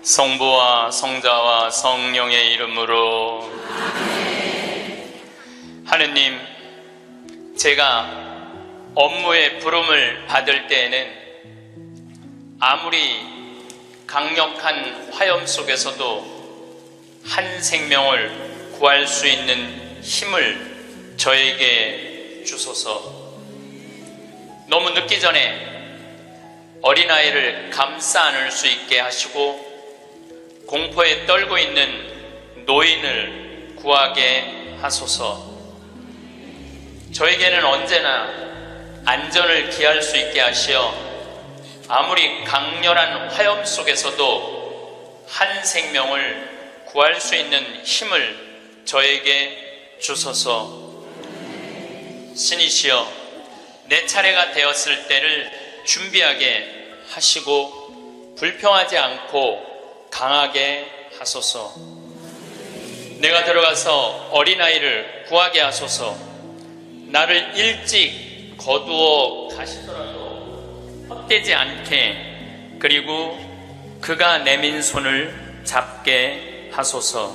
성부와 성자와 성령의 이름으로. 하느님, 제가 업무의 부름을 받을 때에는 아무리 강력한 화염 속에서도 한 생명을 구할 수 있는 힘을 저에게 주소서. 너무 늦기 전에 어린아이를 감싸 안을 수 있게 하시고 공포에 떨고 있는 노인을 구하게 하소서. 저에게는 언제나 안전을 기할 수 있게 하시어 아무리 강렬한 화염 속에서도 한 생명을 구할 수 있는 힘을 저에게 주소서. 신이시여, 내 차례가 되었을 때를 준비하게 하시고 불평하지 않고 강하게 하소서. 내가 들어가서 어린아이를 구하게 하소서. 나를 일찍 거두어 가시더라도 헛되지 않게, 그리고 그가 내민 손을 잡게 하소서.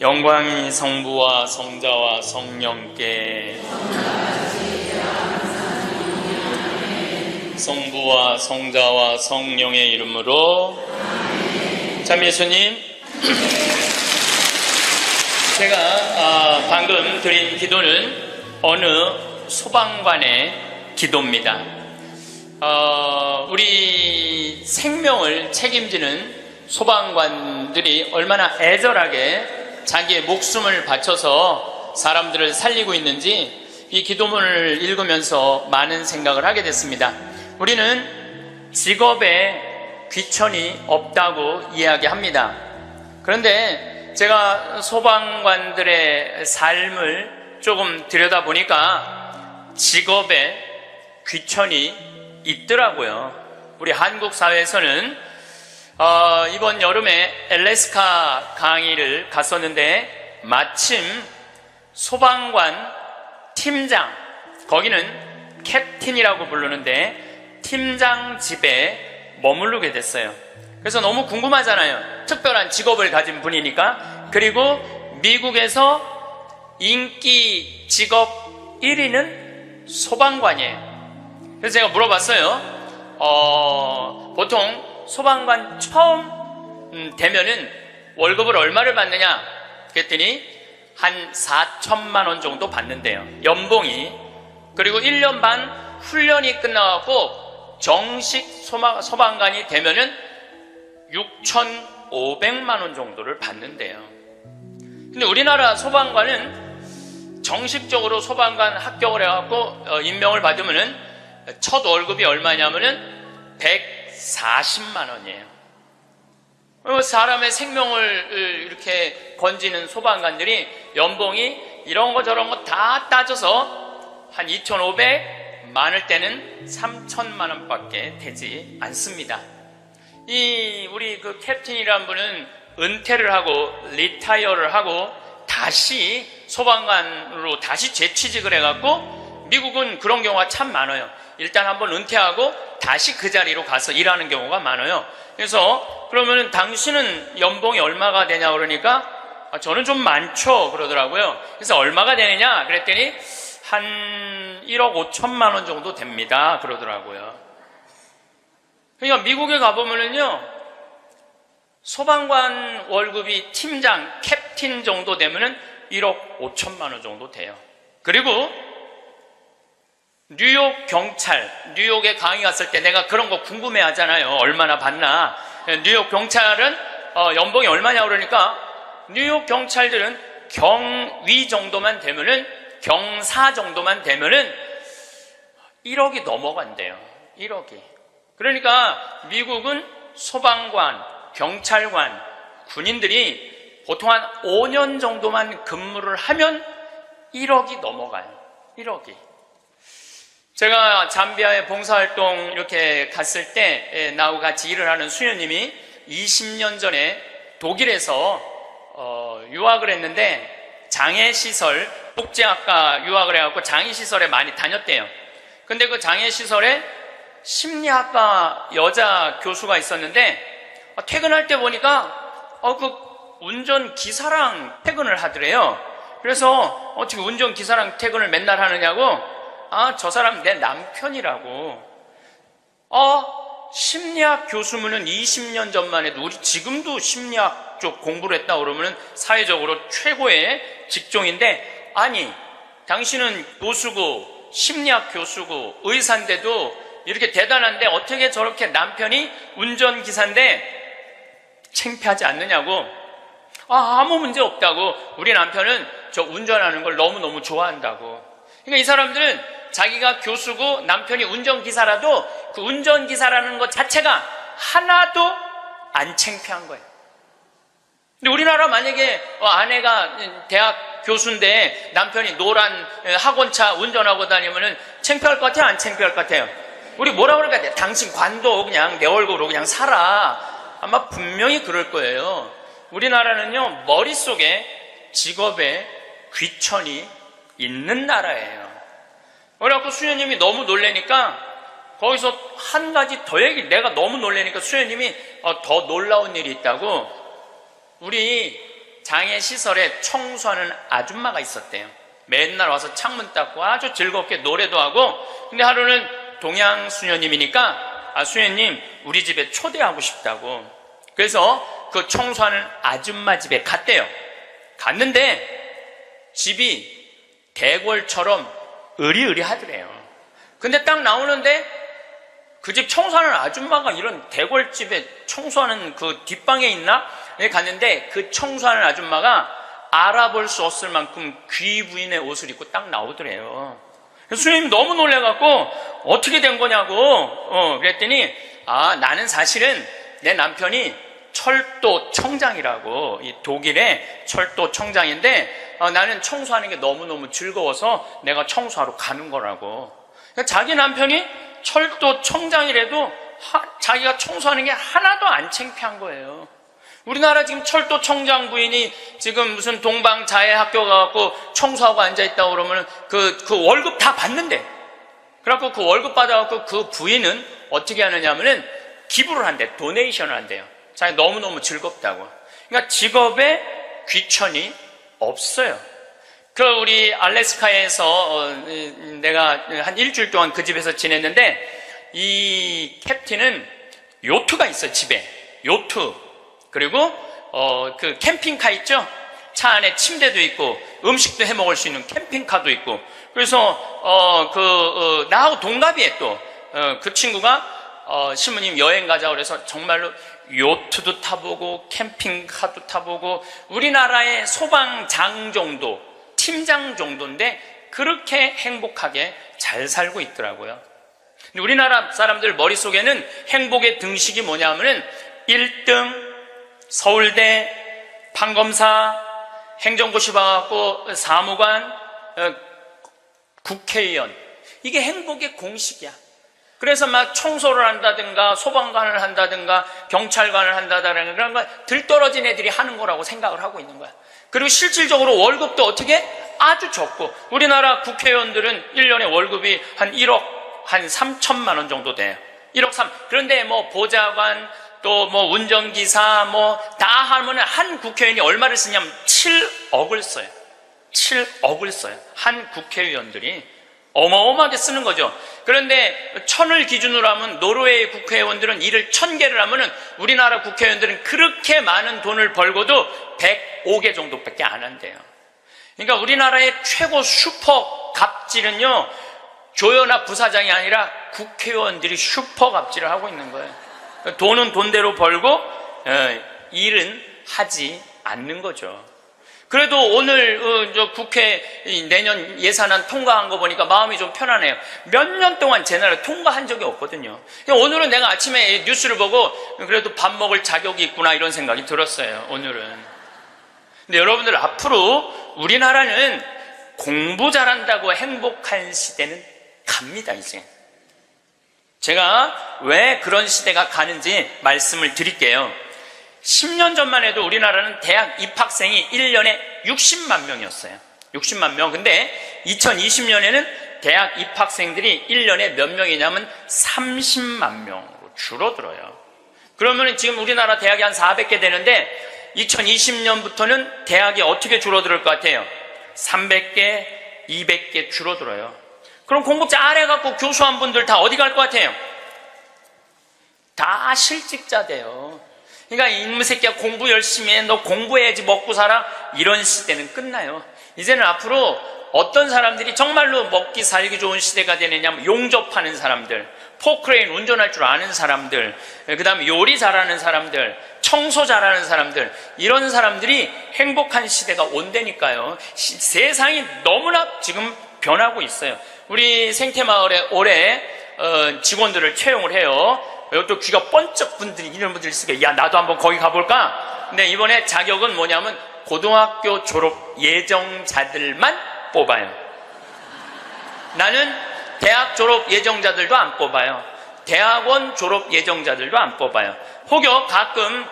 영광이 성부와 성자와 성령께, 성부와 성자와 성령의 이름으로. 참, 예수님, 제가 방금 드린 기도는 어느 소방관의 기도입니다. 우리 생명을 책임지는 소방관들이 얼마나 애절하게 자기의 목숨을 바쳐서 사람들을 살리고 있는지 이 기도문을 읽으면서 많은 생각을 하게 됐습니다. 우리는 직업에 귀천이 없다고 이야기합니다. 그런데 제가 소방관들의 삶을 조금 들여다보니까 직업에 귀천이 있더라고요. 우리 한국 사회에서는 이번 여름에 엘래스카 강의를 갔었는데 마침 소방관 팀장, 거기는 캡틴이라고 부르는데 팀장 집에 머무르게 됐어요. 그래서 너무 궁금하잖아요. 특별한 직업을 가진 분이니까. 그리고 미국에서 인기 직업 1위는 소방관이에요. 그래서 제가 물어봤어요. 보통 소방관 처음 되면은 월급을 얼마를 받느냐? 그랬더니 한 4천만 원 정도 받는데요, 연봉이. 그리고 1년 반 훈련이 끝나고 정식 소방관이 되면은 6,500만 원 정도를 받는데요. 근데 우리나라 소방관은 정식적으로 소방관 합격을 해갖고 임명을 받으면은 첫 월급이 얼마냐면은 140만 원이에요. 사람의 생명을 이렇게 건지는 소방관들이 연봉이 이런 거 저런 거 다 따져서 한 2,500, 많을 때는 3천만 원밖에 되지 않습니다. 우리 그 캡틴이라는 분은 은퇴를 하고 리타이어를 하고 다시 소방관으로 다시 재취직을 해갖고, 미국은 그런 경우가 참 많아요. 일단 한번 은퇴하고 다시 그 자리로 가서 일하는 경우가 많아요. 그래서 그러면은 당신은 연봉이 얼마가 되냐 그러니까 저는 좀 많죠 그러더라고요. 그래서 얼마가 되느냐 그랬더니 한 1억 5천만 원 정도 됩니다 그러더라고요. 그러니까 미국에 가보면은요, 소방관 월급이 팀장, 캡틴 정도 되면은 1억 5천만 원 정도 돼요. 그리고 뉴욕 경찰, 뉴욕에 강의 갔을 때 내가 그런 거 궁금해 하잖아요. 얼마나 받나. 뉴욕 경찰은 연봉이 얼마냐 그러니까 뉴욕 경찰들은 경위 정도만 되면은, 경사 정도만 되면은 1억이 넘어간대요. 1억이. 그러니까 미국은 소방관, 경찰관, 군인들이 보통 한 5년 정도만 근무를 하면 1억이 넘어가요. 1억이. 제가 잠비아에 봉사활동 이렇게 갔을 때 나하고 같이 일을 하는 수녀님이 20년 전에 독일에서 유학을 했는데 장애시설, 복지학과 유학을 해갖고 장애시설에 많이 다녔대요. 근데 그 장애시설에 심리학과 여자 교수가 있었는데 퇴근할 때 보니까 그 운전기사랑 퇴근을 하더래요. 그래서 어떻게 운전기사랑 퇴근을 맨날 하느냐고, 저 사람 내 남편이라고. 심리학 교수면은 20년 전만 해도, 우리 지금도 심리학 쪽 공부를 했다 그러면은 사회적으로 최고의 직종인데, 아니, 당신은 교수고, 심리학 교수고, 의사인데도 이렇게 대단한데 어떻게 저렇게 남편이 운전기사인데 창피하지 않느냐고. 아무 문제 없다고. 우리 남편은 저 운전하는 걸 너무너무 좋아한다고. 그러니까 이 사람들은 자기가 교수고 남편이 운전기사라도 그 운전기사라는 것 자체가 하나도 안 창피한 거예요. 근데 우리나라 만약에 아내가 대학 교수인데 남편이 노란 학원차 운전하고 다니면은 창피할 것 같아요? 안 창피할 것 같아요? 우리 뭐라 그럴까? 당신 관도 그냥 내 얼굴로 그냥 살아. 아마 분명히 그럴 거예요. 우리나라는요, 머릿속에 직업에 귀천이 있는 나라예요. 그래갖고 수녀님이 너무 놀래니까 거기서 한 가지 더 내가 너무 놀래니까 수녀님이 더 놀라운 일이 있다고, 우리 장애시설에 청소하는 아줌마가 있었대요. 맨날 와서 창문 닦고 아주 즐겁게 노래도 하고. 근데 하루는 동양 수녀님이니까 수녀님 우리 집에 초대하고 싶다고. 그래서 그 청소하는 아줌마 집에 갔대요. 갔는데 집이 대궐처럼 으리으리하더래요. 근데 딱 나오는데 그 집 청소하는 아줌마가 이런 대궐집에 청소하는 그 뒷방에 있나? 갔는데 그 청소하는 아줌마가 알아볼 수 없을 만큼 귀 부인의 옷을 입고 딱 나오더래요. 수녀님 너무 놀래갖고 어떻게 된 거냐고 그랬더니 나는 사실은 내 남편이 철도 청장이라고, 이 독일의 철도 청장인데 나는 청소하는 게 너무너무 즐거워서 내가 청소하러 가는 거라고. 그러니까 자기 남편이 철도 청장이라도 자기가 청소하는 게 하나도 안 창피한 거예요. 우리나라 지금 철도 청장 부인이 지금 무슨 동방자애학교 가갖고 청소하고 앉아있다고 그러면 그 월급 다 받는데, 그래갖고 그 월급 받아갖고 그 부인은 어떻게 하느냐면은 기부를 한대, 도네이션을 한대요. 자기 너무너무 즐겁다고. 그러니까 직업에 귀천이 없어요. 우리 알래스카에서 내가 한 일주일 동안 그 집에서 지냈는데, 이 캡틴은 요트가 있어요, 집에. 요트. 그리고 그 캠핑카 있죠? 차 안에 침대도 있고 음식도 해 먹을 수 있는 캠핑카도 있고. 그래서 나하고 동갑이에요. 또 그 친구가 신부님 여행 가자 그래서 정말로 요트도 타보고 캠핑카도 타보고, 우리나라의 소방장 정도, 팀장 정도인데 그렇게 행복하게 잘 살고 있더라고요. 근데 우리나라 사람들 머릿속에는 행복의 등식이 뭐냐면은 1등 서울대, 판검사, 행정고시 봐갖고 사무관, 국회의원, 이게 행복의 공식이야. 그래서 막 청소를 한다든가 소방관을 한다든가 경찰관을 한다든가 그런 거 들떨어진 애들이 하는 거라고 생각을 하고 있는 거야. 그리고 실질적으로 월급도 어떻게? 아주 적고, 우리나라 국회의원들은 1년에 월급이 한 1억 한 3천만 원 정도 돼요. 1억 3. 그런데 뭐 보좌관, 또 뭐 운전기사 뭐 다 하면 한 국회의원이 얼마를 쓰냐면 7억을 써요. 7억을 써요. 한 국회의원들이 어마어마하게 쓰는 거죠. 그런데 1000을 기준으로 하면 노르웨이 국회의원들은 일을 1000개를 하면은 우리나라 국회의원들은 그렇게 많은 돈을 벌고도 105개 정도밖에 안 한대요. 그러니까 우리나라의 최고 슈퍼 갑질은요, 조연아 부사장이 아니라 국회의원들이 슈퍼 갑질을 하고 있는 거예요. 돈은 돈대로 벌고 일은 하지 않는 거죠. 그래도 오늘 저 국회 내년 예산안 통과한 거 보니까 마음이 좀 편하네요. 몇 년 동안 제 나라 통과한 적이 없거든요. 오늘은 내가 아침에 뉴스를 보고 그래도 밥 먹을 자격이 있구나 이런 생각이 들었어요. 오늘은. 근데 여러분들, 앞으로 우리나라는 공부 잘한다고 행복한 시대는 갑니다. 이제 제가 왜 그런 시대가 가는지 말씀을 드릴게요. 10년 전만 해도 우리나라는 대학 입학생이 1년에 60만 명이었어요. 60만 명. 근데 2020년에는 대학 입학생들이 1년에 몇 명이냐면 30만 명으로 줄어들어요. 그러면 지금 우리나라 대학이 한 400개 되는데 2020년부터는 대학이 어떻게 줄어들 것 같아요? 300개, 200개 줄어들어요. 그럼 공부 잘해갖고 교수한 분들 다 어디 갈 것 같아요? 다 실직자 돼요. 그러니까 이놈의 새끼야 공부 열심히 해. 너 공부해야지 먹고 살아. 이런 시대는 끝나요. 이제는 앞으로 어떤 사람들이 정말로 먹기 살기 좋은 시대가 되느냐면 용접하는 사람들, 포크레인 운전할 줄 아는 사람들, 그 다음에 요리 잘하는 사람들, 청소 잘하는 사람들, 이런 사람들이 행복한 시대가 온다니까요. 세상이 너무나 지금 변하고 있어요. 우리 생태마을에 올해 직원들을 채용을 해요. 또 귀가 번쩍 분들이 이런 분들이 있으니까 야 나도 한번 거기 가볼까? 근데 이번에 자격은 뭐냐면 고등학교 졸업 예정자들만 뽑아요. 나는 대학 졸업 예정자들도 안 뽑아요. 대학원 졸업 예정자들도 안 뽑아요. 혹여 가끔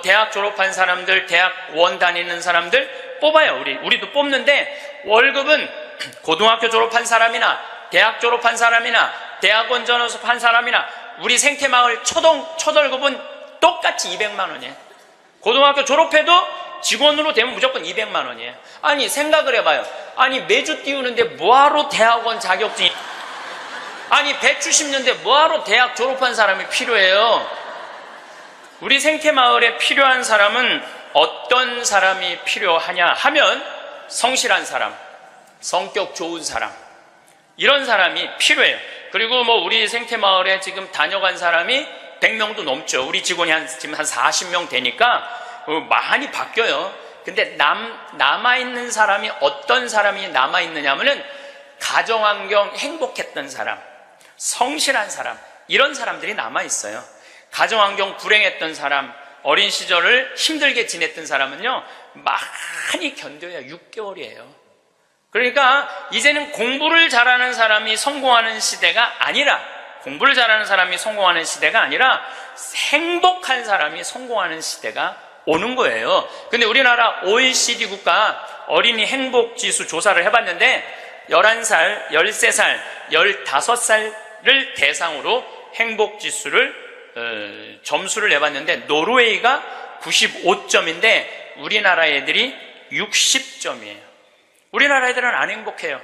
대학 졸업한 사람들, 대학원 다니는 사람들 뽑아요. 우리도 뽑는데 월급은 고등학교 졸업한 사람이나 대학 졸업한 사람이나 대학원 졸업한 사람이나 우리 생태마을 첫 월급은 똑같이 200만 원이에요. 고등학교 졸업해도 직원으로 되면 무조건 200만 원이에요. 아니 생각을 해봐요. 아니 매주 띄우는데 뭐하러 대학원 자격증이, 아니 배추 심는데 뭐하러 대학 졸업한 사람이 필요해요? 우리 생태마을에 필요한 사람은 어떤 사람이 필요하냐 하면 성실한 사람, 성격 좋은 사람, 이런 사람이 필요해요. 그리고 뭐 우리 생태마을에 지금 다녀간 사람이 100명도 넘죠. 우리 직원이 지금 한 40명 되니까 많이 바뀌어요. 근데 남아있는 사람이 어떤 사람이 남아있느냐면은 가정환경 행복했던 사람, 성실한 사람, 이런 사람들이 남아있어요. 가정환경 불행했던 사람, 어린 시절을 힘들게 지냈던 사람은요 많이 견뎌야 6개월이에요. 그러니까 이제는 공부를 잘하는 사람이 성공하는 시대가 아니라, 공부를 잘하는 사람이 성공하는 시대가 아니라 행복한 사람이 성공하는 시대가 오는 거예요. 근데 우리나라 OECD 국가 어린이 행복지수 조사를 해봤는데 11살, 13살, 15살을 대상으로 행복지수를 점수를 내봤는데 노르웨이가 95점인데 우리나라 애들이 60점이에요. 우리나라 애들은 안 행복해요.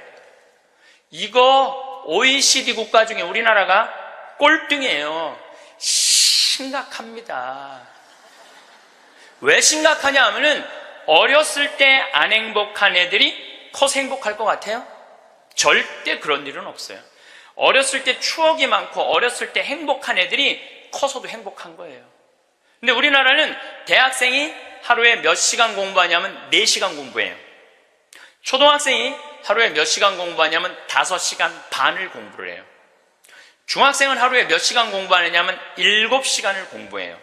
이거 OECD 국가 중에 우리나라가 꼴등이에요. 심각합니다. 왜 심각하냐 하면은 어렸을 때 안 행복한 애들이 커서 행복할 것 같아요? 절대 그런 일은 없어요. 어렸을 때 추억이 많고 어렸을 때 행복한 애들이 커서도 행복한 거예요. 근데 우리나라는 대학생이 하루에 몇 시간 공부하냐면 4시간 공부해요. 초등학생이 하루에 몇 시간 공부하냐면 5시간 반을 공부를 해요. 중학생은 하루에 몇 시간 공부하느냐면 7시간을 공부해요.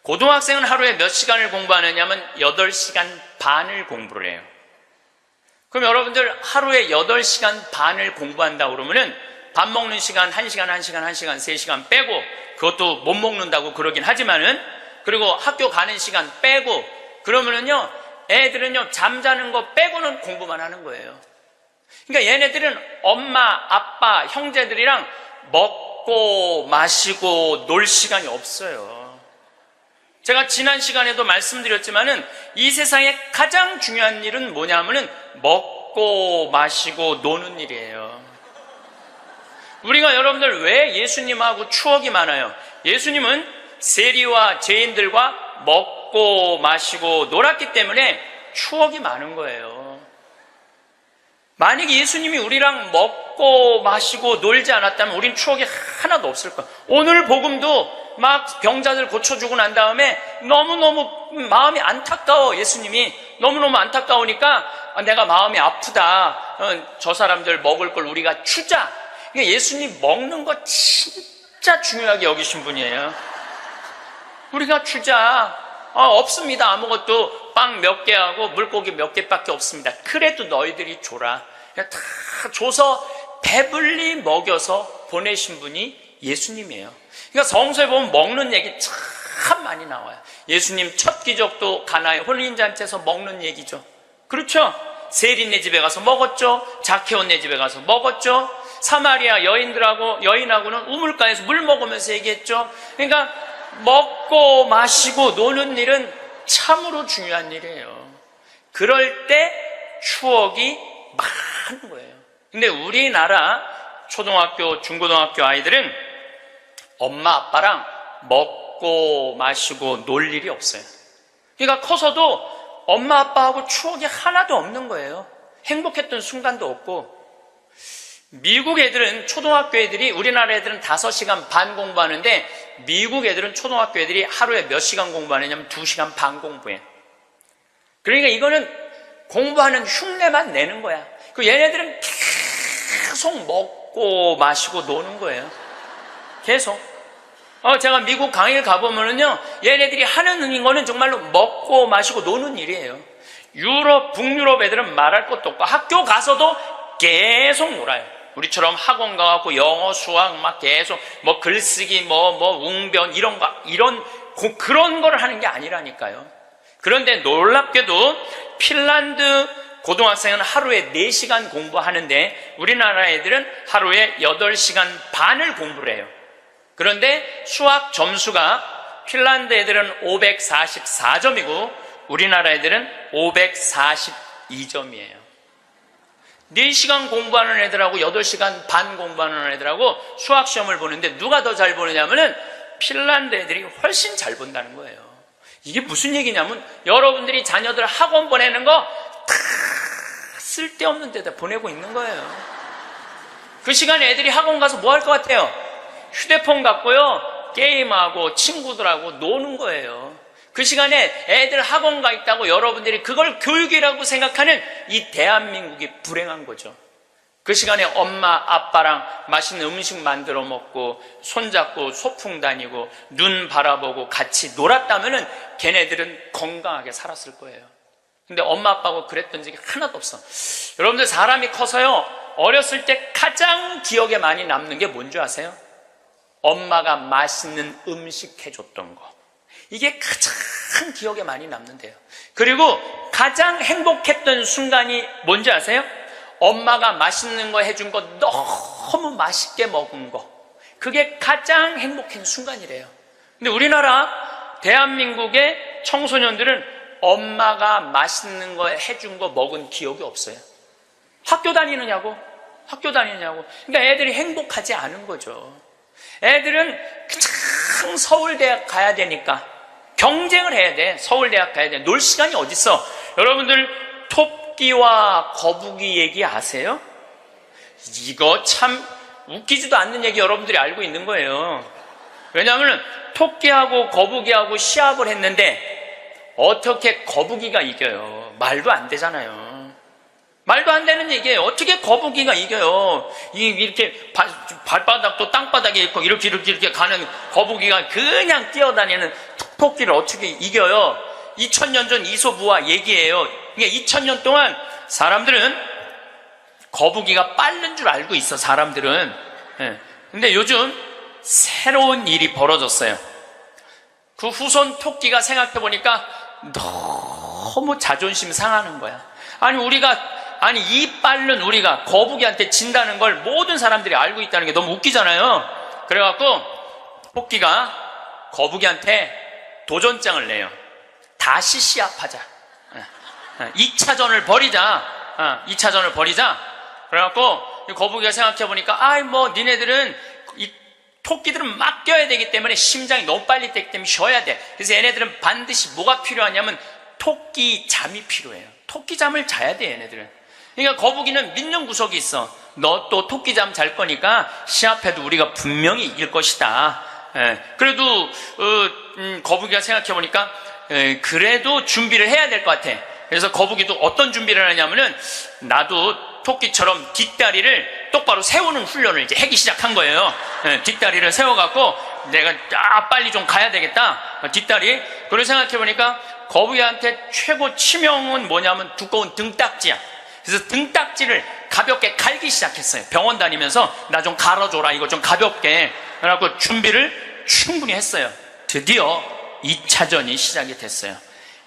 고등학생은 하루에 몇 시간을 공부하느냐면 8시간 반을 공부를 해요. 그럼 여러분들 하루에 8시간 반을 공부한다고 그러면은 밥 먹는 시간 1시간, 1시간, 1시간, 3시간 빼고, 그것도 못 먹는다고 그러긴 하지만은, 그리고 학교 가는 시간 빼고, 그러면은요 애들은요 잠자는 거 빼고는 공부만 하는 거예요. 그러니까 얘네들은 엄마, 아빠, 형제들이랑 먹고 마시고 놀 시간이 없어요. 제가 지난 시간에도 말씀드렸지만은 이 세상에 가장 중요한 일은 뭐냐면은 먹고 마시고 노는 일이에요. 우리가 여러분들 왜 예수님하고 추억이 많아요? 예수님은 세리와 죄인들과 먹고 마시고 놀았기 때문에 추억이 많은 거예요. 만약에 예수님이 우리랑 먹고 마시고 놀지 않았다면 우린 추억이 하나도 없을 거예요. 오늘 복음도 막 병자들 고쳐주고 난 다음에 너무너무 마음이 안타까워. 예수님이 너무너무 안타까우니까 내가 마음이 아프다. 저 사람들 먹을 걸 우리가 주자. 그러니까 예수님 먹는 거 진짜 중요하게 여기신 분이에요. 우리가 주자. 없습니다. 아무것도 빵 몇 개 하고 물고기 몇 개밖에 없습니다. 그래도 너희들이 줘라. 그냥 다 줘서 배불리 먹여서 보내신 분이 예수님이에요. 그러니까 성서에 보면 먹는 얘기 참 많이 나와요. 예수님 첫 기적도 가나의 혼인잔치에서 먹는 얘기죠. 그렇죠? 세리네 집에 가서 먹었죠. 자케온네 집에 가서 먹었죠. 사마리아 여인하고는 우물가에서 물 먹으면서 얘기했죠. 그러니까 먹고 마시고 노는 일은 참으로 중요한 일이에요. 그럴 때 추억이 많은 거예요. 근데 우리나라 초등학교, 중고등학교 아이들은 엄마 아빠랑 먹고 마시고 놀 일이 없어요. 그러니까 커서도 엄마 아빠하고 추억이 하나도 없는 거예요. 행복했던 순간도 없고. 미국 애들은, 초등학교 애들이, 우리나라 애들은 5시간 반 공부하는데 미국 애들은 초등학교 애들이 하루에 몇 시간 공부하느냐면 2시간 반 공부해. 그러니까 이거는 공부하는 흉내만 내는 거야. 그 얘네들은 계속 먹고 마시고 노는 거예요. 계속. 제가 미국 강의를 가보면은요, 얘네들이 하는 거는 정말로 먹고 마시고 노는 일이에요. 유럽, 북유럽 애들은 말할 것도 없고 학교 가서도 계속 놀아요. 우리처럼 학원 가갖고 영어, 수학 막 계속 뭐 글쓰기, 뭐 웅변 그런 거를 하는 게 아니라니까요. 그런데 놀랍게도 핀란드 고등학생은 하루에 4시간 공부하는데 우리나라 애들은 하루에 8시간 반을 공부를 해요. 그런데 수학 점수가 핀란드 애들은 544점이고 우리나라 애들은 542점이에요. 4시간 공부하는 애들하고 8시간 반 공부하는 애들하고 수학 시험을 보는데 누가 더 잘 보느냐면은 핀란드 애들이 훨씬 잘 본다는 거예요. 이게 무슨 얘기냐면 여러분들이 자녀들 학원 보내는 거 다 쓸데없는 데다 보내고 있는 거예요. 그 시간에 애들이 학원 가서 뭐 할 것 같아요? 휴대폰 갖고요, 게임하고 친구들하고 노는 거예요. 그 시간에 애들 학원 가 있다고 여러분들이 그걸 교육이라고 생각하는 이 대한민국이 불행한 거죠. 그 시간에 엄마 아빠랑 맛있는 음식 만들어 먹고 손잡고 소풍 다니고 눈 바라보고 같이 놀았다면은 걔네들은 건강하게 살았을 거예요. 근데 엄마 아빠하고 그랬던 적이 하나도 없어. 여러분들 사람이 커서요, 어렸을 때 가장 기억에 많이 남는 게 뭔지 아세요? 엄마가 맛있는 음식 해줬던 거. 이게 가장 기억에 많이 남는데요. 그리고 가장 행복했던 순간이 뭔지 아세요? 엄마가 맛있는 거 해준 거 너무 맛있게 먹은 거. 그게 가장 행복한 순간이래요. 근데 우리나라 대한민국의 청소년들은 엄마가 맛있는 거 해준 거 먹은 기억이 없어요. 학교 다니느냐고. 그러니까 애들이 행복하지 않은 거죠. 애들은 그냥 서울대학 가야 되니까 경쟁을 해야 돼. 서울대학 가야 돼. 놀 시간이 어딨어. 여러분들 토끼와 거북이 얘기 아세요? 이거 참 웃기지도 않는 얘기 여러분들이 알고 있는 거예요. 왜냐하면 토끼하고 거북이하고 시합을 했는데 어떻게 거북이가 이겨요? 말도 안 되잖아요. 말도 안 되는 얘기예요. 어떻게 거북이가 이겨요? 이렇게 발바닥도 땅바닥에 있고 이렇게 가는 거북이가 그냥 뛰어다니는 토끼를 어떻게 이겨요? 2000년 전 이솝우화 얘기예요. 그러니까 2000년 동안 사람들은 거북이가 빠른 줄 알고 있어, 사람들은. 근데 요즘 새로운 일이 벌어졌어요. 그 후손 토끼가 생각해보니까 너무 자존심 상하는 거야. 아니 이 빠른 우리가 거북이한테 진다는 걸 모든 사람들이 알고 있다는 게 너무 웃기잖아요. 그래갖고 토끼가 거북이한테 도전장을 내요. 다시 시합하자. 2차전을 벌이자. 2차전을 벌이자. 그래갖고 거북이가 생각해보니까 니네들은 이 토끼들은 막 뛰어야 되기 때문에 심장이 너무 빨리 뛰기 때문에 쉬어야 돼. 그래서 얘네들은 반드시 뭐가 필요하냐면 토끼 잠이 필요해요. 토끼 잠을 자야 돼, 얘네들은. 그러니까 거북이는 믿는 구석이 있어. 너 또 토끼 잠 잘 거니까 시합해도 우리가 분명히 이길 것이다. 그래도 거북이가 생각해보니까 그래도 준비를 해야 될 것 같아. 그래서 거북이도 어떤 준비를 하냐면은 나도 토끼처럼 뒷다리를 똑바로 세우는 훈련을 이제 하기 시작한 거예요. 뒷다리를 세워갖고 내가 빨리 좀 가야 되겠다. 뒷다리. 그걸 생각해보니까 거북이한테 최고 치명은 뭐냐면 두꺼운 등딱지야. 그래서 등딱지를 가볍게 갈기 시작했어요. 병원 다니면서 나 좀 갈아줘라. 이거 좀 가볍게. 그래갖고 준비를 충분히 했어요. 드디어 2차전이 시작이 됐어요.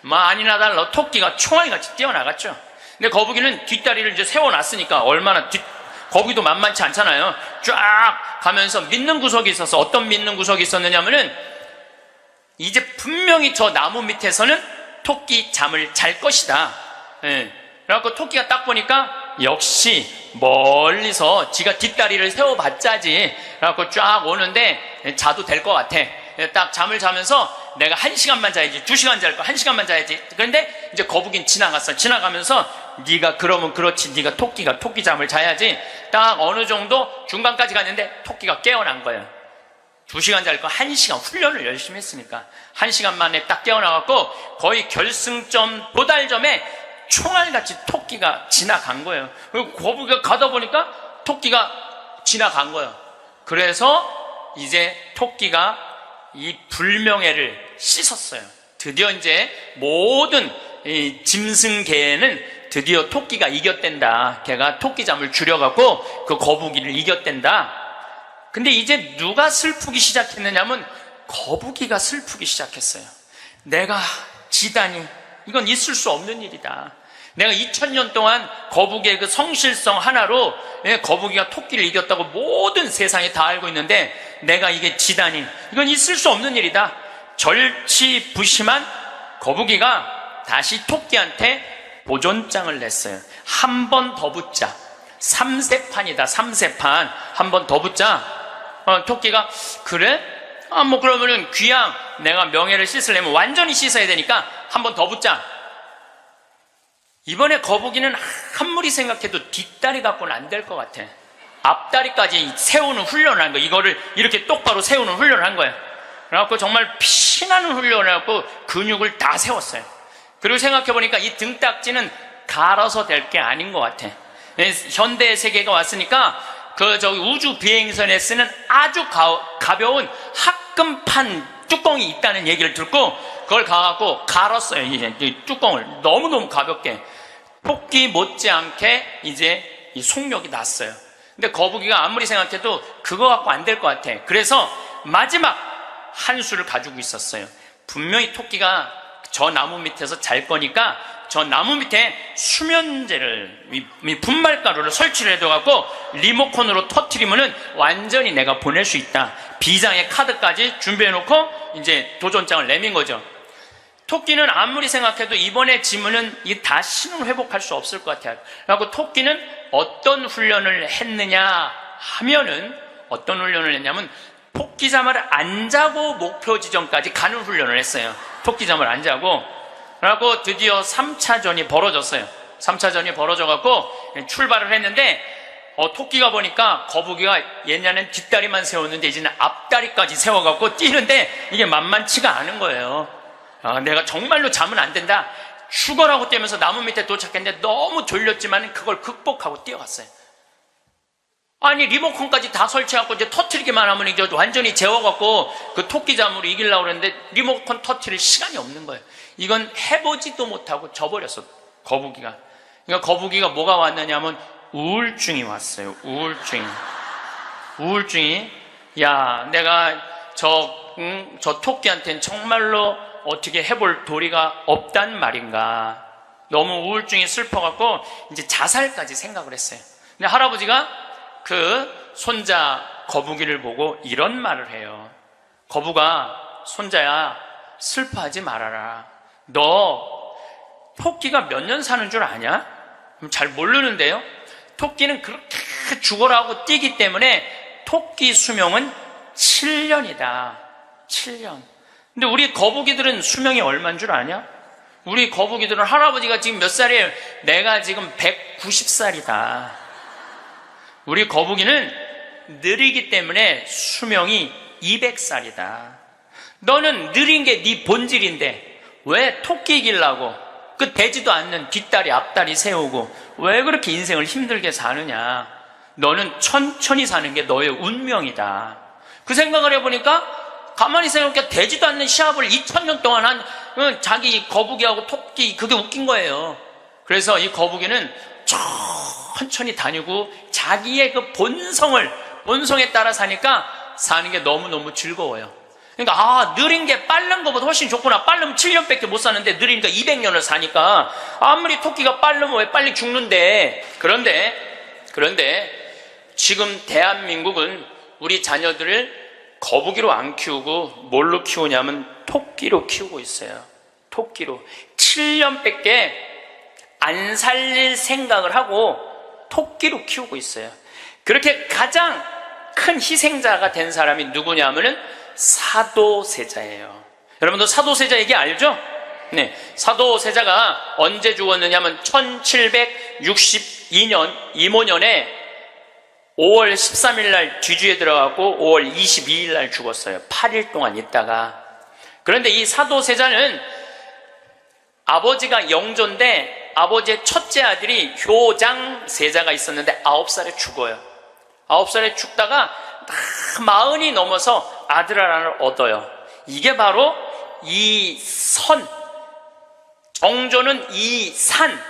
아니나 달라 토끼가 총알같이 뛰어나갔죠. 근데 거북이는 뒷다리를 이제 세워놨으니까 얼마나 거북이도 만만치 않잖아요. 쫙 가면서 믿는 구석이 있어서 어떤 믿는 구석이 있었느냐면은 이제 분명히 저 나무 밑에서는 토끼 잠을 잘 것이다. 예. 그래갖고 토끼가 딱 보니까 역시 멀리서 지가 뒷다리를 세워봤자지. 그래갖고 쫙 오는데 자도 될 것 같아. 딱 잠을 자면서 내가 1시간만 자야지, 2시간 잘 거, 1시간만 자야지. 그런데 이제 거북이는 지나갔어. 지나가면서 네가 그러면 그렇지, 네가 토끼가 토끼 잠을 자야지. 딱 어느 정도 중간까지 갔는데 토끼가 깨어난 거예요. 2시간 잘 거 1시간 훈련을 열심히 했으니까 1시간 만에 딱 깨어나갖고 거의 결승점 도달점에 총알같이 토끼가 지나간 거예요. 그리고 거북이가 가다 보니까 토끼가 지나간 거예요. 그래서 이제 토끼가 이 불명예를 씻었어요. 드디어 이제 모든 이 짐승계에는 드디어 토끼가 이겼댄다. 걔가 토끼잠을 줄여갖고 그 거북이를 이겼댄다. 근데 이제 누가 슬프기 시작했느냐면 거북이가 슬프기 시작했어요. 내가 지다니, 이건 있을 수 없는 일이다. 내가 2000년 동안 거북이의 그 성실성 하나로 거북이가 토끼를 이겼다고 모든 세상이 다 알고 있는데 내가 이게 지다니, 이건 있을 수 없는 일이다. 절치부심한 거북이가 다시 토끼한테 도전장을 냈어요. 한 번 더 붙자. 3세판이다. 3세판. 한 번 더 붙자. 토끼가 그래? 뭐 그러면은 귀양 내가 명예를 씻으려면 완전히 씻어야 되니까 한 번 더 붙자. 이번에 거북이는 아무리 생각해도 뒷다리 갖고는 안 될 것 같아. 앞다리까지 세우는 훈련을 한 거야. 이거를 이렇게 똑바로 세우는 훈련을 한 거야. 그래갖고 정말 피나는 훈련을 해갖고 근육을 다 세웠어요. 그리고 생각해보니까 이 등딱지는 갈아서 될 게 아닌 것 같아. 현대 세계가 왔으니까 저기 우주 비행선에 쓰는 아주 가벼운 합금판 뚜껑이 있다는 얘기를 듣고 그걸 가갖고 갈았어요. 이 뚜껑을 너무너무 가볍게. 토끼 못지않게 이제 이 속력이 났어요. 근데 거북이가 아무리 생각해도 그거 갖고 안 될 것 같아. 그래서 마지막 한 수를 가지고 있었어요. 분명히 토끼가 저 나무 밑에서 잘 거니까 저 나무 밑에 수면제를, 분말가루를 설치를 해둬갖고 리모컨으로 터트리면은 완전히 내가 보낼 수 있다. 비장의 카드까지 준비해놓고 이제 도전장을 내민 거죠. 토끼는 아무리 생각해도 이번에 지면은 이게 다 신은 회복할 수 없을 것 같아요. 그래갖고 토끼는 어떤 훈련을 했느냐 하면은, 어떤 훈련을 했냐면 토끼잠을 안 자고 목표 지점까지 가는 훈련을 했어요. 토끼잠을 안 자고. 그래갖고 드디어 3차전이 벌어졌어요. 3차전이 벌어져갖고 출발을 했는데 토끼가 보니까 거북이가 옛날엔 뒷다리만 세웠는데 이제는 앞다리까지 세워갖고 뛰는데 이게 만만치가 않은 거예요. 내가 정말로 자면 안 된다. 죽어라고 뛰면서 나무 밑에 도착했는데 너무 졸렸지만 그걸 극복하고 뛰어갔어요. 아니 리모컨까지 다 설치하고 이제 터트리기만 하면 이제 완전히 재워갖고 그 토끼잠으로 이기려고 그랬는데 리모컨 터트릴 시간이 없는 거예요. 이건 해보지도 못하고 져버렸어, 거북이가. 그러니까 거북이가 뭐가 왔느냐면 우울증이 왔어요. 우울증이 야, 내가 저 토끼한테는 정말로 어떻게 해볼 도리가 없단 말인가. 너무 우울증이 슬퍼갖고 이제 자살까지 생각을 했어요. 근데 할아버지가 그 손자 거북이를 보고 이런 말을 해요. 거북아, 손자야, 슬퍼하지 말아라. 너 토끼가 몇 년 사는 줄 아냐? 잘 모르는데요. 토끼는 그렇게 죽어라고 뛰기 때문에 토끼 수명은 7년이다. 7년. 근데 우리 거북이들은 수명이 얼마인 줄 아냐? 우리 거북이들은 할아버지가 지금 몇 살이에요? 내가 지금 190살이다. 우리 거북이는 느리기 때문에 수명이 200살이다. 너는 느린 게 네 본질인데 왜 토끼 이기려고 그 되지도 않는 뒷다리 앞다리 세우고 왜 그렇게 인생을 힘들게 사느냐. 너는 천천히 사는 게 너의 운명이다. 그 생각을 해보니까 가만히 생각해 되지도 않는 시합을 2000년 동안 한 자기 거북이하고 토끼, 그게 웃긴 거예요. 그래서 이 거북이는 천천히 다니고 자기의 그 본성에 따라 사니까 사는 게 너무너무 즐거워요. 그러니까 느린 게 빠른 것보다 훨씬 좋구나. 빠르면 7년밖에 못 사는데 느리니까 200년을 사니까 아무리 토끼가 빠르면 왜 빨리 죽는데. 그런데 지금 대한민국은 우리 자녀들을 거북이로 안 키우고 뭘로 키우냐면 토끼로 키우고 있어요. 토끼로. 7년밖에 안 살릴 생각을 하고 토끼로 키우고 있어요. 그렇게 가장 큰 희생자가 된 사람이 누구냐면은 사도세자예요. 여러분도 사도세자 얘기 알죠? 네. 사도세자가 언제 죽었느냐면 1762년 이모년에 5월 13일 날 뒤주에 들어가고 5월 22일 날 죽었어요. 8일 동안 있다가. 그런데 이 사도세자는 아버지가 영조인데 아버지의 첫째 아들이 효장세자가 있었는데 9살에 죽어요. 9살에 죽다가 40이 넘어서 아들 하나를 얻어요. 이게 바로 이선, 정조는 이산,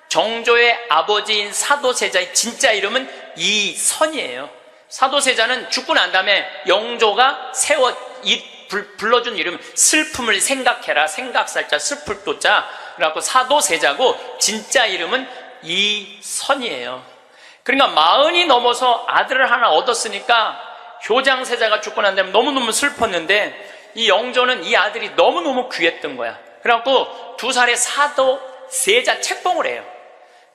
정조의 아버지인 사도세자의 진짜 이름은 이선이에요. 사도세자는 죽고 난 다음에 영조가 불러준 이름, 슬픔을 생각해라, 생각살자, 슬플 도자, 그래갖고 사도세자고 진짜 이름은 이선이에요. 그러니까 40이 넘어서 아들을 하나 얻었으니까 효장세자가 죽고 난 다음에 너무너무 슬펐는데 이 영조는 이 아들이 너무너무 귀했던 거야. 그래갖고 2살에 사도세자 책봉을 해요.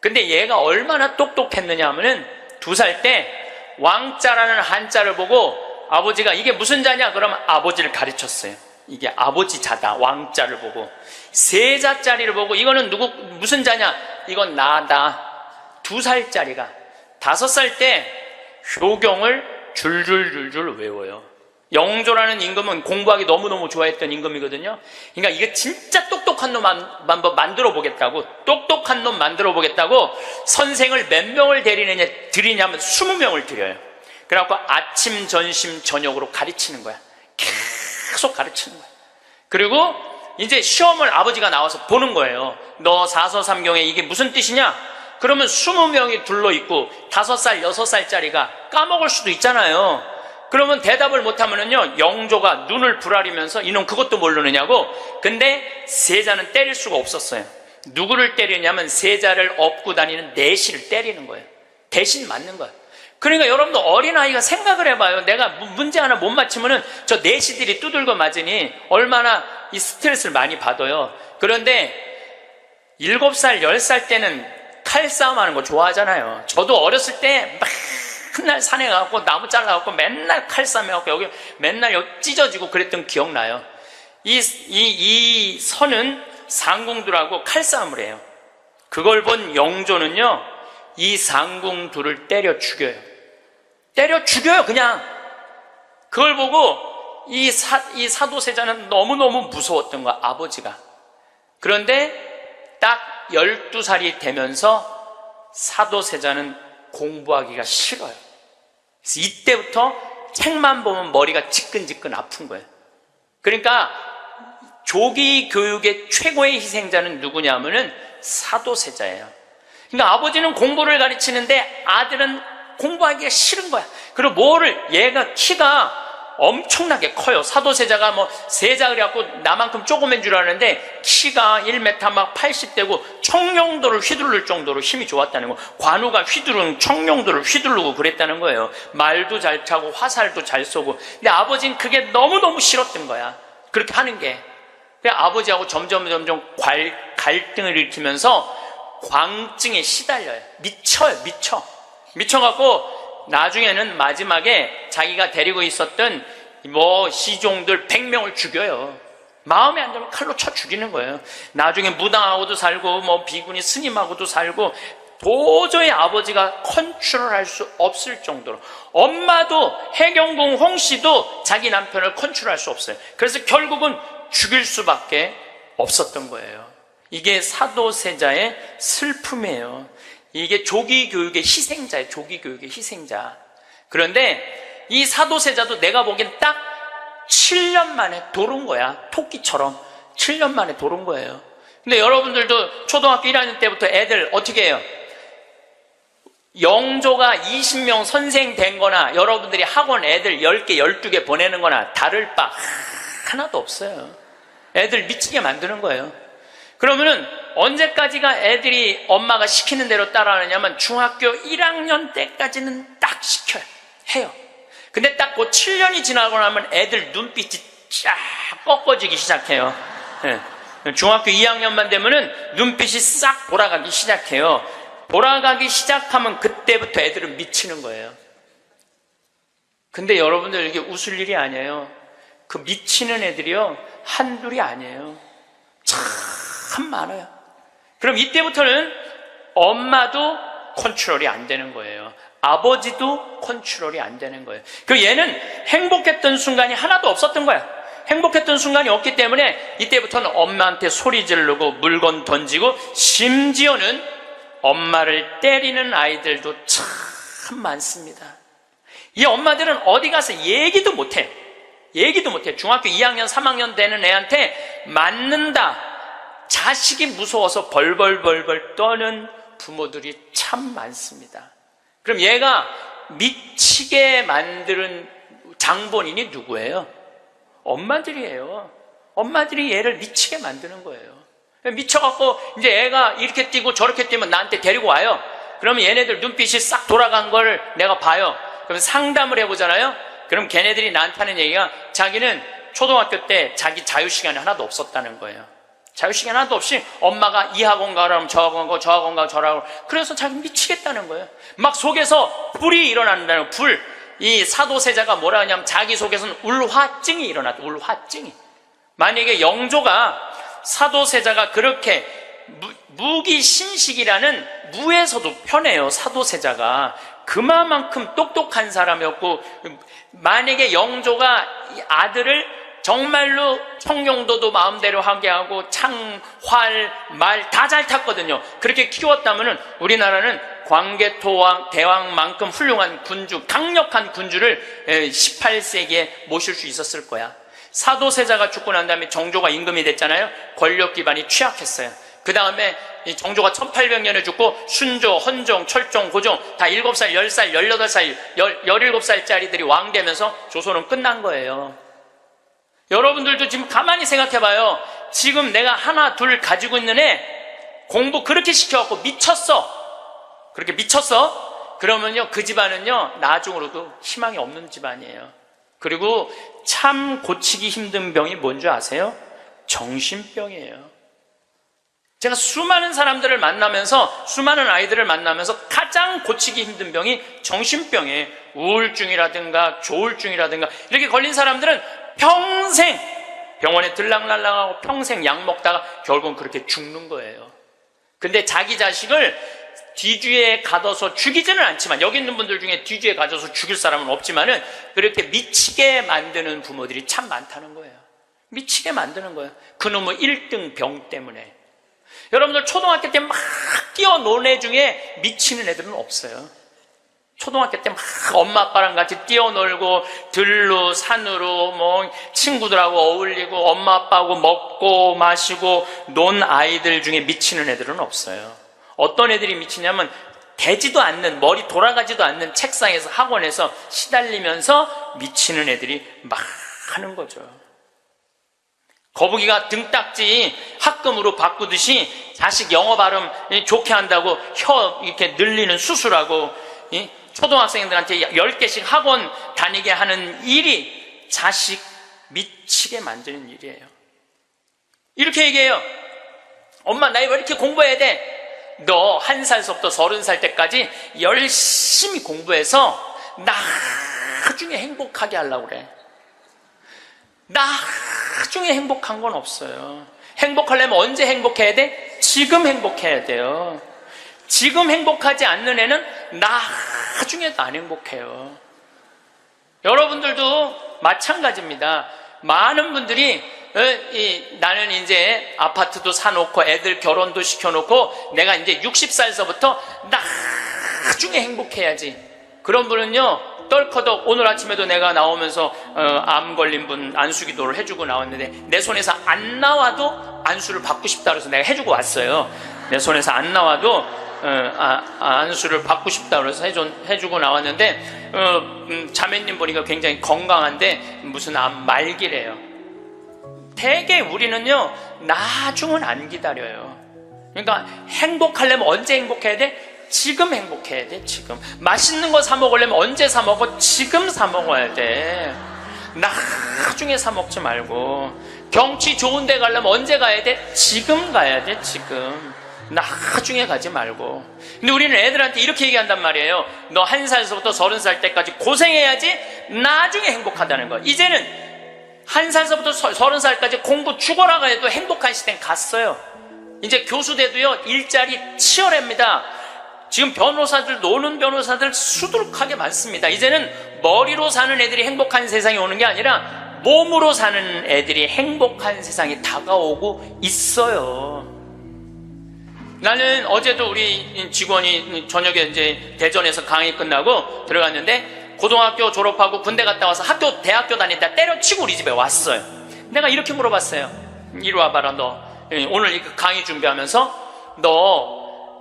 근데 얘가 얼마나 똑똑했느냐 하면은 2살 때 왕자라는 한자를 보고 아버지가 이게 무슨 자냐? 그러면 아버지를 가르쳤어요. 이게 아버지 자다. 왕자를 보고. 세자짜리를 보고 이거는 무슨 자냐? 이건 나다. 2살짜리가 5살 때 효경을 줄줄줄줄 외워요. 영조라는 임금은 공부하기 너무너무 좋아했던 임금이거든요. 그러니까 이게 진짜 똑똑한 놈 만들어 보겠다고, 똑똑한 놈 만들어 보겠다고 선생을 몇 명을 들이냐면 20명을 들여요. 그래갖고 아침, 점심, 저녁으로 가르치는 거야. 계속 가르치는 거야. 그리고 이제 시험을 아버지가 나와서 보는 거예요. 너 사서삼경에 이게 무슨 뜻이냐? 그러면 20명이 둘러있고 5살, 6살짜리가 까먹을 수도 있잖아요. 그러면 대답을 못하면은요, 영조가 눈을 부라리면서 이놈 그것도 모르느냐고. 근데 세자는 때릴 수가 없었어요. 누구를 때리냐면 세자를 업고 다니는 내시를 때리는 거예요. 대신 맞는 거예요. 그러니까 여러분도 어린아이가 생각을 해봐요. 내가 문제 하나 못 맞히면은 저 내시들이 두들겨 맞으니 얼마나 이 스트레스를 많이 받아요. 그런데 7살, 10살 때는 칼싸움 하는 거 좋아하잖아요. 저도 어렸을 때 맨날 산에 가고 나무 잘라갖고 맨날 칼싸움 해갖고 여기 맨날 여기 찢어지고 그랬던 기억나요. 이 선은 상궁들하고 칼싸움을 해요. 그걸 본 영조는요, 이 상궁들을 때려 죽여요. 때려 죽여요, 그냥. 그걸 보고 이 사도세자는 너무너무 무서웠던 거야, 아버지가. 그런데 딱 12살이 되면서 사도세자는 공부하기가 싫어요. 그래서 이때부터 책만 보면 머리가 지끈지끈 아픈 거예요. 그러니까 조기 교육의 최고의 희생자는 누구냐면은 사도세자예요. 그러니까 아버지는 공부를 가르치는데 아들은 공부하기가 싫은 거야. 그리고 얘가 키가 엄청나게 커요. 사도세자가 세자 그래갖고 나만큼 조그만 줄 아는데 키가 1m 막 80대고 청룡도를 휘두를 정도로 힘이 좋았다는 거. 관우가 청룡도를 휘두르고 그랬다는 거예요. 말도 잘 타고 화살도 잘 쏘고. 근데 아버지는 그게 너무너무 싫었던 거야. 그렇게 하는 게. 그래서 아버지하고 점점 갈등을 일으키면서 광증에 시달려요. 미쳐갖고 나중에는 마지막에 자기가 데리고 있었던 시종들 100명을 죽여요. 마음에 안 들면 칼로 쳐 죽이는 거예요. 나중에 무당하고도 살고 비구니 스님하고도 살고 도저히 아버지가 컨트롤할 수 없을 정도로. 엄마도 해경궁 홍씨도 자기 남편을 컨트롤할 수 없어요. 그래서 결국은 죽일 수밖에 없었던 거예요. 이게 사도세자의 슬픔이에요. 이게 조기교육의 희생자예요. 조기교육의 희생자. 그런데 이 사도세자도 내가 보기엔 딱 7년 만에 돌은 거야. 토끼처럼 7년 만에 돌은 거예요. 근데 여러분들도 초등학교 1학년 때부터 애들 어떻게 해요? 영조가 20명 선생 된 거나 여러분들이 학원 애들 10개, 12개 보내는 거나 다를 바 하나도 없어요. 애들 미치게 만드는 거예요. 그러면은 언제까지가 애들이 엄마가 시키는 대로 따라하느냐면 중학교 1학년 때까지는 딱 시켜요. 해요. 근데 딱 그 7년이 지나고 나면 애들 눈빛이 쫙 꺾어지기 시작해요. 예. 중학교 2학년만 되면은 눈빛이 싹 돌아가기 시작해요. 돌아가기 시작하면 그때부터 애들은 미치는 거예요. 근데 여러분들 이게 웃을 일이 아니에요. 그 미치는 애들이요, 한둘이 아니에요. 참 많아요. 그럼 이때부터는 엄마도 컨트롤이 안 되는 거예요. 아버지도 컨트롤이 안 되는 거예요. 그 얘는 행복했던 순간이 하나도 없었던 거야. 행복했던 순간이 없기 때문에 이때부터는 엄마한테 소리 지르고 물건 던지고, 심지어는 엄마를 때리는 아이들도 참 많습니다. 이 엄마들은 어디 가서 얘기도 못해. 얘기도 못해. 중학교 2학년, 3학년 되는 애한테 맞는다, 자식이 무서워서 벌벌벌벌 떠는 부모들이 참 많습니다. 그럼 얘가 미치게 만드는 장본인이 누구예요? 엄마들이에요. 엄마들이 얘를 미치게 만드는 거예요. 미쳐갖고 이제 애가 이렇게 뛰고 저렇게 뛰면 나한테 데리고 와요. 그러면 얘네들 눈빛이 싹 돌아간 걸 내가 봐요. 그럼 상담을 해보잖아요. 그럼 걔네들이 나한테 하는 얘기가, 자기는 초등학교 때 자기 자유시간이 하나도 없었다는 거예요. 자유시간 하나도 없이 엄마가 이 학원 가라면 저 학원 가고 저 학원 가고 저라고, 그래서 자기 미치겠다는 거예요. 막 속에서 불이 일어난다는 거예요. 불. 이 사도세자가 뭐라 하냐면 자기 속에서는 울화증이 일어났다. 울화증이. 만약에 영조가, 사도세자가 그렇게 무기신식이라는, 무에서도 편해요. 사도세자가 그만큼 똑똑한 사람이었고, 만약에 영조가 이 아들을 정말로 청룡도도 마음대로 하게 하고 창, 활, 말 다 잘 탔거든요. 그렇게 키웠다면 우리나라는 광개토왕 대왕만큼 훌륭한 군주, 강력한 군주를 18세기에 모실 수 있었을 거야. 사도세자가 죽고 난 다음에 정조가 임금이 됐잖아요. 권력 기반이 취약했어요. 그 다음에 정조가 1800년에 죽고 순조, 헌종, 철종, 고종 다 7살, 10살, 18살, 17살짜리들이 왕 되면서 조선은 끝난 거예요. 여러분들도 지금 가만히 생각해봐요. 지금 내가 하나, 둘 가지고 있는 애 공부 그렇게 시켜갖고 미쳤어. 그렇게 미쳤어? 그러면요, 그 집안은요, 나중으로도 희망이 없는 집안이에요. 그리고 참 고치기 힘든 병이 뭔지 아세요? 정신병이에요. 제가 수많은 사람들을 만나면서, 수많은 아이들을 만나면서 가장 고치기 힘든 병이 정신병이에요. 우울증이라든가 조울증이라든가 이렇게 걸린 사람들은 평생 병원에 들락날락하고 평생 약 먹다가 결국은 그렇게 죽는 거예요. 근데 자기 자식을 뒤주에 가둬서 죽이지는 않지만, 여기 있는 분들 중에 뒤주에 가둬서 죽일 사람은 없지만은 그렇게 미치게 만드는 부모들이 참 많다는 거예요. 미치게 만드는 거예요. 그놈의 1등 병 때문에. 여러분들 초등학교 때 막 뛰어노는 애 중에 미치는 애들은 없어요. 초등학교 때 막 엄마 아빠랑 같이 뛰어놀고 들로 산으로 뭐 친구들하고 어울리고 엄마 아빠하고 먹고 마시고 논 아이들 중에 미치는 애들은 없어요. 어떤 애들이 미치냐면 되지도 않는, 머리 돌아가지도 않는 책상에서, 학원에서 시달리면서 미치는 애들이 막 하는 거죠. 거북이가 등딱지 합금으로 바꾸듯이 자식 영어 발음 좋게 한다고 혀 이렇게 늘리는 수술하고, 초등학생들한테 10개씩 학원 다니게 하는 일이 자식 미치게 만드는 일이에요. 이렇게 얘기해요. 엄마, 나 왜 이렇게 공부해야 돼? 너 1살서부터 30살 때까지 열심히 공부해서 나중에 행복하게 하려고 그래. 나중에 행복한 건 없어요. 행복하려면 언제 행복해야 돼? 지금 행복해야 돼요. 지금 행복하지 않는 애는 나중에도 안 행복해요. 여러분들도 마찬가지입니다. 많은 분들이 나는 이제 아파트도 사놓고 애들 결혼도 시켜놓고 내가 이제 60살서부터 나중에 행복해야지. 그런 분은요, 떨커덕 오늘 아침에도 내가 나오면서 암 걸린 분 안수기도를 해주고 나왔는데, 내 손에서 안 나와도 안수를 받고 싶다 그래서 내가 해주고 왔어요. 내 손에서 안 나와도 안수를 받고 싶다 그래서 해주고 나왔는데, 자매님 보니까 굉장히 건강한데 무슨 암 말기래요. 대개 우리는요, 나중은 안 기다려요. 그러니까 행복하려면 언제 행복해야 돼? 지금 행복해야 돼. 지금 맛있는 거 사 먹으려면 언제 사 먹어? 지금 사 먹어야 돼. 나중에 사 먹지 말고, 경치 좋은 데 가려면 언제 가야 돼? 지금 가야 돼, 지금. 나중에 가지 말고. 근데 우리는 애들한테 이렇게 얘기한단 말이에요. 너 1살서부터 30살 때까지 고생해야지 나중에 행복하다는 거야. 이제는 1살서부터 30살까지 공부 죽어라가 해도 행복한 시대는 갔어요. 이제 교수 돼도요, 일자리 치열합니다. 지금 변호사들, 노는 변호사들 수두룩하게 많습니다. 이제는 머리로 사는 애들이 행복한 세상이 오는 게 아니라 몸으로 사는 애들이 행복한 세상이 다가오고 있어요. 나는 어제도 우리 직원이 저녁에 이제 대전에서 강의 끝나고 들어갔는데, 고등학교 졸업하고 군대 갔다 와서 대학교 다니다 때려치고 우리 집에 왔어요. 내가 이렇게 물어봤어요. 이리 와봐라, 너. 오늘 이 강의 준비하면서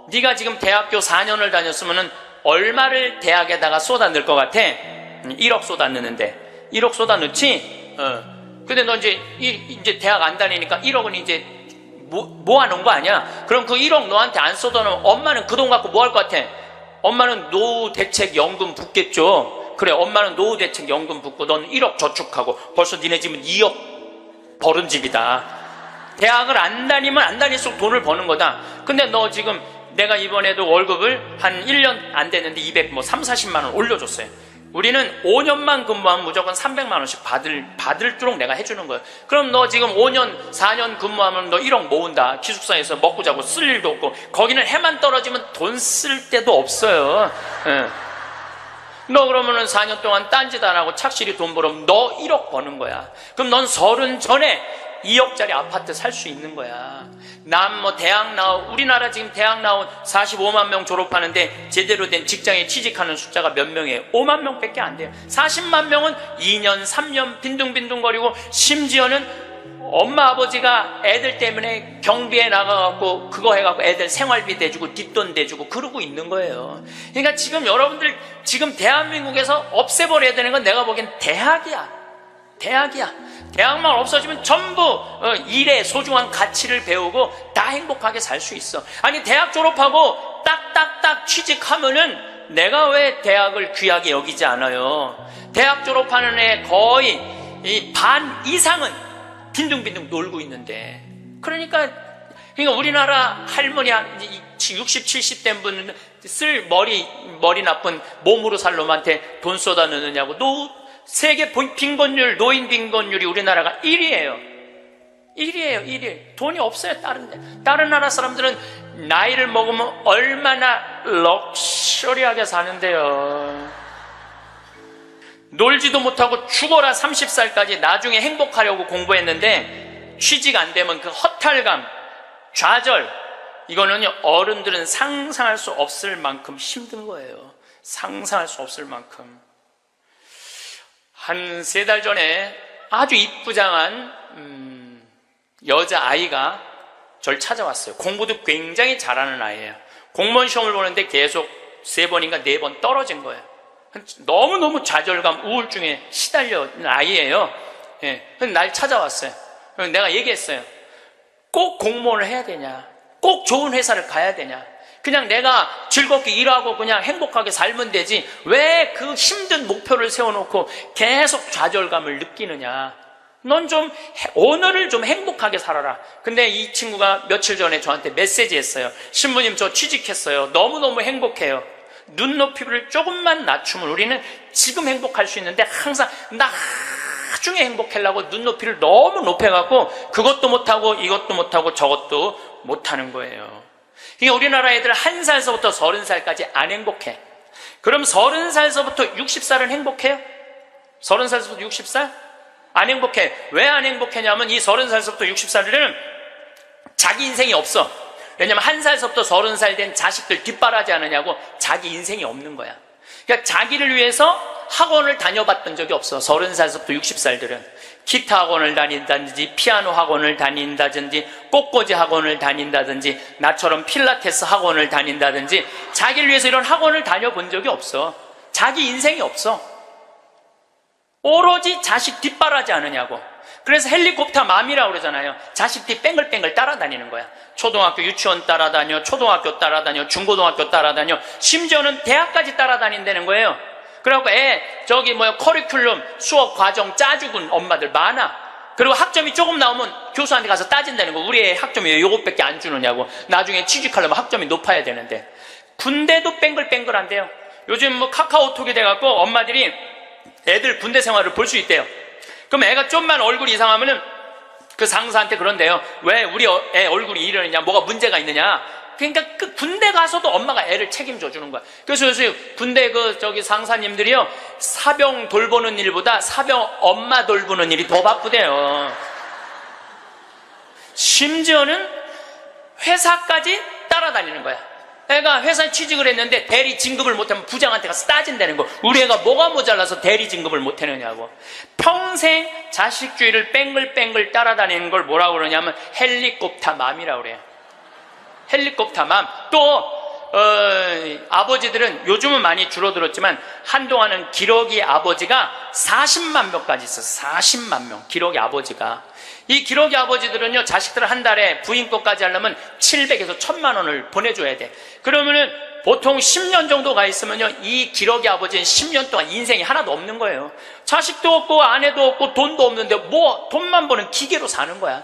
네가 지금 대학교 4년을 다녔으면은 얼마를 대학에다가 쏟아 넣을 것 같아? 1억 쏟아 넣는데. 1억 쏟아 넣지? 근데 너 이제 대학 안 다니니까 1억은 이제 모아놓은 거 아니야? 그럼 그 1억 너한테 안 쏟아놓으면 엄마는 그 돈 갖고 뭐 할 것 같아? 엄마는 노후대책연금 붓겠죠? 그래, 엄마는 노후대책연금 붓고 넌 1억 저축하고 벌써 니네 집은 2억 벌은 집이다. 대학을 안 다니면 안 다닐수록 돈을 버는 거다. 근데 너 지금 내가 이번에도 월급을 한 1년 안 됐는데 340만 원 올려줬어요. 우리는 5년만 근무하면 무조건 300만 원씩 받을도록 내가 해주는 거예요. 그럼 너 지금 5년, 4년 근무하면 너 1억 모은다. 기숙사에서 먹고 자고 쓸 일도 없고, 거기는 해만 떨어지면 돈 쓸 데도 없어요. 너 그러면은 4년 동안 딴짓 안 하고 착실히 돈 벌으면 너 1억 버는 거야. 그럼 넌 30 전에 2억짜리 아파트 살 수 있는 거야. 난 우리나라 지금 대학 나온 45만 명 졸업하는데 제대로 된 직장에 취직하는 숫자가 몇 명이에요? 5만 명밖에 안 돼요. 40만 명은 2년, 3년 빈둥빈둥거리고, 심지어는 엄마 아버지가 애들 때문에 경비에 나가갖고 그거 해갖고 애들 생활비 대주고 뒷돈 대주고 그러고 있는 거예요. 그러니까 지금 여러분들 지금 대한민국에서 없애버려야 되는 건 내가 보기엔 대학이야. 대학만 없어지면 전부 일의 소중한 가치를 배우고 다 행복하게 살 수 있어. 아니, 대학 졸업하고 딱딱딱 취직하면은 내가 왜 대학을 귀하게 여기지 않아요? 대학 졸업하는 애 거의 반 이상은 빈둥빈둥 놀고 있는데. 그러니까 우리나라 할머니 60, 70 된 분은 쓸 머리 나쁜 몸으로 살 놈한테 돈 쏟아 넣느냐고. 세계 빈곤율, 노인 빈곤율이 우리나라가 1위예요. 1위. 돈이 없어요. 다른 나라 사람들은 나이를 먹으면 얼마나 럭셔리하게 사는데요. 놀지도 못하고 죽어라 30살까지 나중에 행복하려고 공부했는데 취직 안 되면 그 허탈감, 좌절, 이거는 어른들은 상상할 수 없을 만큼 힘든 거예요. 상상할 수 없을 만큼. 한 3달 전에 아주 이쁘장한 여자아이가 저를 찾아왔어요. 공부도 굉장히 잘하는 아이예요. 공무원 시험을 보는데 계속 3번인가 4번 떨어진 거예요. 너무너무 좌절감, 우울증에 시달려있는 아이예요. 그래서 날 찾아왔어요. 그래서 내가 얘기했어요. 꼭 공무원을 해야 되냐? 꼭 좋은 회사를 가야 되냐? 그냥 내가 즐겁게 일하고 그냥 행복하게 살면 되지 왜 그 힘든 목표를 세워놓고 계속 좌절감을 느끼느냐? 넌 좀 오늘을 좀 행복하게 살아라. 근데 이 친구가 며칠 전에 저한테 메시지 했어요. 신부님, 저 취직했어요. 너무너무 행복해요. 눈높이를 조금만 낮추면 우리는 지금 행복할 수 있는데 항상 나중에 행복하려고 눈높이를 너무 높여갖고 그것도 못하고 이것도 못하고 저것도 못하는 거예요. 그러니까 우리나라 애들 1살서부터 30살까지 안 행복해. 그럼 30살서부터 60살은 행복해요? 30살서부터 60살? 안 행복해. 왜 안 행복하냐면 이 30살서부터 60살들은 자기 인생이 없어. 왜냐면 1살서부터 30살 된 자식들 뒷바라지 않으냐고 자기 인생이 없는 거야. 그러니까 자기를 위해서 학원을 다녀봤던 적이 없어. 30살서부터 60살들은 기타 학원을 다닌다든지 피아노 학원을 다닌다든지 꽃꽂이 학원을 다닌다든지 나처럼 필라테스 학원을 다닌다든지 자기를 위해서 이런 학원을 다녀본 적이 없어. 자기 인생이 없어. 오로지 자식 뒷바라지 않으냐고. 그래서 헬리콥터 맘이라고 그러잖아요. 자식 뒤 뺑글뺑글 따라다니는 거야. 초등학교 유치원 따라다녀, 초등학교 따라다녀, 중고등학교 따라다녀, 심지어는 대학까지 따라다닌다는 거예요. 그래갖고 커리큘럼 수업 과정 짜주군 엄마들 많아. 그리고 학점이 조금 나오면 교수한테 가서 따진다는 거. 우리 애 학점이 왜 요것밖에 안 주느냐고. 나중에 취직하려면 학점이 높아야 되는데. 군대도 뺑글뺑글한데요. 요즘 뭐 카카오톡이 돼갖고 엄마들이 애들 군대 생활을 볼 수 있대요. 그럼 애가 좀만 얼굴이 이상하면은 그 상사한테 그런대요. 왜 우리 애 얼굴이 이러느냐, 뭐가 문제가 있느냐. 그러니까 그 군대 가서도 엄마가 애를 책임져 주는 거야. 그래서 요새 군대 상사님들이요, 사병 돌보는 일보다 사병 엄마 돌보는 일이 더 바쁘대요. 심지어는 회사까지 따라다니는 거야. 애가 회사에 취직을 했는데 대리 진급을 못하면 부장한테 가서 따진다는 거. 우리 애가 뭐가 모자라서 대리 진급을 못하느냐고. 평생 자식주의를 뺑글뺑글 따라다니는 걸 뭐라고 그러냐면 헬리콥터 맘이라고 그래요. 헬리콥터 맘. 또 아버지들은 요즘은 많이 줄어들었지만 한동안은 기러기 아버지가 40만 명까지 있었어요. 40만 명 기러기 아버지가. 이 기러기 아버지들은요, 자식들 한 달에 부인 것까지 하려면 700에서 1000만 원을 보내줘야 돼. 그러면은 보통 10년 정도 가 있으면요, 이 기러기 아버지는 10년 동안 인생이 하나도 없는 거예요. 자식도 없고 아내도 없고 돈도 없는데 뭐 돈만 버는 기계로 사는 거야.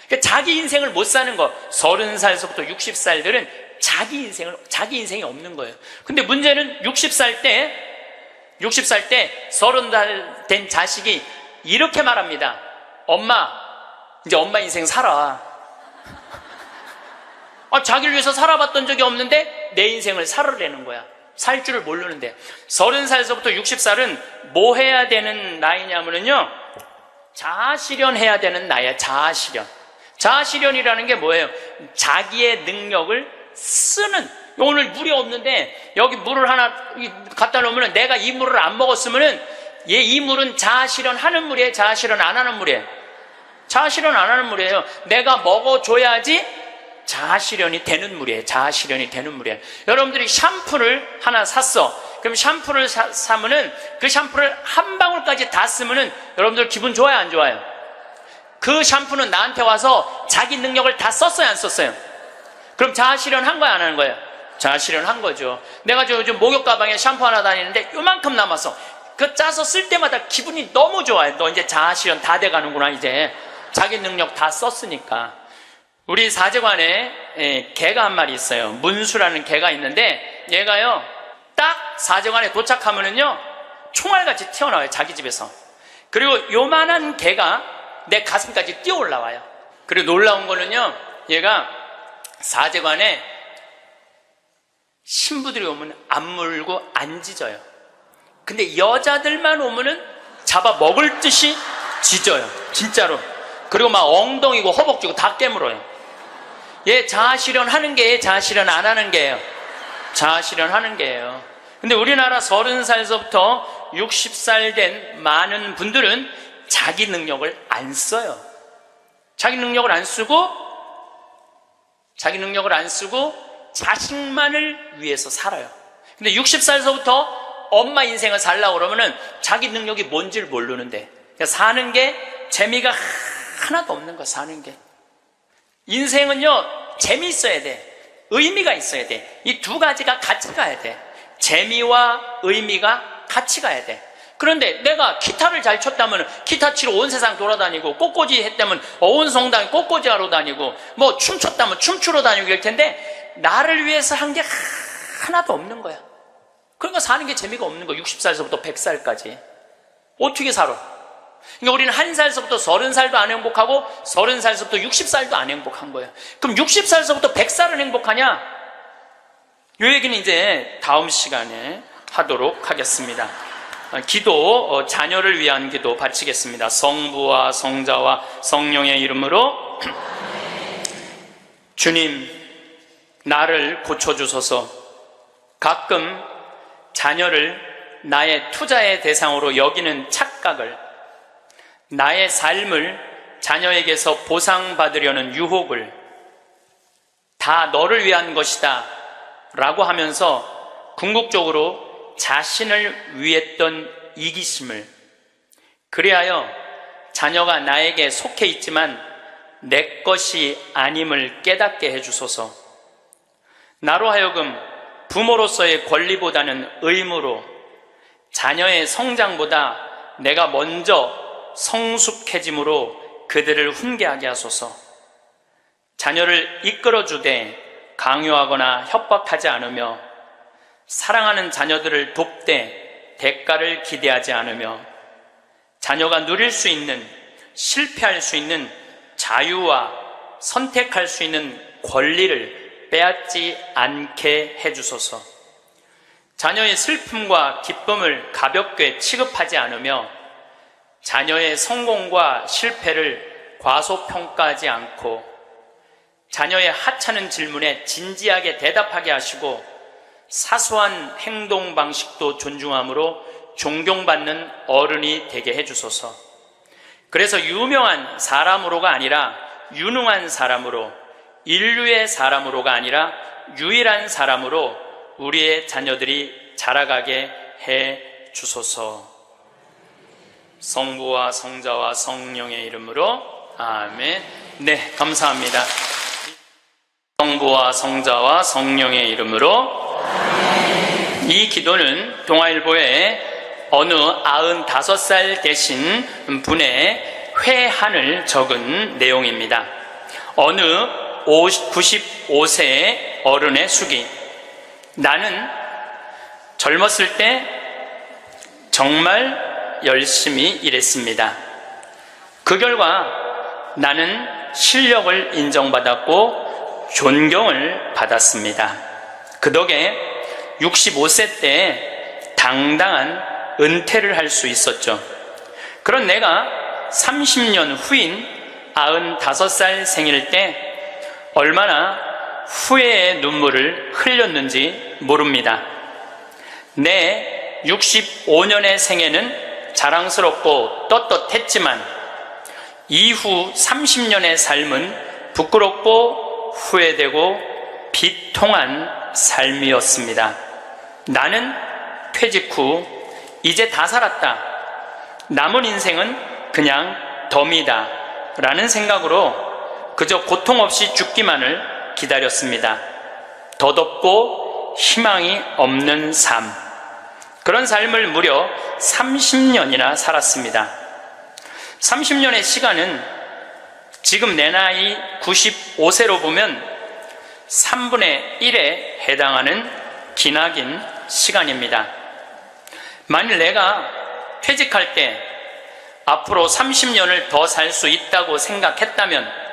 그러니까 자기 인생을 못 사는 거. 30살서부터 60살들은 자기 인생이 없는 거예요. 근데 문제는 60살 때 30살 된 자식이 이렇게 말합니다. 엄마, 이제 엄마 인생 살아. 자기를 위해서 살아봤던 적이 없는데 내 인생을 살으려는 거야. 살 줄을 모르는데. 30살서부터 60살은 뭐 해야 되는 나이냐면요, 자아실현해야 되는 나이야. 자아실현이라는 게 뭐예요? 자기의 능력을 쓰는. 오늘 물이 없는데 여기 물을 하나 갖다 놓으면 내가 이 물을 안 먹었으면은 이 물은 자아실현하는 물이에요? 자아실현 안 하는 물이에요? 자아실현 안 하는 물이에요. 내가 먹어줘야지 자아실현이 되는 물이에요. 자아실현이 되는 물이에요. 여러분들이 샴푸를 하나 샀어. 그럼 샴푸를 사면은 그 샴푸를 한 방울까지 다 쓰면은 여러분들 기분 좋아요, 안 좋아요? 그 샴푸는 나한테 와서 자기 능력을 다 썼어요, 안 썼어요? 그럼 자아실현 한 거야, 안 하는 거예요? 자아실현 한 거죠. 내가 요즘 목욕 가방에 샴푸 하나 다니는데 요만큼 남았어. 그 짜서 쓸 때마다 기분이 너무 좋아요. 너 이제 자아실현 다 돼가는구나. 이제 자기 능력 다 썼으니까. 우리 사제관에 개가 한 마리 있어요. 문수라는 개가 있는데 얘가요, 딱 사제관에 도착하면은요, 총알같이 튀어나와요. 자기 집에서. 그리고 요만한 개가 내 가슴까지 뛰어 올라와요. 그리고 놀라운 거는요, 얘가 사제관에 신부들이 오면 안 물고 안 짖어요. 근데 여자들만 오면은 잡아 먹을 듯이 짖어요. 진짜로. 그리고 막 엉덩이고 허벅지고 다 깨물어요. 얘 자아실현 하는 게예요? 자아실현 안 하는 게예요? 자아실현 하는 게예요. 근데 우리나라 30살서부터 60살 된 많은 분들은 자기 능력을 안 써요. 자기 능력을 안 쓰고 자식만을 위해서 살아요. 근데 60살서부터 엄마 인생을 살려고 그러면은 자기 능력이 뭔지를 모르는데, 사는 게 재미가 하나도 없는 거야. 사는 게. 인생은요, 재미있어야 돼. 의미가 있어야 돼. 이 두 가지가 같이 가야 돼. 재미와 의미가 같이 가야 돼. 그런데 내가 기타를 잘 쳤다면 기타 치러 온 세상 돌아다니고, 꽃꽂이 했다면 온 성당에 꽃꽂이 하러 다니고, 뭐 춤췄다면 춤추러 다니고 이럴 텐데 나를 위해서 한 게 하나도 없는 거야. 그러니까 사는 게 재미가 없는 거야. 60살서부터 100살까지 어떻게 살아? 그러니까 우리는 1살서부터 30살도 안 행복하고 30살서부터 60살도 안 행복한 거예요. 그럼 60살서부터 100살은 행복하냐? 이 얘기는 이제 다음 시간에 하도록 하겠습니다. 기도, 자녀를 위한 기도 바치겠습니다. 성부와 성자와 성령의 이름으로. 주님, 나를 고쳐주소서. 가끔 자녀를 나의 투자의 대상으로 여기는 착각을, 나의 삶을 자녀에게서 보상받으려는 유혹을 다 너를 위한 것이다 라고 하면서 궁극적으로 자신을 위했던 이기심을, 그리하여 자녀가 나에게 속해 있지만 내 것이 아님을 깨닫게 해주소서. 나로 하여금 부모로서의 권리보다는 의무로 자녀의 성장보다 내가 먼저 성숙해짐으로 그들을 훈계하게 하소서. 자녀를 이끌어주되 강요하거나 협박하지 않으며, 사랑하는 자녀들을 돕되 대가를 기대하지 않으며, 자녀가 누릴 수 있는, 실패할 수 있는 자유와 선택할 수 있는 권리를 빼앗지 않게 해주소서. 자녀의 슬픔과 기쁨을 가볍게 취급하지 않으며, 자녀의 성공과 실패를 과소평가하지 않고, 자녀의 하찮은 질문에 진지하게 대답하게 하시고, 사소한 행동 방식도 존중함으로 존경받는 어른이 되게 해주소서. 그래서 유명한 사람으로가 아니라 유능한 사람으로, 인류의 사람으로가 아니라 유일한 사람으로 우리의 자녀들이 자라가게 해 주소서. 성부와 성자와 성령의 이름으로 아멘. 네, 감사합니다. 성부와 성자와 성령의 이름으로 아멘. 이 기도는 동아일보에 어느 95살 되신 분의 회한을 적은 내용입니다. 어느 95세의 어른의 수기. 나는 젊었을 때 정말 열심히 일했습니다. 그 결과 나는 실력을 인정받았고 존경을 받았습니다. 그 덕에 65세 때 당당한 은퇴를 할 수 있었죠. 그런 내가 30년 후인 95살 생일 때 얼마나 후회의 눈물을 흘렸는지 모릅니다. 내 65년의 생애는 자랑스럽고 떳떳했지만 이후 30년의 삶은 부끄럽고 후회되고 비통한 삶이었습니다. 나는 퇴직 후 이제 다 살았다. 남은 인생은 그냥 덤이다 라는 생각으로 그저 고통 없이 죽기만을 기다렸습니다. 덧없고 희망이 없는 삶, 그런 삶을 무려 30년이나 살았습니다. 30년의 시간은 지금 내 나이 95세로 보면 3분의 1에 해당하는 기나긴 시간입니다. 만일 내가 퇴직할 때 앞으로 30년을 더 살 수 있다고 생각했다면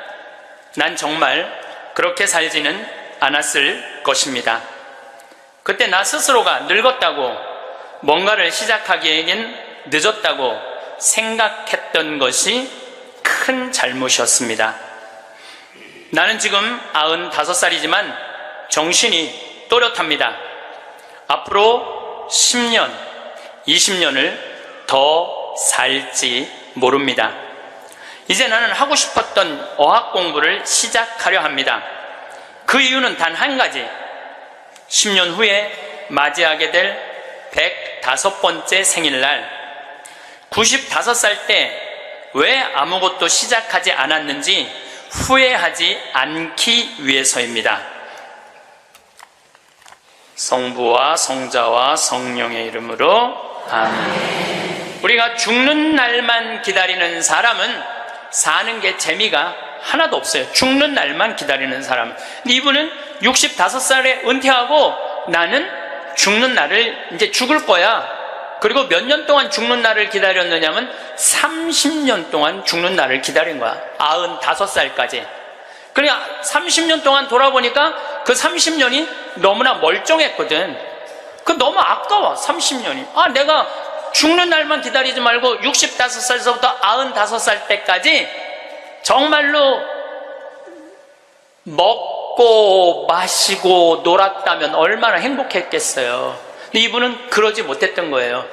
난 정말 그렇게 살지는 않았을 것입니다. 그때 나 스스로가 늙었다고, 뭔가를 시작하기에는 늦었다고 생각했던 것이 큰 잘못이었습니다. 나는 지금 95살이지만 정신이 또렷합니다. 앞으로 10년, 20년을 더 살지 모릅니다. 이제 나는 하고 싶었던 어학 공부를 시작하려 합니다. 그 이유는 단 한 가지. 10년 후에 맞이하게 될 105번째 생일날, 95살 때 왜 아무것도 시작하지 않았는지 후회하지 않기 위해서입니다. 성부와 성자와 성령의 이름으로 아멘. 우리가 죽는 날만 기다리는 사람은 사는 게 재미가 하나도 없어요. 죽는 날만 기다리는 사람. 이분은 65살에 은퇴하고 나는 죽는 날을 이제 죽을 거야. 그리고 몇 년 동안 죽는 날을 기다렸느냐면 30년 동안 죽는 날을 기다린 거야. 95살까지. 그러니까 30년 동안 돌아보니까 그 30년이 너무나 멀쩡했거든. 그 너무 아까워, 30년이. 아, 내가 죽는 날만 기다리지 말고 65살서부터 95살 때까지 정말로 먹고 마시고 놀았다면 얼마나 행복했겠어요. 근데 이분은 그러지 못했던 거예요.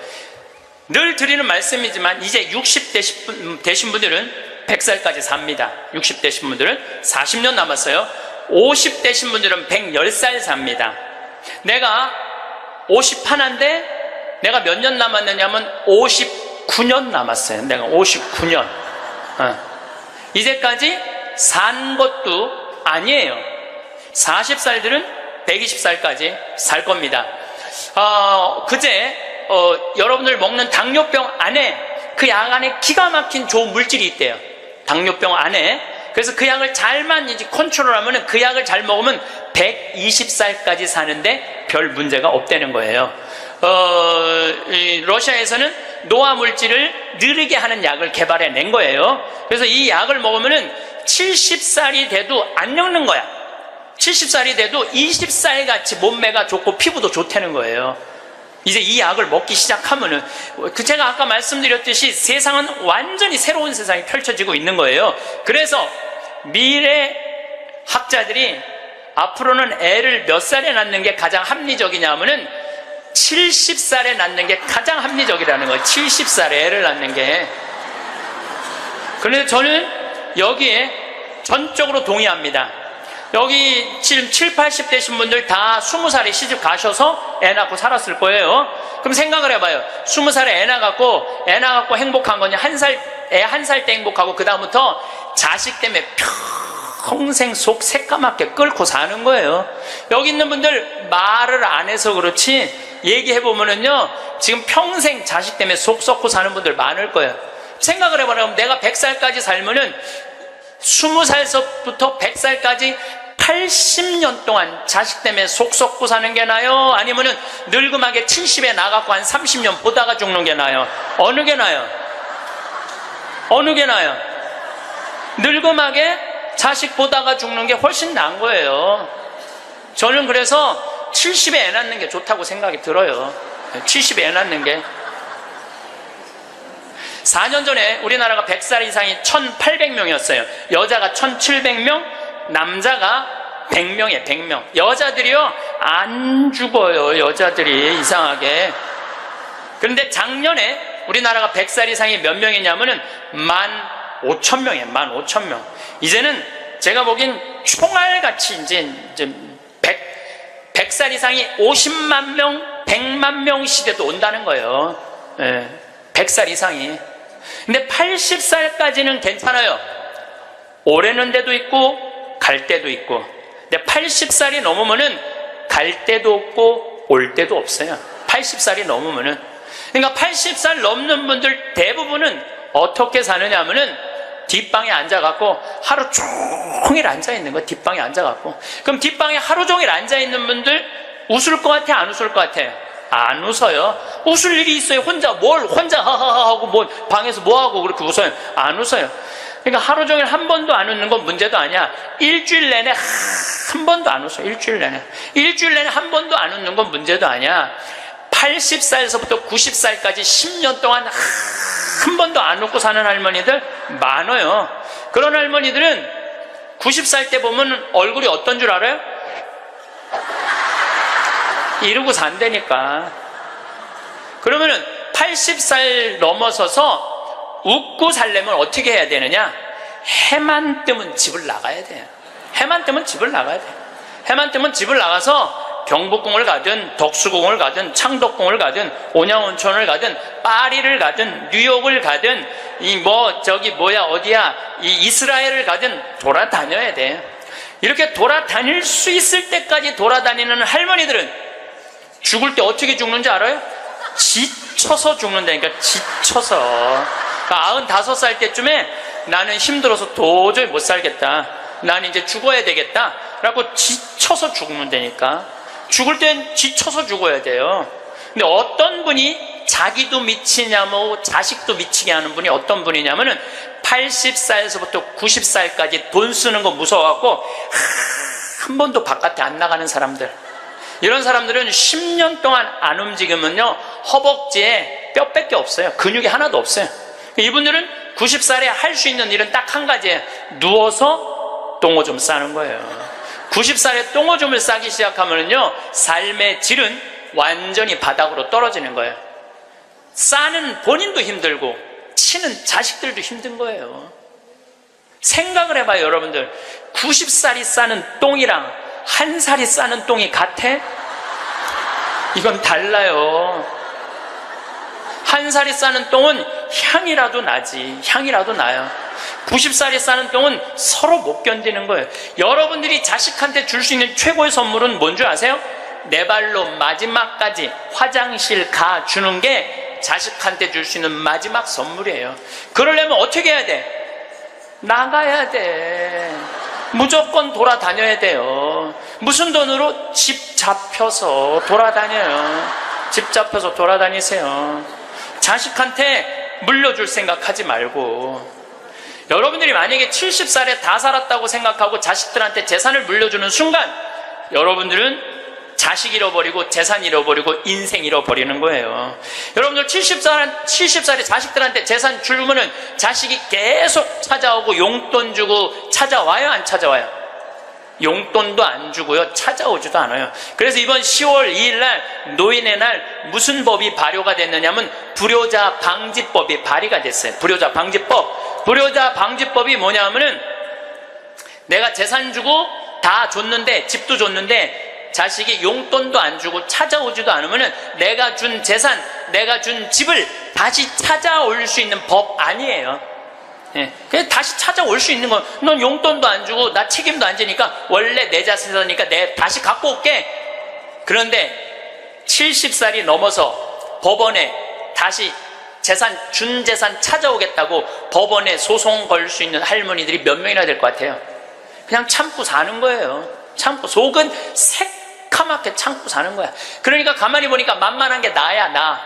늘 드리는 말씀이지만 이제 60 되신 분들은 100살까지 삽니다. 60 되신 분들은 40년 남았어요. 50 되신 분들은 110살 삽니다. 내가 51인데 내가 몇 년 남았느냐면 59년 남았어요. 내가 59년. 이제까지 산 것도 아니에요. 40살들은 120살까지 살 겁니다. 그제 여러분들 먹는 당뇨병 안에, 그 약 안에 기가 막힌 좋은 물질이 있대요. 당뇨병 안에. 그래서 그 약을 잘만 이제 컨트롤하면, 그 약을 잘 먹으면 120살까지 사는데 별 문제가 없다는 거예요. 러시아에서는 노화 물질을 느리게 하는 약을 개발해낸 거예요. 그래서 이 약을 먹으면은 70살이 돼도 안 늙는 거야. 70살이 돼도 20살 같이 몸매가 좋고 피부도 좋다는 거예요. 이제 이 약을 먹기 시작하면은, 제가 아까 말씀드렸듯이 세상은 완전히 새로운 세상이 펼쳐지고 있는 거예요. 그래서 미래 학자들이 앞으로는 애를 몇 살에 낳는 게 가장 합리적이냐면은 70살에 낳는 게 가장 합리적이라는 거예요. 70살에 애를 낳는 게. 그런데 저는 여기에 전적으로 동의합니다. 여기 지금 7, 80 되신 분들 다 20살에 시집 가셔서 애 낳고 살았을 거예요. 그럼 생각을 해봐요. 20살에 애 낳고 행복한 거냐? 애 한 살 때 행복하고, 그 다음부터 자식 때문에 평생 속 새까맣게 끓고 사는 거예요. 여기 있는 분들 말을 안 해서 그렇지, 얘기해보면은요, 지금 평생 자식 때문에 속 썩고 사는 분들 많을 거예요. 생각을 해봐요. 내가 100살까지 살면은 20살서부터 100살까지 80년 동안 자식 때문에 속 썩고 사는 게 나아요? 아니면은 늙음하게 70에 나가고 한 30년 보다가 죽는 게 나아요? 어느 게 나아요? 어느 게 나아요? 늙음하게 자식 보다가 죽는 게 훨씬 나은 거예요. 저는 그래서 70에 애 낳는 게 좋다고 생각이 들어요. 70에 애 낳는 게. 4년 전에 우리나라가 100살 이상이 1,800명이었어요. 여자가 1,700명, 남자가 100명이에요. 100명. 여자들이요, 안 죽어요. 여자들이 이상하게. 그런데 작년에 우리나라가 100살 이상이 몇 명이냐면은 15,000명이에요. 15,000명. 이제는 제가 보기엔 총알같이 이제 100살 이상이 50만 명, 100만 명 시대도 온다는 거예요. 100살 이상이. 근데 80살까지는 괜찮아요. 오래는 데도 있고 갈 때도 있고. 근데 80살이 넘으면은 갈 때도 없고 올 때도 없어요. 80살이 넘으면은. 그러니까 80살 넘는 분들 대부분은 어떻게 사느냐 하면은 뒷방에 앉아갖고 하루 종일 앉아있는 거. 뒷방에 앉아갖고. 그럼 뒷방에 하루 종일 앉아있는 분들 웃을 것 같아? 안 웃을 것 같아요? 안 웃어요. 웃을 일이 있어요. 혼자 하하하 하고 방에서 뭐하고 그렇게 웃어요? 안 웃어요. 그러니까 하루 종일 한 번도 안 웃는 건 문제도 아니야. 일주일 내내 한 번도 안 웃어. 일주일 내내 한 번도 안 웃는 건 문제도 아니야. 80살에서부터 90살까지 10년 동안 한 번도 안 웃고 사는 할머니들 많아요. 그런 할머니들은 90살 때 보면 얼굴이 어떤 줄 알아요? 이러고 산다니까. 그러면은 80살 넘어서서 웃고 살려면 어떻게 해야 되느냐? 해만 뜨면 집을 나가야 돼요. 해만 뜨면 집을 나가야 돼요. 해만 뜨면 집을 나가서 경복궁을 가든 덕수궁을 가든 창덕궁을 가든 온양온천을 가든 파리를 가든 뉴욕을 가든 어디야 이스라엘을 가든 돌아다녀야 돼. 이렇게 돌아다닐 수 있을 때까지 돌아다니는 할머니들은 죽을 때 어떻게 죽는지 알아요? 지쳐서 죽는다니까. 지쳐서. 95살 때쯤에 나는 힘들어서 도저히 못 살겠다, 나는 이제 죽어야 되겠다 라고 지쳐서 죽는다니까. 죽을 땐 지쳐서 죽어야 돼요. 근데 어떤 분이 자기도 미치냐고 자식도 미치게 하는 분이 어떤 분이냐면은 80살에서부터 90살까지 돈 쓰는 거 무서워갖고 한 번도 바깥에 안 나가는 사람들. 이런 사람들은 10년 동안 안 움직이면요 허벅지에 뼈밖에 없어요. 근육이 하나도 없어요. 이분들은 90살에 할 수 있는 일은 딱 한 가지예요. 누워서 똥오줌 싸는 거예요. 90살에 똥오줌을 싸기 시작하면요 삶의 질은 완전히 바닥으로 떨어지는 거예요. 싸는 본인도 힘들고 치는 자식들도 힘든 거예요. 생각을 해봐요. 여러분들 90살이 싸는 똥이랑 1살이 싸는 똥이 같아? 이건 달라요. 1살이 싸는 똥은 향이라도 나지. 향이라도 나요. 90살이 싸는 똥은 서로 못 견디는 거예요. 여러분들이 자식한테 줄 수 있는 최고의 선물은 뭔 줄 아세요? 내 발로 마지막까지 화장실 가 주는 게 자식한테 줄 수 있는 마지막 선물이에요. 그러려면 어떻게 해야 돼? 나가야 돼. 무조건 돌아다녀야 돼요. 무슨 돈으로? 집 잡혀서 돌아다녀요. 집 잡혀서 돌아다니세요. 자식한테 물려줄 생각하지 말고. 여러분들이 만약에 70살에 다 살았다고 생각하고 자식들한테 재산을 물려주는 순간 여러분들은 자식 잃어버리고 재산 잃어버리고 인생 잃어버리는 거예요. 여러분들 70살에 자식들한테 재산 주면은 자식이 계속 찾아오고 용돈 주고 찾아와요, 안 찾아와요? 용돈도 안 주고요, 찾아오지도 않아요. 그래서 이번 10월 2일 날 노인의 날 무슨 법이 발효가 됐느냐면 불효자 방지법이 발의가 됐어요. 불효자 방지법. 불효자 방지법이 뭐냐면은 내가 재산 주고 다 줬는데, 집도 줬는데 자식이 용돈도 안 주고 찾아오지도 않으면 내가 준 재산, 내가 준 집을 다시 찾아올 수 있는 법 아니에요. 그냥 다시 찾아올 수 있는 건, 넌 용돈도 안 주고 나 책임도 안 지니까 원래 내 자산이니까 내 다시 갖고 올게. 그런데 70살이 넘어서 법원에 다시 준 재산 찾아오겠다고 법원에 소송 걸 수 있는 할머니들이 몇 명이나 될 것 같아요? 그냥 참고 사는 거예요. 참고, 속은 새카맣게 참고 사는 거야. 그러니까 가만히 보니까 만만한 게 나야, 나.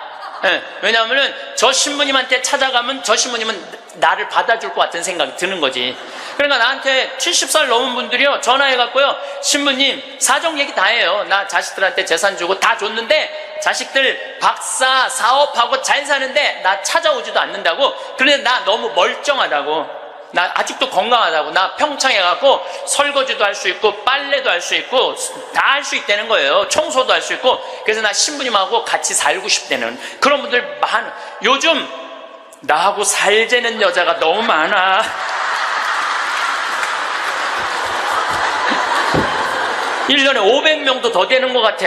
왜냐하면은 저 신부님한테 찾아가면 저 신부님은 나를 받아줄 것 같은 생각이 드는 거지. 그러니까 나한테 70살 넘은 분들이요, 전화해갖고요, 신부님 사정 얘기 다 해요. 나 자식들한테 재산 주고 다 줬는데 자식들 박사 사업하고 잘 사는데 나 찾아오지도 않는다고. 그런데 나 너무 멀쩡하다고, 나 아직도 건강하다고, 나 평창에 가고 설거지도 할 수 있고 빨래도 할 수 있고 다 할 수 있다는 거예요. 청소도 할 수 있고. 그래서 나 신부님하고 같이 살고 싶다는 그런 분들 많아. 요즘 나하고 살자는 여자가 너무 많아. 일년에 500명도 더 되는 것 같아.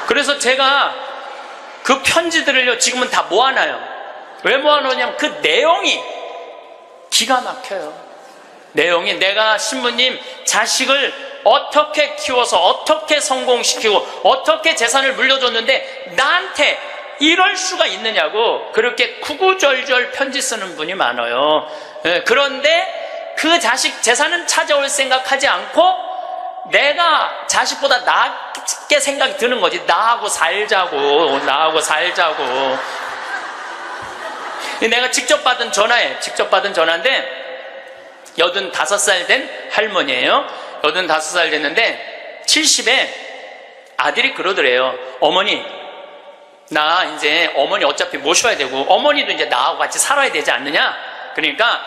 그래서 제가 그 편지들을요, 지금은 다 모아놔요. 왜 모아놓냐면 그 내용이 기가 막혀요. 내용이, 내가 신부님 자식을 어떻게 키워서 어떻게 성공시키고 어떻게 재산을 물려줬는데 나한테 이럴 수가 있느냐고 그렇게 구구절절 편지 쓰는 분이 많아요. 그런데 그 자식 재산은 찾아올 생각하지 않고 내가 자식보다 낫게 생각이 드는 거지. 나하고 살자고. 내가 직접 받은 전화인데 85살 된 할머니예요. 85살 됐는데 70에 아들이 그러더래요. 어머니, 나 이제 어머니 어차피 모셔야 되고 어머니도 이제 나하고 같이 살아야 되지 않느냐. 그러니까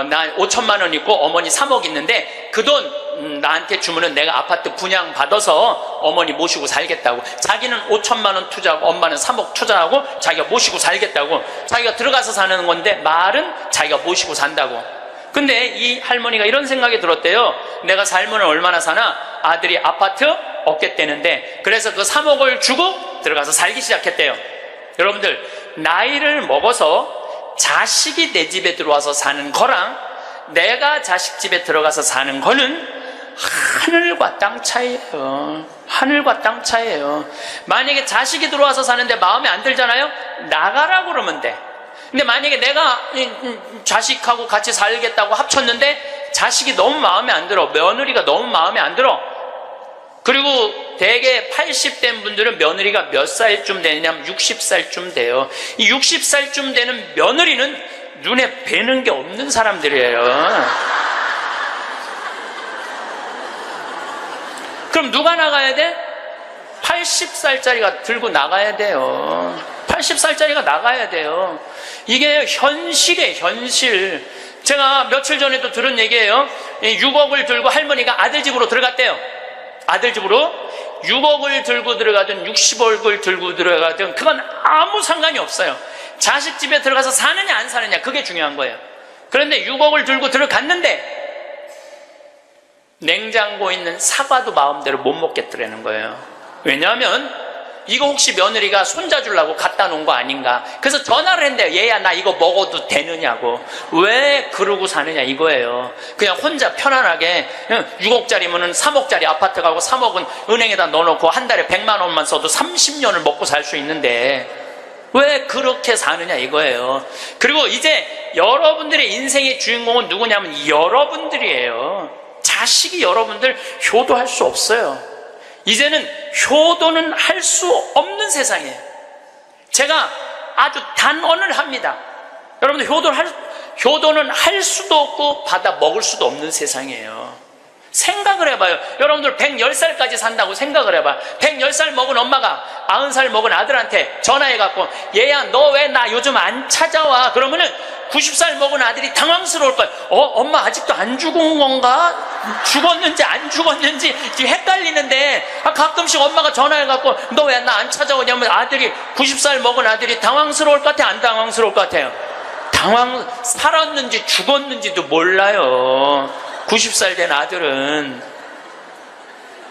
나 5천만 원 있고 어머니 3억 있는데 그 돈 나한테 주면은 내가 아파트 분양 받아서 어머니 모시고 살겠다고. 자기는 5천만 원 투자하고 엄마는 3억 투자하고 자기가 모시고 살겠다고. 자기가 들어가서 사는 건데 말은 자기가 모시고 산다고. 근데 이 할머니가 이런 생각이 들었대요. 내가 살면 얼마나 사나? 아들이 아파트 얻겠다는데, 그래서 그 3억을 주고 들어가서 살기 시작했대요. 여러분들, 나이를 먹어서 자식이 내 집에 들어와서 사는 거랑 내가 자식 집에 들어가서 사는 거는 하늘과 땅 차이예요. 하늘과 땅 차이예요. 만약에 자식이 들어와서 사는데 마음에 안 들잖아요? 나가라 그러면 돼. 근데 만약에 내가 자식하고 같이 살겠다고 합쳤는데 자식이 너무 마음에 안 들어, 며느리가 너무 마음에 안 들어. 그리고 대개 80된 분들은 며느리가 몇 살쯤 되냐면 60살쯤 돼요. 이 60살쯤 되는 며느리는 눈에 뵈는 게 없는 사람들이에요. 그럼 누가 나가야 돼? 80살짜리가 들고 나가야 돼요. 80살짜리가 나가야 돼요. 이게 현실이에요, 현실. 제가 며칠 전에도 들은 얘기예요. 6억을 들고 할머니가 아들 집으로 들어갔대요. 아들 집으로 6억을 들고 들어가든 60억을 들고 들어가든 그건 아무 상관이 없어요. 자식 집에 들어가서 사느냐 안 사느냐, 그게 중요한 거예요. 그런데 6억을 들고 들어갔는데 냉장고에 있는 사과도 마음대로 못 먹겠더라는 거예요. 왜냐하면 이거 혹시 며느리가 손자 주려고 갖다 놓은 거 아닌가. 그래서 전화를 했는데요. 얘야 나 이거 먹어도 되느냐고. 왜 그러고 사느냐 이거예요. 그냥 혼자 편안하게 6억짜리면은 3억짜리 아파트 가고 3억은 은행에다 넣어놓고 한 달에 100만 원만 써도 30년을 먹고 살 수 있는데 왜 그렇게 사느냐 이거예요. 그리고 이제 여러분들의 인생의 주인공은 누구냐면 여러분들이에요. 자식이 여러분들 효도할 수 없어요. 이제는 효도는 할 수 없는 세상이에요. 제가 아주 단언을 합니다. 여러분들 효도는 할 수도 없고 받아 먹을 수도 없는 세상이에요. 생각을 해봐요. 여러분들 110살까지 산다고 생각을 해봐. 110살 먹은 엄마가 90살 먹은 아들한테 전화해갖고 얘야 너 왜 나 요즘 안 찾아와? 그러면은 90살 먹은 아들이 당황스러울 거야. 엄마 아직도 안 죽은 건가? 죽었는지 안 죽었는지 지금 헷갈리는데 가끔씩 엄마가 전화해갖고 너 왜 나 안 찾아오냐면 아들이 90살 먹은 아들이 당황스러울 것 같아? 안 당황스러울 것 같아요? 살았는지 죽었는지도 몰라요. 90살 된 아들은.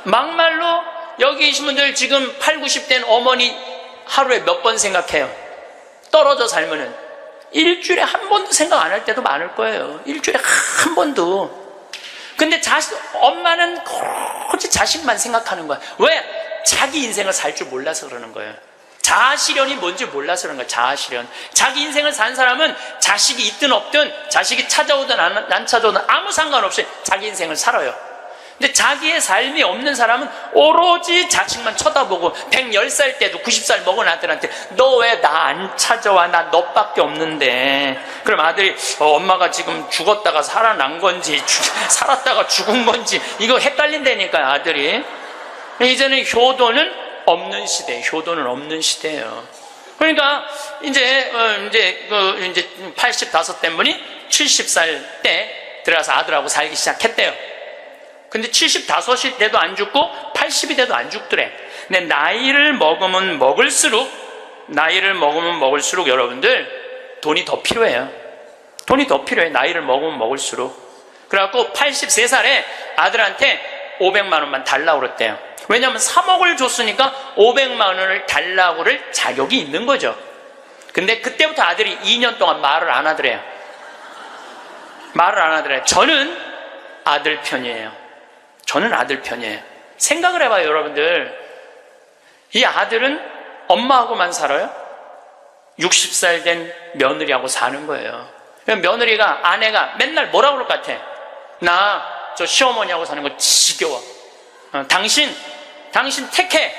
막말로 여기 계신 분들 지금 8, 90 된 어머니 하루에 몇 번 생각해요? 떨어져 살면은 일주일에 한 번도 생각 안 할 때도 많을 거예요. 일주일에 한 번도. 근데 엄마는 오직 자식만 생각하는 거야. 왜? 자기 인생을 살 줄 몰라서 그러는 거예요. 자아실현이 뭔지 몰라서 그런 거야. 자아실현. 자기 인생을 산 사람은 자식이 있든 없든 자식이 찾아오든 안 찾아오든 아무 상관없이 자기 인생을 살아요. 근데 자기의 삶이 없는 사람은 오로지 자식만 쳐다보고 110살 때도 90살 먹은 아들한테 너 왜 나 안 찾아와? 나 너밖에 없는데. 그럼 아들이 엄마가 지금 죽었다가 살아난 건지 살았다가 죽은 건지 이거 헷갈린다니까요. 아들이. 이제는 효도는 없는 시대, 효도는 없는 시대예요. 그러니까 이제 85 된 분이 70살 때 들어가서 아들하고 살기 시작했대요. 근데 75이 돼도 안 죽고 80이 돼도 안 죽더래. 근데 나이를 먹으면 먹을수록 여러분들 돈이 더 필요해요. 돈이 더 필요해. 나이를 먹으면 먹을수록. 그래갖고 83살에 아들한테 500만 원만 달라고 그랬대요. 왜냐하면 3억을 줬으니까 500만 원을 달라고 그럴 자격이 있는 거죠. 근데 그때부터 아들이 2년 동안 말을 안 하더래요. 저는 아들 편이에요. 생각을 해봐요, 여러분들. 이 아들은 엄마하고만 살아요? 60살 된 며느리하고 사는 거예요. 며느리가, 아내가 맨날 뭐라고 그럴 것 같아? 나 저 시어머니하고 사는 거 지겨워. 당신 택해.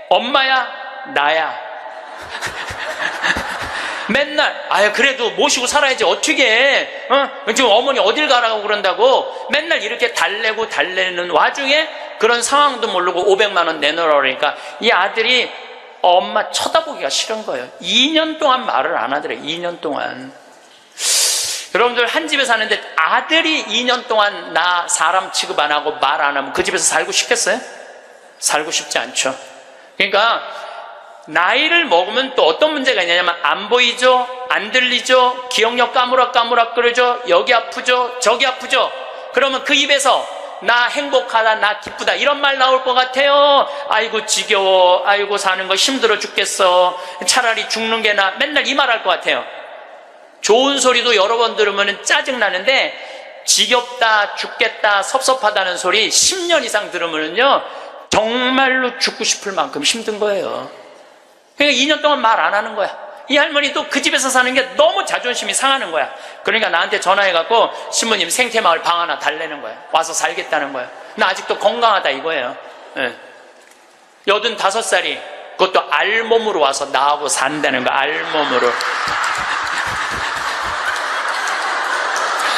엄마야, 나야. 맨날, 그래도 모시고 살아야지, 어떻게 해? 지금 어머니 어딜 가라고 그런다고 맨날 이렇게 달래는 와중에 그런 상황도 모르고 500만 원 내놓으라 그러니까 이 아들이 엄마 쳐다보기가 싫은 거예요. 2년 동안 말을 안 하더래, 2년 동안. 여러분들 한 집에 사는데 아들이 2년 동안 나 사람 취급 안 하고 말 안 하면 그 집에서 살고 싶겠어요? 살고 싶지 않죠. 그러니까 나이를 먹으면 또 어떤 문제가 있냐면 안 보이죠? 안 들리죠? 기억력 까무락까무락거리죠? 여기 아프죠? 저기 아프죠? 그러면 그 입에서 나 행복하다, 나 기쁘다 이런 말 나올 것 같아요. 아이고 지겨워, 아이고 사는 거 힘들어 죽겠어, 차라리 죽는 게 나, 맨날 이 말 할 것 같아요. 좋은 소리도 여러 번 들으면 짜증나는데 지겹다, 죽겠다, 섭섭하다는 소리 10년 이상 들으면요 정말로 죽고 싶을 만큼 힘든 거예요. 그러니까 2년 동안 말 안 하는 거야. 이 할머니도 그 집에서 사는 게 너무 자존심이 상하는 거야. 그러니까 나한테 전화해갖고 신부님 생태마을 방 하나 달래는 거야. 와서 살겠다는 거야. 나 아직도 건강하다 이거예요. 85살이 그것도 알몸으로 와서 나하고 산다는 거야. 알몸으로.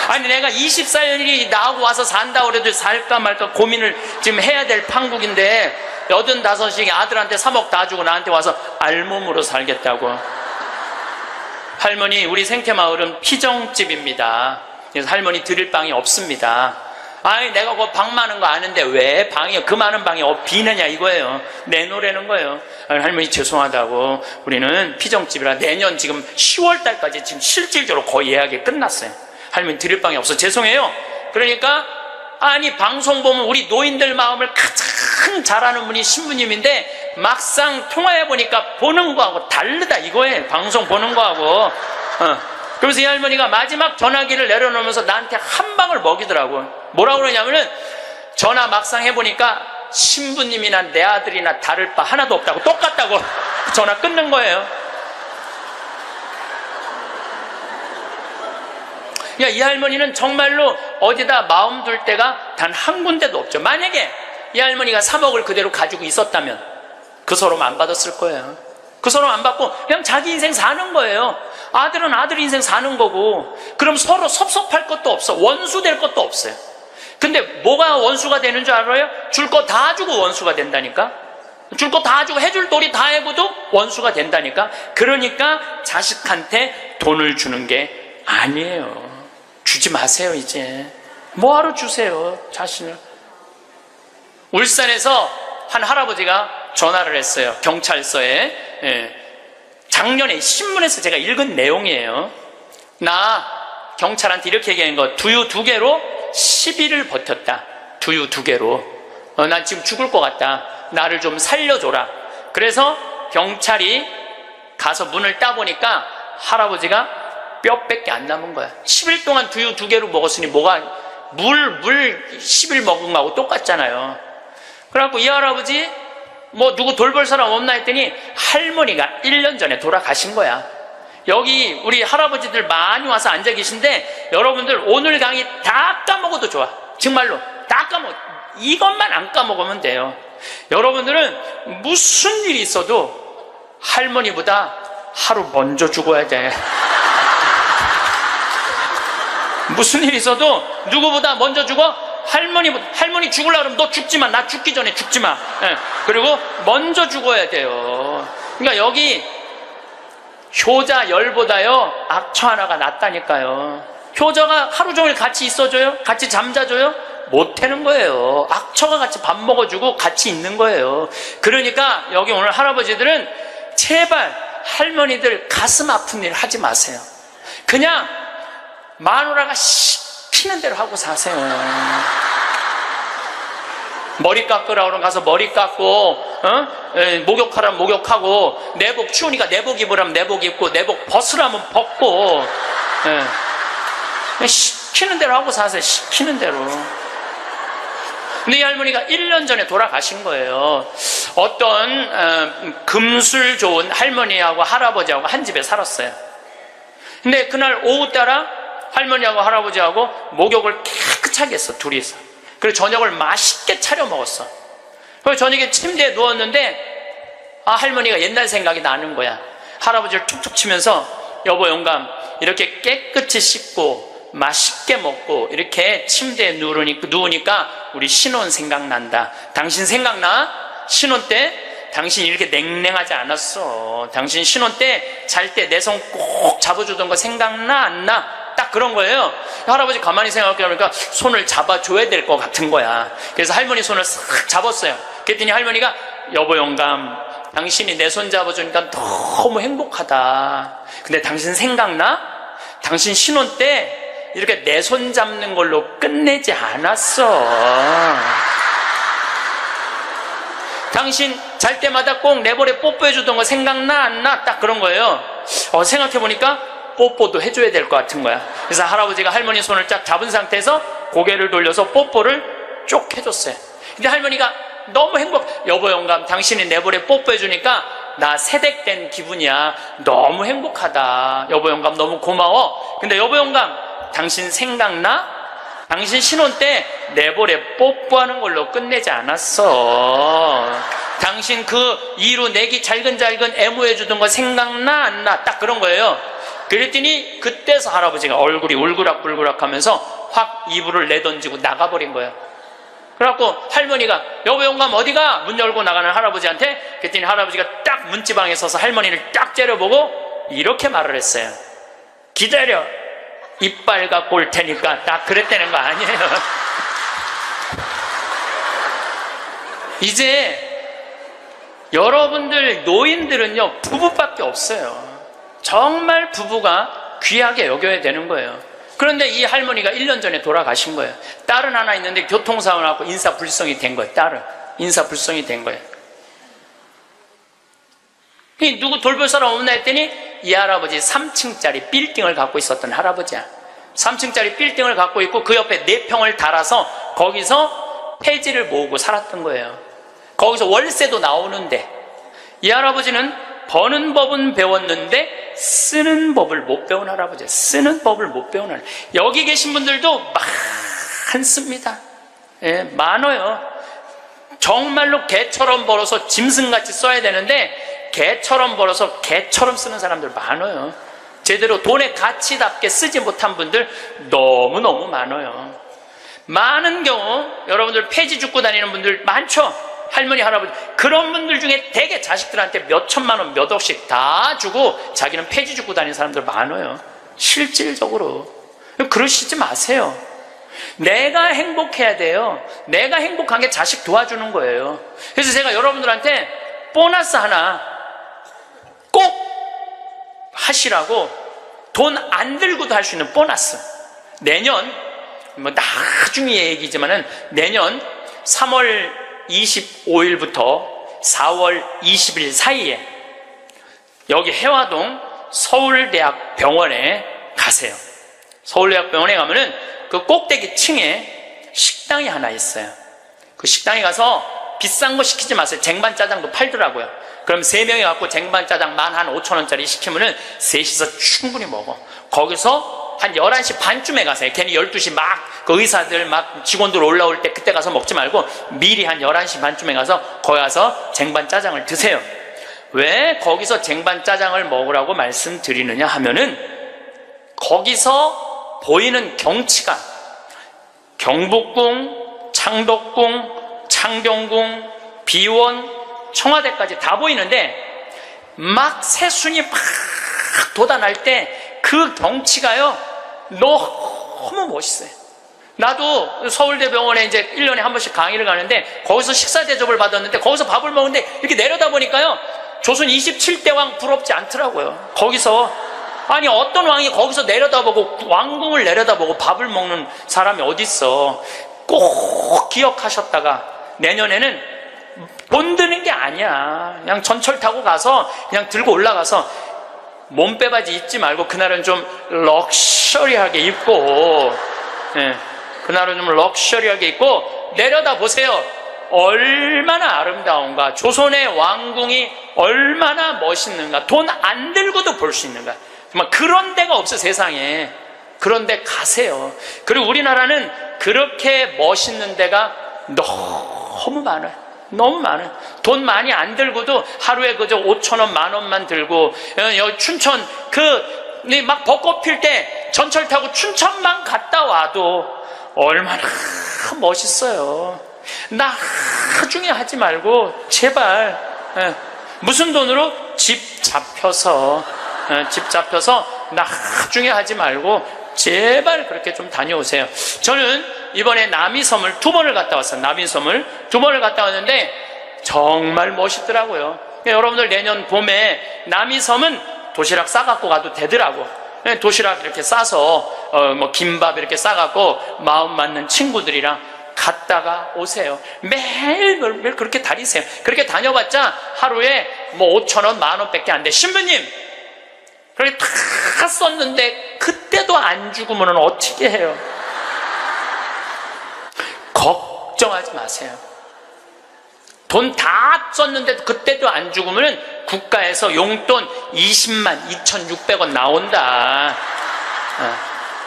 아니 내가 20살이 나하고 와서 산다고 그래도 살까 말까 고민을 지금 해야 될 판국인데 85이 아들한테 3억 다 주고 나한테 와서 알몸으로 살겠다고. 할머니, 우리 생태마을은 피정집입니다. 그래서 할머니 드릴 방이 없습니다. 아니 내가 그 방 많은 거 아는데 왜 방이 그 많은 방이 비느냐 이거예요. 내놓으라는 거예요. 아니, 할머니 죄송하다고 우리는 피정집이라 내년 지금 10월 달까지 지금 실질적으로 거의 예약이 끝났어요. 할머니 드릴 방이 없어 죄송해요. 그러니까 아니 방송 보면 우리 노인들 마음을 가장 잘 아는 분이 신부님인데 막상 통화해보니까 보는 거하고 다르다 이거예요. 방송 보는 거하고. 그래서 이 할머니가 마지막 전화기를 내려놓으면서 나한테 한 방을 먹이더라고. 뭐라고 그러냐면은 전화 막상 해보니까 신부님이나 내 아들이나 다를 바 하나도 없다고, 똑같다고 전화 끊는 거예요. 이 할머니는 정말로 어디다 마음 둘 데가 단 한 군데도 없죠. 만약에 이 할머니가 3억을 그대로 가지고 있었다면 그 서름 안 받았을 거예요. 그 서름 안 받고 그냥 자기 인생 사는 거예요. 아들은 아들 인생 사는 거고, 그럼 서로 섭섭할 것도 없어. 원수 될 것도 없어요. 근데 뭐가 원수가 되는 줄 알아요? 줄 거 다 주고 원수가 된다니까. 줄 거 다 주고 해줄 도리 다 해고도 원수가 된다니까. 그러니까 자식한테 돈을 주는 게 아니에요. 주지 마세요. 이제 뭐하러 주세요, 자신을. 울산에서 한 할아버지가 전화를 했어요. 경찰서에. 작년에 신문에서 제가 읽은 내용이에요. 나 경찰한테 이렇게 얘기한 거, 두유 2개로 10일을 버텼다. 두유 2개로. 난 지금 죽을 것 같다. 나를 좀 살려줘라. 그래서 경찰이 가서 문을 따보니까 할아버지가 뼈밖에 안 남은 거야. 10일 동안 두유 2개로 먹었으니 뭐가 물 10일 먹은 거하고 똑같잖아요. 그래갖고 이 할아버지 뭐 누구 돌볼 사람 없나 했더니 할머니가 1년 전에 돌아가신 거야. 여기 우리 할아버지들 많이 와서 앉아 계신데 여러분들 오늘 강의 다 까먹어도 좋아. 정말로 다 까먹어. 이것만 안 까먹으면 돼요. 여러분들은 무슨 일이 있어도 할머니보다 하루 먼저 죽어야 돼. 무슨 일이 있어도 누구보다 먼저 죽어? 할머니 죽으려고 그러면 너 죽지 마. 나 죽기 전에 죽지 마. 그리고 먼저 죽어야 돼요. 그러니까 여기 효자 열보다요 악처 하나가 낫다니까요. 효자가 하루 종일 같이 있어줘요? 같이 잠자줘요? 못하는 거예요. 악처가 같이 밥 먹어주고 같이 있는 거예요. 그러니까 여기 오늘 할아버지들은 제발 할머니들 가슴 아픈 일 하지 마세요. 그냥 마누라가 시키는 대로 하고 사세요. 머리 깎으라고 그러면 가서 머리 깎고, 목욕하라면 목욕하고, 내복 추우니까 내복 입으라면 내복 입고, 내복 벗으라면 벗고, 시키는 대로 하고 사세요. 시키는 대로. 근데 이 할머니가 1년 전에 돌아가신 거예요. 어떤 금술 좋은 할머니하고 할아버지하고 한 집에 살았어요. 근데 그날 오후 따라 할머니하고 할아버지하고 목욕을 깨끗하게 했어, 둘이서. 그리고 저녁을 맛있게 차려 먹었어. 그리고 저녁에 침대에 누웠는데 할머니가 옛날 생각이 나는 거야. 할아버지를 툭툭 치면서 여보 영감, 이렇게 깨끗이 씻고 맛있게 먹고 이렇게 침대에 누우니까 우리 신혼 생각난다. 당신 생각나? 신혼 때 당신 이렇게 냉랭하지 않았어. 당신 신혼 때 잘 때 내 손 꼭 잡아주던 거 생각나 안 나? 딱 그런 거예요. 할아버지 가만히 생각해보니까 손을 잡아줘야 될 것 같은 거야. 그래서 할머니 손을 싹 잡았어요. 그랬더니 할머니가 여보 영감, 당신이 내 손 잡아주니까 너무 행복하다. 근데 당신 생각나? 당신 신혼 때 이렇게 내 손 잡는 걸로 끝내지 않았어. 당신 잘 때마다 꼭 내 볼에 뽀뽀해주던 거 생각나 안 나? 딱 그런 거예요. 생각해보니까 뽀뽀도 해줘야 될 것 같은 거야. 그래서 할아버지가 할머니 손을 쫙 잡은 상태에서 고개를 돌려서 뽀뽀를 쭉 해줬어요. 근데 할머니가 너무 여보 영감, 당신이 내 볼에 뽀뽀해주니까 나 새댁된 기분이야. 너무 행복하다. 여보 영감 너무 고마워. 근데 여보 영감, 당신 생각나? 당신 신혼 때 내 볼에 뽀뽀하는 걸로 끝내지 않았어. 당신 그 이루 내기 잘근잘근 애무해주던 거 생각나 안 나? 딱 그런 거예요. 그랬더니 그때서 할아버지가 얼굴이 울그락불그락 하면서 확 이불을 내던지고 나가버린 거예요. 그래갖고 할머니가 여보 영감 어디가? 문 열고 나가는 할아버지한테. 그랬더니 할아버지가 딱 문지방에 서서 할머니를 딱 째려보고 이렇게 말을 했어요. 기다려, 이빨 갖고 올 테니까. 딱 그랬다는 거 아니에요. 이제 여러분들 노인들은요 부부밖에 없어요. 정말 부부가 귀하게 여겨야 되는 거예요. 그런데 이 할머니가 1년 전에 돌아가신 거예요. 딸은 하나 있는데 교통사고 나고 인사불성이 된 거예요. 딸은 인사불성이 된 거예요. 누구 돌볼 사람 없나 했더니 이 할아버지 3층짜리 빌딩을 갖고 있었던 할아버지야. 3층짜리 빌딩을 갖고 있고 그 옆에 4평을 달아서 거기서 폐지를 모으고 살았던 거예요. 거기서 월세도 나오는데 이 할아버지는 버는 법은 배웠는데 쓰는 법을 못 배운 할아버지야. 쓰는 법을 못 배운 할아버지. 여기 계신 분들도 많습니다. 예, 많아요. 정말로 개처럼 벌어서 짐승같이 써야 되는데 개처럼 벌어서 개처럼 쓰는 사람들 많아요. 제대로 돈의 가치답게 쓰지 못한 분들 너무너무 많아요. 많은 경우 여러분들 폐지 죽고 다니는 분들 많죠. 할머니 할아버지 그런 분들 중에 대개 자식들한테 몇 천만 원 몇 억씩 다 주고 자기는 폐지 죽고 다니는 사람들 많아요. 실질적으로. 그러시지 마세요. 내가 행복해야 돼요. 내가 행복한 게 자식 도와주는 거예요. 그래서 제가 여러분들한테 보너스 하나 꼭 하시라고 돈 안 들고도 할 수 있는 보너스. 내년 뭐 나중에 얘기지만은 내년 3월 25일부터 4월 20일 사이에 여기 해화동 서울대학병원에 가세요. 서울대학병원에 가면은 그 꼭대기 층에 식당이 하나 있어요. 그 식당에 가서 비싼 거 시키지 마세요. 쟁반짜장도 팔더라고요. 그럼 3명이 갖고 쟁반짜장 15,000원짜리 시키면은 셋이서 충분히 먹어. 거기서 한 11시 반쯤에 가세요. 괜히 12시 막 그 의사들 막 직원들 올라올 때 그때 가서 먹지 말고 미리 한 11시 반쯤에 가서 거기 가서 쟁반짜장을 드세요. 왜 거기서 쟁반짜장을 먹으라고 말씀드리느냐 하면은 거기서 보이는 경치가 경복궁, 창덕궁, 창경궁, 비원, 청와대까지 다 보이는데 막 새순이 막 돋아날 때 그 경치가요 너무 멋있어요. 나도 서울대병원에 이제 1년에 한 번씩 강의를 가는데 거기서 식사 대접을 받았는데 거기서 밥을 먹는데 이렇게 내려다 보니까요 조선 27대 왕 부럽지 않더라고요. 거기서 아니 어떤 왕이 거기서 내려다보고 왕궁을 내려다보고 밥을 먹는 사람이 어딨어. 꼭 기억하셨다가 내년에는 돈 드는 게 아니야. 그냥 전철 타고 가서 그냥 들고 올라가서 몸빼바지 입지 말고 그날은 좀 럭셔리하게 입고 그날은 좀 럭셔리하게 입고 내려다보세요. 얼마나 아름다운가. 조선의 왕궁이 얼마나 멋있는가. 돈 안 들고도 볼 수 있는가. 정말 그런 데가 없어 세상에. 그런 데 가세요. 그리고 우리나라는 그렇게 멋있는 데가 너무 많아요. 너무 많아요. 돈 많이 안 들고도 하루에 그저 5,000원, 10,000원만 들고 여기 춘천 막 벚꽃 필 때 전철 타고 춘천만 갔다 와도 얼마나 멋있어요. 나중에 하지 말고 제발 무슨 돈으로 집 잡혀서 나중에 하지 말고 제발 그렇게 좀 다녀오세요. 저는 이번에 남이섬을 2번을 갔다 왔어요. 남이섬을 2번을 갔다 왔는데 정말 멋있더라고요. 여러분들 내년 봄에 남이섬은 도시락 싸갖고 가도 되더라고. 도시락 이렇게 싸서 뭐 김밥 이렇게 싸갖고 마음 맞는 친구들이랑 갔다가 오세요. 매일 그렇게 다니세요. 그렇게 다녀봤자 하루에 뭐 5,000원, 10,000원 밖에 안 돼. 신부님 그렇게 다 썼는데 그때도 안 죽으면 어떻게 해요? 걱정하지 마세요. 돈 다 썼는데도 그때도 안 죽으면 국가에서 용돈 20만 2,600원 나온다.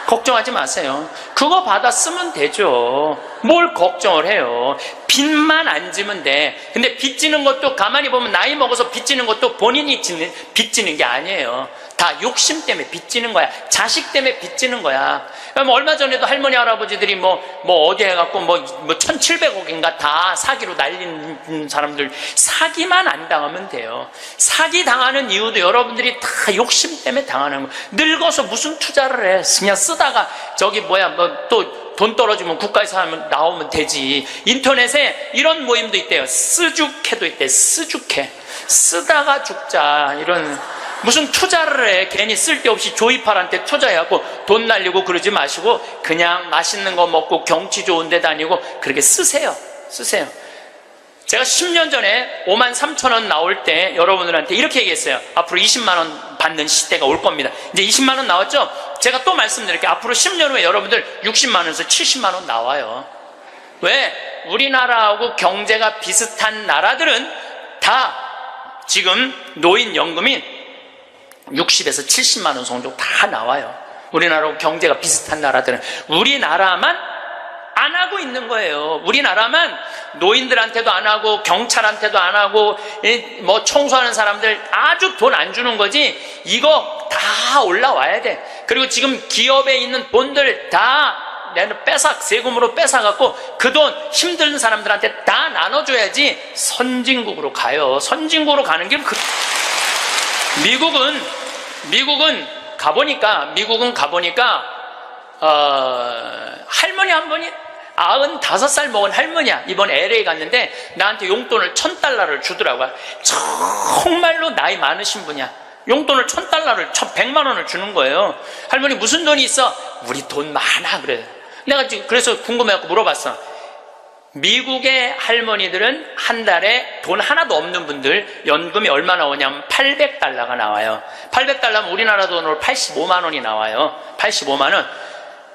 걱정하지 마세요. 그거 받아 쓰면 되죠. 뭘 걱정을 해요. 빚만 안 지면 돼. 근데 빚지는 것도 가만히 보면 나이 먹어서 빚지는 것도 본인이 빚지는 게 아니에요. 다 욕심 때문에 빚지는 거야. 자식 때문에 빚지는 거야. 얼마 전에도 할머니 할아버지들이 뭐 어디 해갖고 뭐 1,700억인가 다 사기로 날린 사람들 사기만 안 당하면 돼요. 사기 당하는 이유도 여러분들이 다 욕심 때문에 당하는 거예요. 늙어서 무슨 투자를 해. 그냥 쓰다가 저기 또 돈 떨어지면 국가에서 하면 나오면 되지. 인터넷에 이런 모임도 있대요. 쓰죽해도 있대. 쓰죽해. 쓰다가 죽자. 이런 무슨 투자를 해. 괜히 쓸데없이 조이팔한테 투자해갖고 돈 날리고 그러지 마시고 그냥 맛있는 거 먹고 경치 좋은 데 다니고 그렇게 쓰세요. 제가 10년 전에 53,000원 나올 때 여러분들한테 이렇게 얘기했어요. 앞으로 20만 원 받는 시대가 올 겁니다. 이제 20만 원 나왔죠? 제가 또 말씀드릴게요. 앞으로 10년 후에 여러분들 60만 원에서 70만 원 나와요. 왜? 우리나라하고 경제가 비슷한 나라들은 다 지금 노인연금이 60에서 70만 원 정도 다 나와요. 우리나라하고 경제가 비슷한 나라들은. 우리나라만 안 하고 있는 거예요. 우리나라만 노인들한테도 안 하고 경찰한테도 안 하고 뭐 청소하는 사람들 아주 돈 안 주는 거지. 이거 다 올라와야 돼. 그리고 지금 기업에 있는 돈들 다 세금으로 뺏어갖고 그 돈 힘든 사람들한테 다 나눠줘야지 선진국으로 가요. 선진국으로 가는 게 미국은 가보니까 할머니 한 분이 95살 먹은 할머니야. 이번 LA 갔는데 나한테 용돈을 $1,000를 주더라고요. 정말로 나이 많으신 분이야. 용돈을 $1,000를 100만 원을 주는 거예요. 할머니 무슨 돈이 있어? 우리 돈 많아 그래. 내가 지금 그래서 궁금해갖고 물어봤어. 미국의 할머니들은 한 달에 돈 하나도 없는 분들 연금이 얼마 나오냐면 $800가 나와요. $800면 우리나라 돈으로 85만 원이 나와요. 85만 원.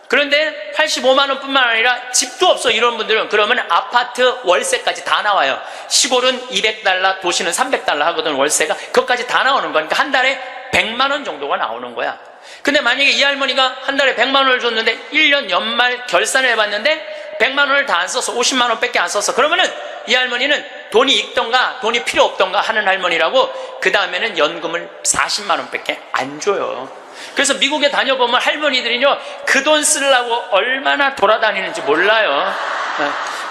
그런데 85만 원뿐만 아니라 집도 없어 이런 분들은 그러면 아파트 월세까지 다 나와요. 시골은 $200, 도시는 $300 하거든 월세가. 그것까지 다 나오는 거니까 한 달에 100만 원 정도가 나오는 거야. 근데 만약에 이 할머니가 한 달에 100만 원을 줬는데 1년 연말 결산을 해봤는데 100만 원을 다 안 써서 50만 원밖에 안 썼어. 그러면은 이 할머니는 돈이 있던가 돈이 필요 없던가 하는 할머니라고. 그 다음에는 연금을 40만 원밖에 안 줘요. 그래서 미국에 다녀보면 할머니들이요 그 돈 쓰려고 얼마나 돌아다니는지 몰라요.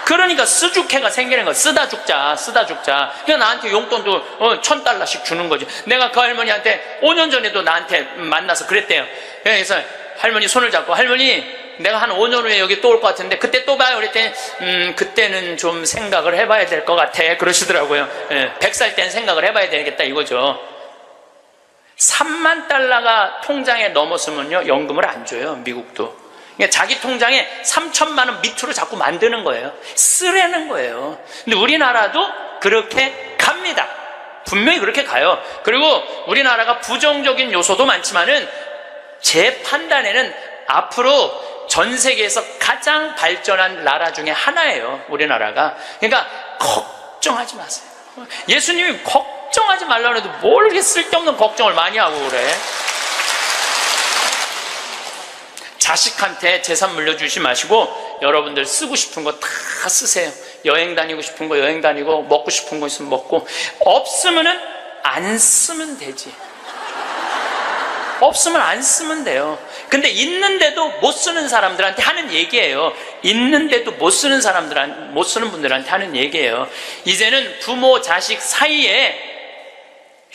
그러니까 쓰죽해가 생기는 거야. 쓰다 죽자. 그러니까 나한테 용돈도 $1,000씩 주는 거지. 내가 그 할머니한테 5년 전에도 나한테 만나서 그랬대요. 그래서 할머니 손을 잡고 할머니 내가 한 5년 후에 여기 또 올 것 같은데 그때 또 봐요. 그랬더니 그때는 좀 생각을 해봐야 될 것 같아 그러시더라고요. 100살 땐 생각을 해봐야 되겠다 이거죠. $30,000가 통장에 넘었으면요 연금을 안 줘요. 미국도. 그러니까 자기 통장에 3천만 원 밑으로 자꾸 만드는 거예요. 쓰라는 거예요. 근데 우리나라도 그렇게 갑니다. 분명히 그렇게 가요. 그리고 우리나라가 부정적인 요소도 많지만은 제 판단에는 앞으로 전 세계에서 가장 발전한 나라 중에 하나예요. 우리나라가. 그러니까 걱정하지 마세요. 예수님이 걱정하지 말라고 해도 뭘 이렇게 쓸데없는 걱정을 많이 하고 그래. 자식한테 재산 물려주지 마시고 여러분들 쓰고 싶은 거 다 쓰세요. 여행 다니고 싶은 거 여행 다니고 먹고 싶은 거 있으면 먹고. 없으면은 안 쓰면 되지. 없으면 안 쓰면 돼요. 근데 있는데도 못 쓰는 사람들한테 하는 얘기예요. 있는데도 못 쓰는 분들한테 하는 얘기예요. 이제는 부모 자식 사이에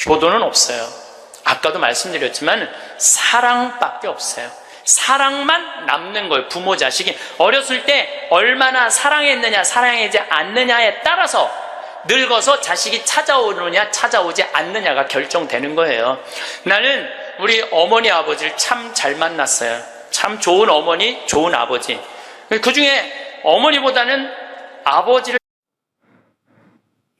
효도는 없어요. 아까도 말씀드렸지만 사랑밖에 없어요. 사랑만 남는 거예요. 부모 자식이 어렸을 때 얼마나 사랑했느냐 사랑하지 않느냐에 따라서 늙어서 자식이 찾아오느냐 찾아오지 않느냐가 결정되는 거예요. 나는 우리 어머니 아버지를 참 잘 만났어요. 참 좋은 어머니 좋은 아버지. 그 중에 어머니보다는 아버지를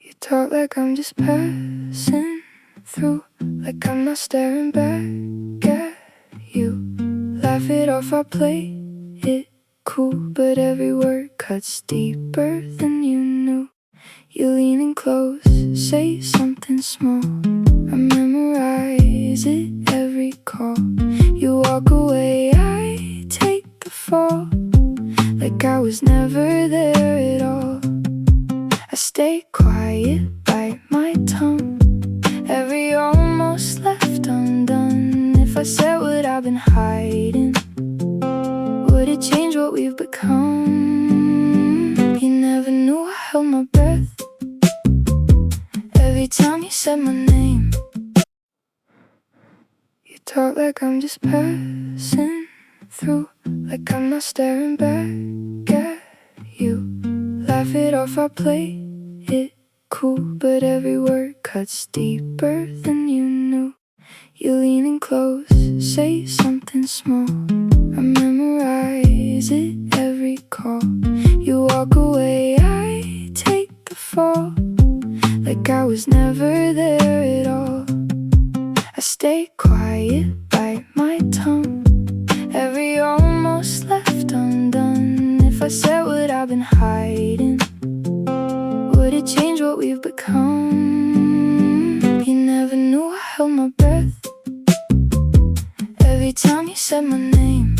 You talk like I'm just passing through, like I'm not staring back at you. Laugh it off, I play it cool, but every word cuts deeper than you knew. You leaning close, say something small, I memorize it every call. You walk away, I take the fall, like I was never there at all. I stay quiet, bite my tongue, every almost left undone. If I said what I've been hiding, would it change what we've become? You never knew I held my breath every time you said my name. You talk like I'm just passing through, like I'm not staring back at you. Laugh it off, I play it cool, but every word cuts deeper than you knew. You leaning close, say something small, I memorize it every call. You walk away, I take the fall, like I was never there at all. I stayed quiet, bite my tongue, every almost left undone. If I said what I've been hiding, would it change what we've become? You never knew I held my breath every time you said my name.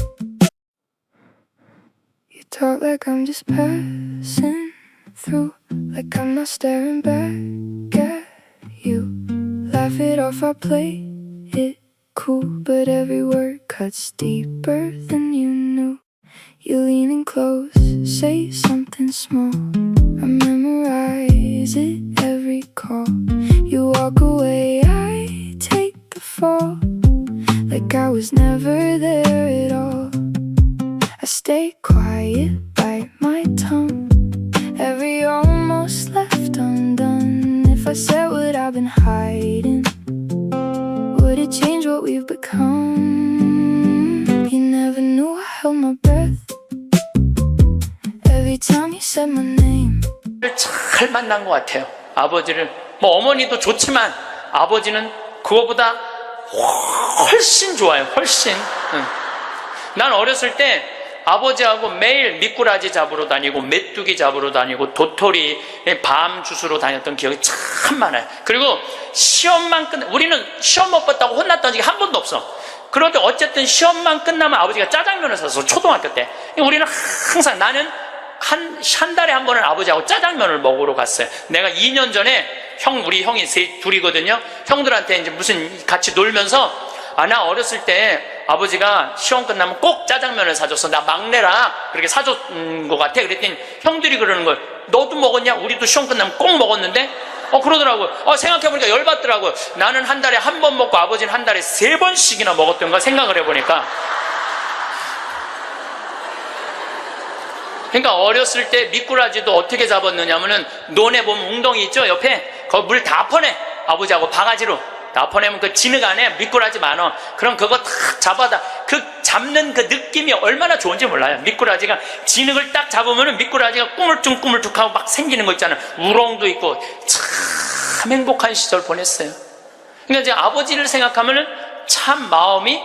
You talk like I'm just passing through, like I'm not staring back at you. Laugh it off, I play it cool, but every word cuts deeper than you knew. You leaning close, say something small, I memorize it every call. You walk away, I take the fall, like I was never there at all. I stay quiet, bite my tongue, every almost left undone. If I said what I've been hiding, would it change what we've become? You never knew I held my breath every time you said my name. 잘 만난 것 같아요. 아버지를 뭐 어머니도 좋지만 아버지는 그거보다 훨씬 좋아요. 훨씬. 난 어렸을 때 아버지하고 매일 미꾸라지 잡으러 다니고 메뚜기 잡으러 다니고 도토리 밤 주스러 다녔던 기억이 참 많아요. 그리고 시험만 우리는 시험 못 봤다고 혼났던 적이 한 번도 없어. 그런데 어쨌든 시험만 끝나면 아버지가 짜장면을 사서 초등학교 때 우리는 항상 나는 한 달에 한 번은 아버지하고 짜장면을 먹으러 갔어요. 내가 2년 전에 우리 형이 둘이거든요. 형들한테 이제 무슨 같이 놀면서 나 어렸을 때 아버지가 시험 끝나면 꼭 짜장면을 사줬어. 나 막내라 그렇게 사줬던 것 같아. 그랬더니 형들이 그러는 거예요. 너도 먹었냐? 우리도 시험 끝나면 꼭 먹었는데? 그러더라고요. 생각해보니까 열받더라고요. 나는 한 달에 한 번 먹고 아버지는 한 달에 3번씩이나 먹었던 거 생각을 해보니까. 그러니까 어렸을 때 미꾸라지도 어떻게 잡았느냐면은 논에 보면 웅덩이 있죠? 옆에 거기 물 다 퍼내. 아버지하고 바가지로 다 퍼내면 그 진흙 안에 미꾸라지 많아. 그럼 그거 탁 잡아다 그 잡는 그 느낌이 얼마나 좋은지 몰라요. 미꾸라지가 진흙을 딱 잡으면은 미꾸라지가 꾸물쭉꾸물쭉하고 막 생기는 거 있잖아요. 우렁도 있고 참 행복한 시절 보냈어요. 그러니까 이제 아버지를 생각하면은 참 마음이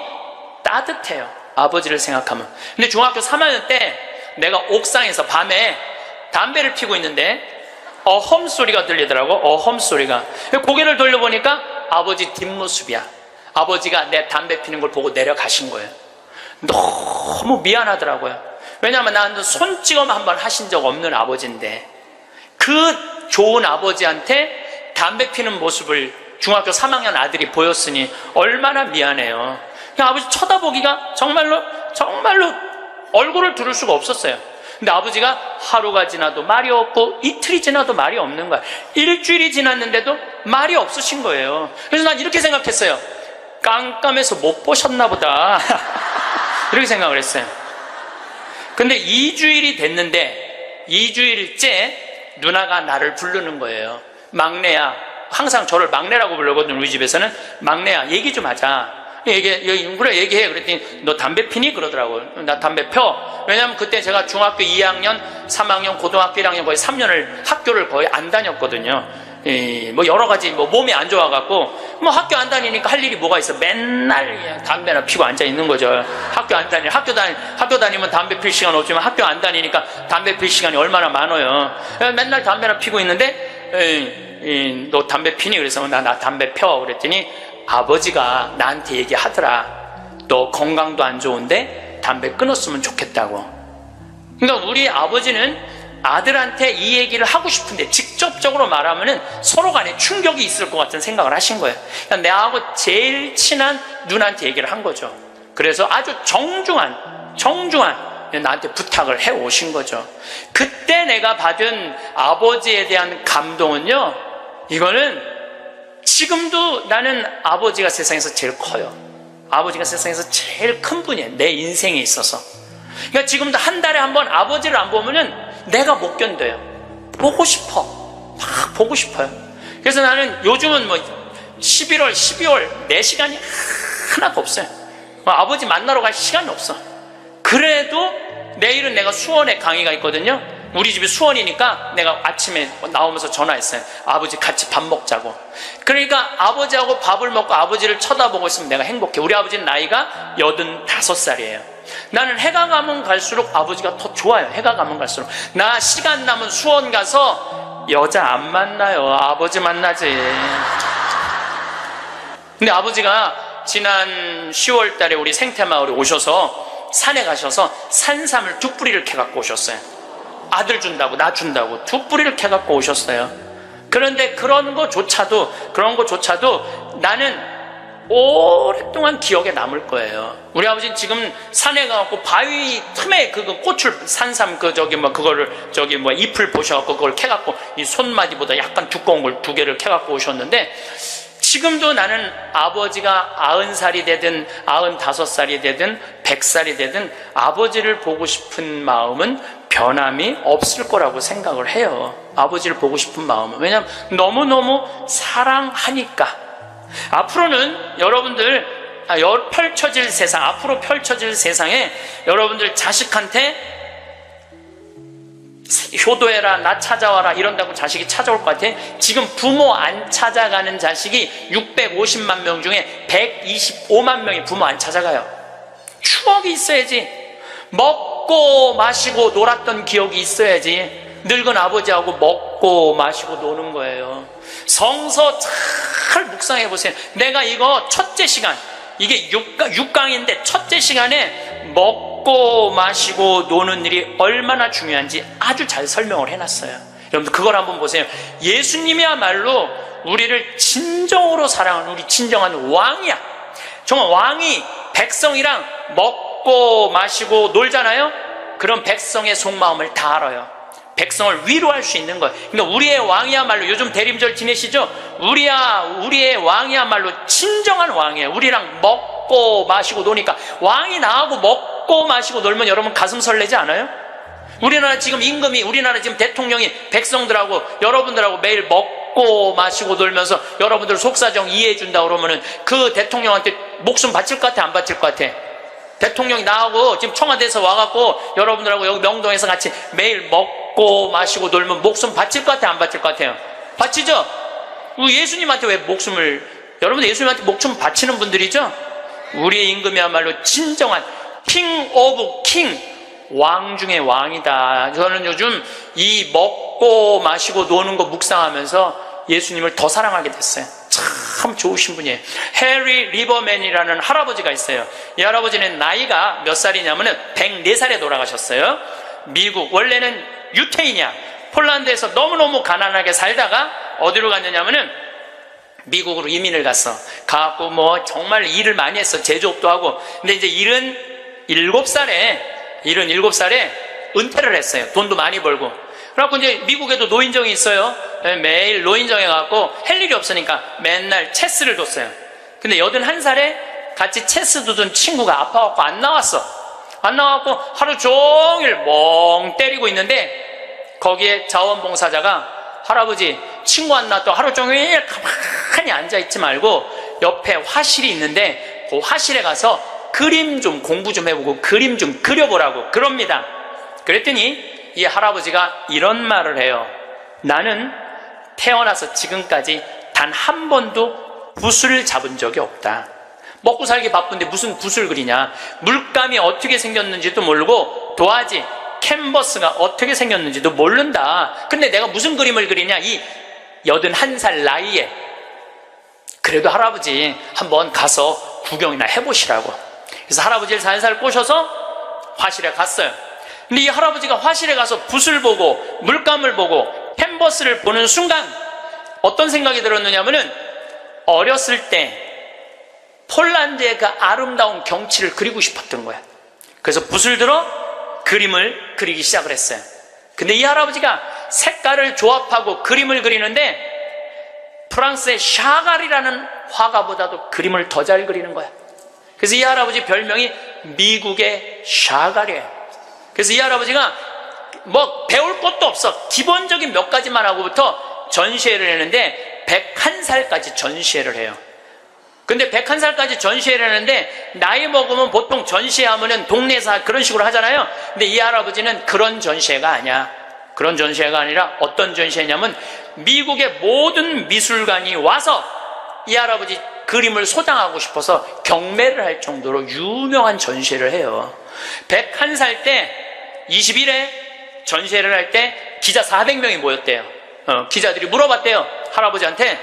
따뜻해요. 아버지를 생각하면. 근데 중학교 3학년 때 내가 옥상에서 밤에 담배를 피고 있는데 어험 소리가 들리더라고. 어험 소리가. 고개를 돌려보니까 아버지 뒷모습이야. 아버지가 내 담배 피는 걸 보고 내려가신 거예요. 너무 미안하더라고요. 왜냐하면 나는 손찌검 한번 하신 적 없는 아버지인데 그 좋은 아버지한테 담배 피는 모습을 중학교 3학년 아들이 보였으니 얼마나 미안해요. 그냥 아버지 쳐다보기가 정말로 얼굴을 들을 수가 없었어요. 근데 아버지가 하루가 지나도 말이 없고 이틀이 지나도 말이 없는 거야. 일주일이 지났는데도 말이 없으신 거예요. 그래서 난 이렇게 생각했어요. 깜깜해서 못 보셨나 보다. 이렇게 생각을 했어요. 근데 2주일이 됐는데 2주일째 누나가 나를 부르는 거예요. 막내야. 항상 저를 막내라고 부르거든. 우리 집에서는. 막내야, 얘기 좀 하자. 그래 얘기해. 그랬더니 너 담배 피니? 그러더라고요. 나 담배 펴. 왜냐면 그때 제가 중학교 2학년 3학년 고등학교 1학년 거의 3년을 학교를 거의 안 다녔거든요. 뭐 여러 가지 몸이 안 좋아갖고 학교 안 다니니까 할 일이 뭐가 있어. 맨날 그냥 담배나 피고 앉아 있는 거죠. 학교 다니면 담배 필 시간 없지만 학교 안 다니니까 담배 필 시간이 얼마나 많아요. 맨날 담배나 피고 있는데 너 담배 피니? 그래서 나 담배 펴. 그랬더니 아버지가 나한테 얘기하더라. 너 건강도 안 좋은데 담배 끊었으면 좋겠다고. 그러니까 우리 아버지는 아들한테 이 얘기를 하고 싶은데 직접적으로 말하면은 서로 간에 충격이 있을 것 같은 생각을 하신 거예요. 그러니까 내하고 제일 친한 누나한테 얘기를 한 거죠. 그래서 아주 정중한 나한테 부탁을 해 오신 거죠. 그때 내가 받은 아버지에 대한 감동은요, 이거는 지금도 나는 아버지가 세상에서 제일 커요. 아버지가 세상에서 제일 큰 분이에요. 내 인생에 있어서. 그러니까 지금도 한 달에 한 번 아버지를 안 보면은 내가 못 견뎌요. 보고 싶어. 막 보고 싶어요. 그래서 나는 요즘은 11월, 12월 내 시간이 하나도 없어요. 아버지 만나러 갈 시간이 없어. 그래도 내일은 내가 수원에 강의가 있거든요. 우리 집이 수원이니까 내가 아침에 나오면서 전화했어요. 아버지 같이 밥 먹자고. 그러니까 아버지하고 밥을 먹고 아버지를 쳐다보고 있으면 내가 행복해. 우리 아버지는 나이가 85살이에요. 나는 해가 가면 갈수록 아버지가 더 좋아요. 해가 가면 갈수록. 나 시간 남은 수원 가서 여자 안 만나요. 아버지 만나지. 근데 아버지가 지난 10월 달에 우리 생태마을에 오셔서 산에 가셔서 산삼을 2뿌리를 캐갖고 오셨어요. 아들 준다고, 나 준다고 2뿌리를 캐갖고 오셨어요. 그런데 그런 거조차도 나는 오랫동안 기억에 남을 거예요. 우리 아버지는 지금 산에 가갖고 바위 틈에 그 꽃을 산삼 잎을 보셔갖고 그걸 캐갖고 이 손마디보다 약간 두꺼운 걸 2개를 캐갖고 오셨는데, 지금도 나는 아버지가 90살이 되든 95살이 되든 100살이 되든 아버지를 보고 싶은 마음은 변함이 없을 거라고 생각을 해요. 아버지를 보고 싶은 마음은. 왜냐하면 너무너무 사랑하니까. 앞으로는 여러분들 앞으로 펼쳐질 세상에 여러분들 자식한테 효도해라, 나 찾아와라 이런다고 자식이 찾아올 것 같아. 지금 부모 안 찾아가는 자식이 650만 명 중에 125만 명이 부모 안 찾아가요. 추억이 있어야지. 먹고 마시고 놀았던 기억이 있어야지. 늙은 아버지하고 먹고 마시고 노는 거예요. 성서 잘 묵상해 보세요. 내가 이거 첫째 시간, 이게 6강인데 첫째 시간에 먹고 마시고 노는 일이 얼마나 중요한지 아주 잘 설명을 해놨어요. 여러분들 그걸 한번 보세요. 예수님이야말로 우리를 진정으로 사랑하는 우리 진정한 왕이야. 정말 왕이 백성이랑 먹고 마시고 놀잖아요. 그럼 백성의 속마음을 다 알아요. 백성을 위로할 수 있는 거예요. 그러니까 우리의 왕이야말로, 요즘 대림절 지내시죠? 우리의 왕이야말로 진정한 왕이에요. 우리랑 먹고 마시고 노니까. 왕이 나하고 먹고 마시고 놀면 여러분 가슴 설레지 않아요? 우리나라 지금 우리나라 지금 대통령이 백성들하고 여러분들하고 매일 먹고 마시고 놀면서 여러분들 속사정 이해해 준다 그러면은 그 대통령한테 목숨 바칠 것 같아, 안 바칠 것 같아? 대통령이 나하고 지금 청와대에서 와갖고 여러분들하고 여기 명동에서 같이 매일 먹고 마시고 놀면 목숨 바칠 것 같아, 안 바칠 것 같아요? 바치죠? 예수님한테 왜 여러분들 예수님한테 목숨 바치는 분들이죠? 우리의 임금이야말로 진정한 king of king, 왕 중의 왕이다. 저는 요즘 이 먹고 마시고 노는 거 묵상하면서 예수님을 더 사랑하게 됐어요. 참 좋으신 분이에요. 해리 리버맨이라는 할아버지가 있어요. 이 할아버지는 나이가 몇 살이냐면은 104살에 돌아가셨어요. 미국, 원래는 유태인이야. 폴란드에서 너무너무 가난하게 살다가 어디로 갔느냐면은 미국으로 이민을 가갖고 정말 일을 많이 했어. 제조업도 하고. 근데 이제 77살에 은퇴를 했어요. 돈도 많이 벌고. 그래갖고 이제 미국에도 노인정이 있어요. 매일 노인정에 가갖고 할 일이 없으니까 맨날 체스를 뒀어요. 근데 81살에 같이 체스 두던 친구가 아파갖고 안 나와갖고 하루 종일 멍 때리고 있는데 거기에 자원봉사자가 할아버지 친구 안 나왔다 하루 종일 가만히 앉아있지 말고 옆에 화실이 있는데 그 화실에 가서 그림 좀 공부 좀 해보고 그림 좀 그려보라고 그럽니다. 그랬더니 이 할아버지가 이런 말을 해요. 나는 태어나서 지금까지 단 한 번도 붓을 잡은 적이 없다. 먹고 살기 바쁜데 무슨 붓을 그리냐. 물감이 어떻게 생겼는지도 모르고 도화지, 캔버스가 어떻게 생겼는지도 모른다. 근데 내가 무슨 그림을 그리냐. 이 81살 나이에. 그래도 할아버지 한번 가서 구경이나 해보시라고. 그래서 할아버지를 살살 꼬셔서 화실에 갔어요. 근데 이 할아버지가 화실에 가서 붓을 보고 물감을 보고 캔버스를 보는 순간 어떤 생각이 들었느냐면은 어렸을 때 폴란드의 그 아름다운 경치를 그리고 싶었던 거야. 그래서 붓을 들어 그림을 그리기 시작을 했어요. 근데 이 할아버지가 색깔을 조합하고 그림을 그리는데 프랑스의 샤갈이라는 화가보다도 그림을 더 잘 그리는 거야. 그래서 이 할아버지 별명이 미국의 샤갈이에요. 그래서 이 할아버지가 배울 것도 없어. 기본적인 몇 가지만 하고부터 전시회를 했는데 101살까지 전시회를 해요. 근데 101살까지 전시회를 하는데 나이 먹으면 보통 전시회 하면은 동네에서 그런 식으로 하잖아요. 근데 이 할아버지는 그런 전시회가 아니야. 그런 전시회가 아니라 어떤 전시회냐면 미국의 모든 미술관이 와서 이 할아버지 그림을 소장하고 싶어서 경매를 할 정도로 유명한 전시회를 해요. 101살 때 20일에 전시회를 할 때 기자 400명이 모였대요. 기자들이 물어봤대요. 할아버지한테,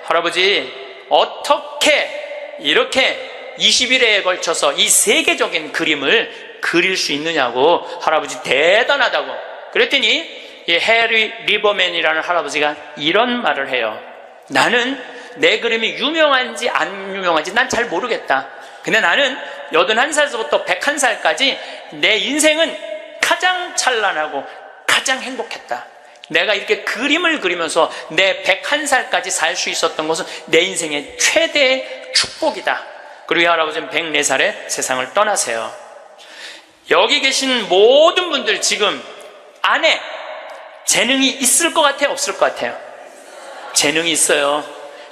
할아버지 어떻게 이렇게 20일에 걸쳐서 이 세계적인 그림을 그릴 수 있느냐고, 할아버지 대단하다고. 그랬더니 이 해리 리버맨이라는 할아버지가 이런 말을 해요. 나는 내 그림이 유명한지 안 유명한지 난 잘 모르겠다. 근데 나는 81살부터 101살까지 내 인생은 가장 찬란하고 가장 행복했다. 내가 이렇게 그림을 그리면서 내 101살까지 살 수 있었던 것은 내 인생의 최대의 축복이다. 그리고 이 할아버지는 104살에 세상을 떠나세요. 여기 계신 모든 분들 지금 안에 재능이 있을 것 같아요? 없을 것 같아요? 재능이 있어요.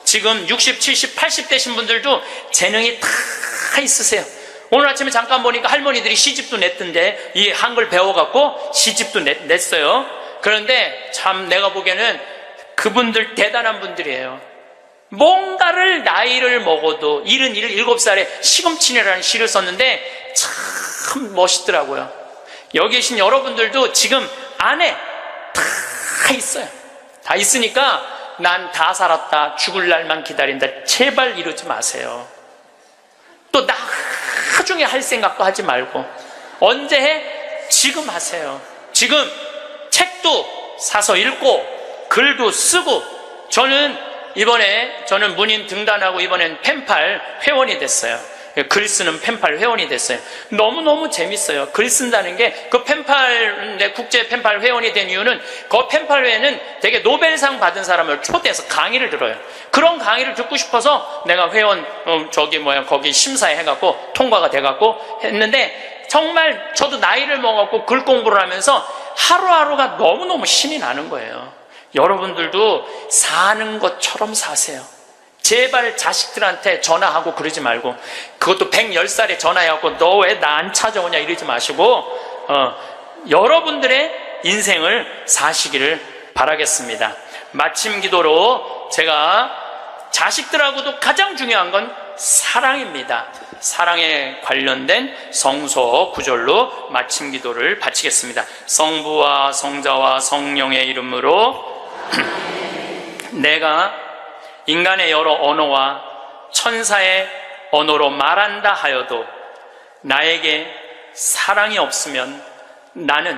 지금 60, 70, 80 되신 분들도 재능이 다 있으세요. 오늘 아침에 잠깐 보니까 할머니들이 시집도 냈던데, 이 한글 배워갖고 시집도 냈어요. 그런데 참 내가 보기에는 그분들 대단한 분들이에요. 뭔가를 나이를 먹어도 77살에 시금치네라는 시를 썼는데 참 멋있더라고요. 여기 계신 여러분들도 지금 안에 다 있어요. 다 있으니까 난 다 살았다, 죽을 날만 기다린다, 제발 이러지 마세요. 또 나중에 할 생각도 하지 말고, 언제 해? 지금 하세요. 지금 책도 사서 읽고 글도 쓰고, 저는 문인 등단하고 이번엔 펜팔 회원이 됐어요. 글 쓰는 펜팔 회원이 됐어요. 너무너무 재밌어요. 글 쓴다는 게, 그 펜팔, 국제 펜팔 회원이 된 이유는 그 펜팔 회에는 되게 노벨상 받은 사람을 초대해서 강의를 들어요. 그런 강의를 듣고 싶어서 내가 회원, 거기 심사에 해갖고 통과가 돼갖고 했는데, 정말 저도 나이를 먹었고 글 공부를 하면서 하루하루가 너무너무 신이 나는 거예요. 여러분들도 사는 것처럼 사세요. 제발 자식들한테 전화하고 그러지 말고, 그것도 110살에 전화해갖고 너 왜 나 안 찾아오냐 이러지 마시고, 여러분들의 인생을 사시기를 바라겠습니다. 마침 기도로 제가 자식들하고도 가장 중요한 건 사랑입니다. 사랑에 관련된 성서 구절로 마침 기도를 바치겠습니다. 성부와 성자와 성령의 이름으로 내가 인간의 여러 언어와 천사의 언어로 말한다 하여도 나에게 사랑이 없으면 나는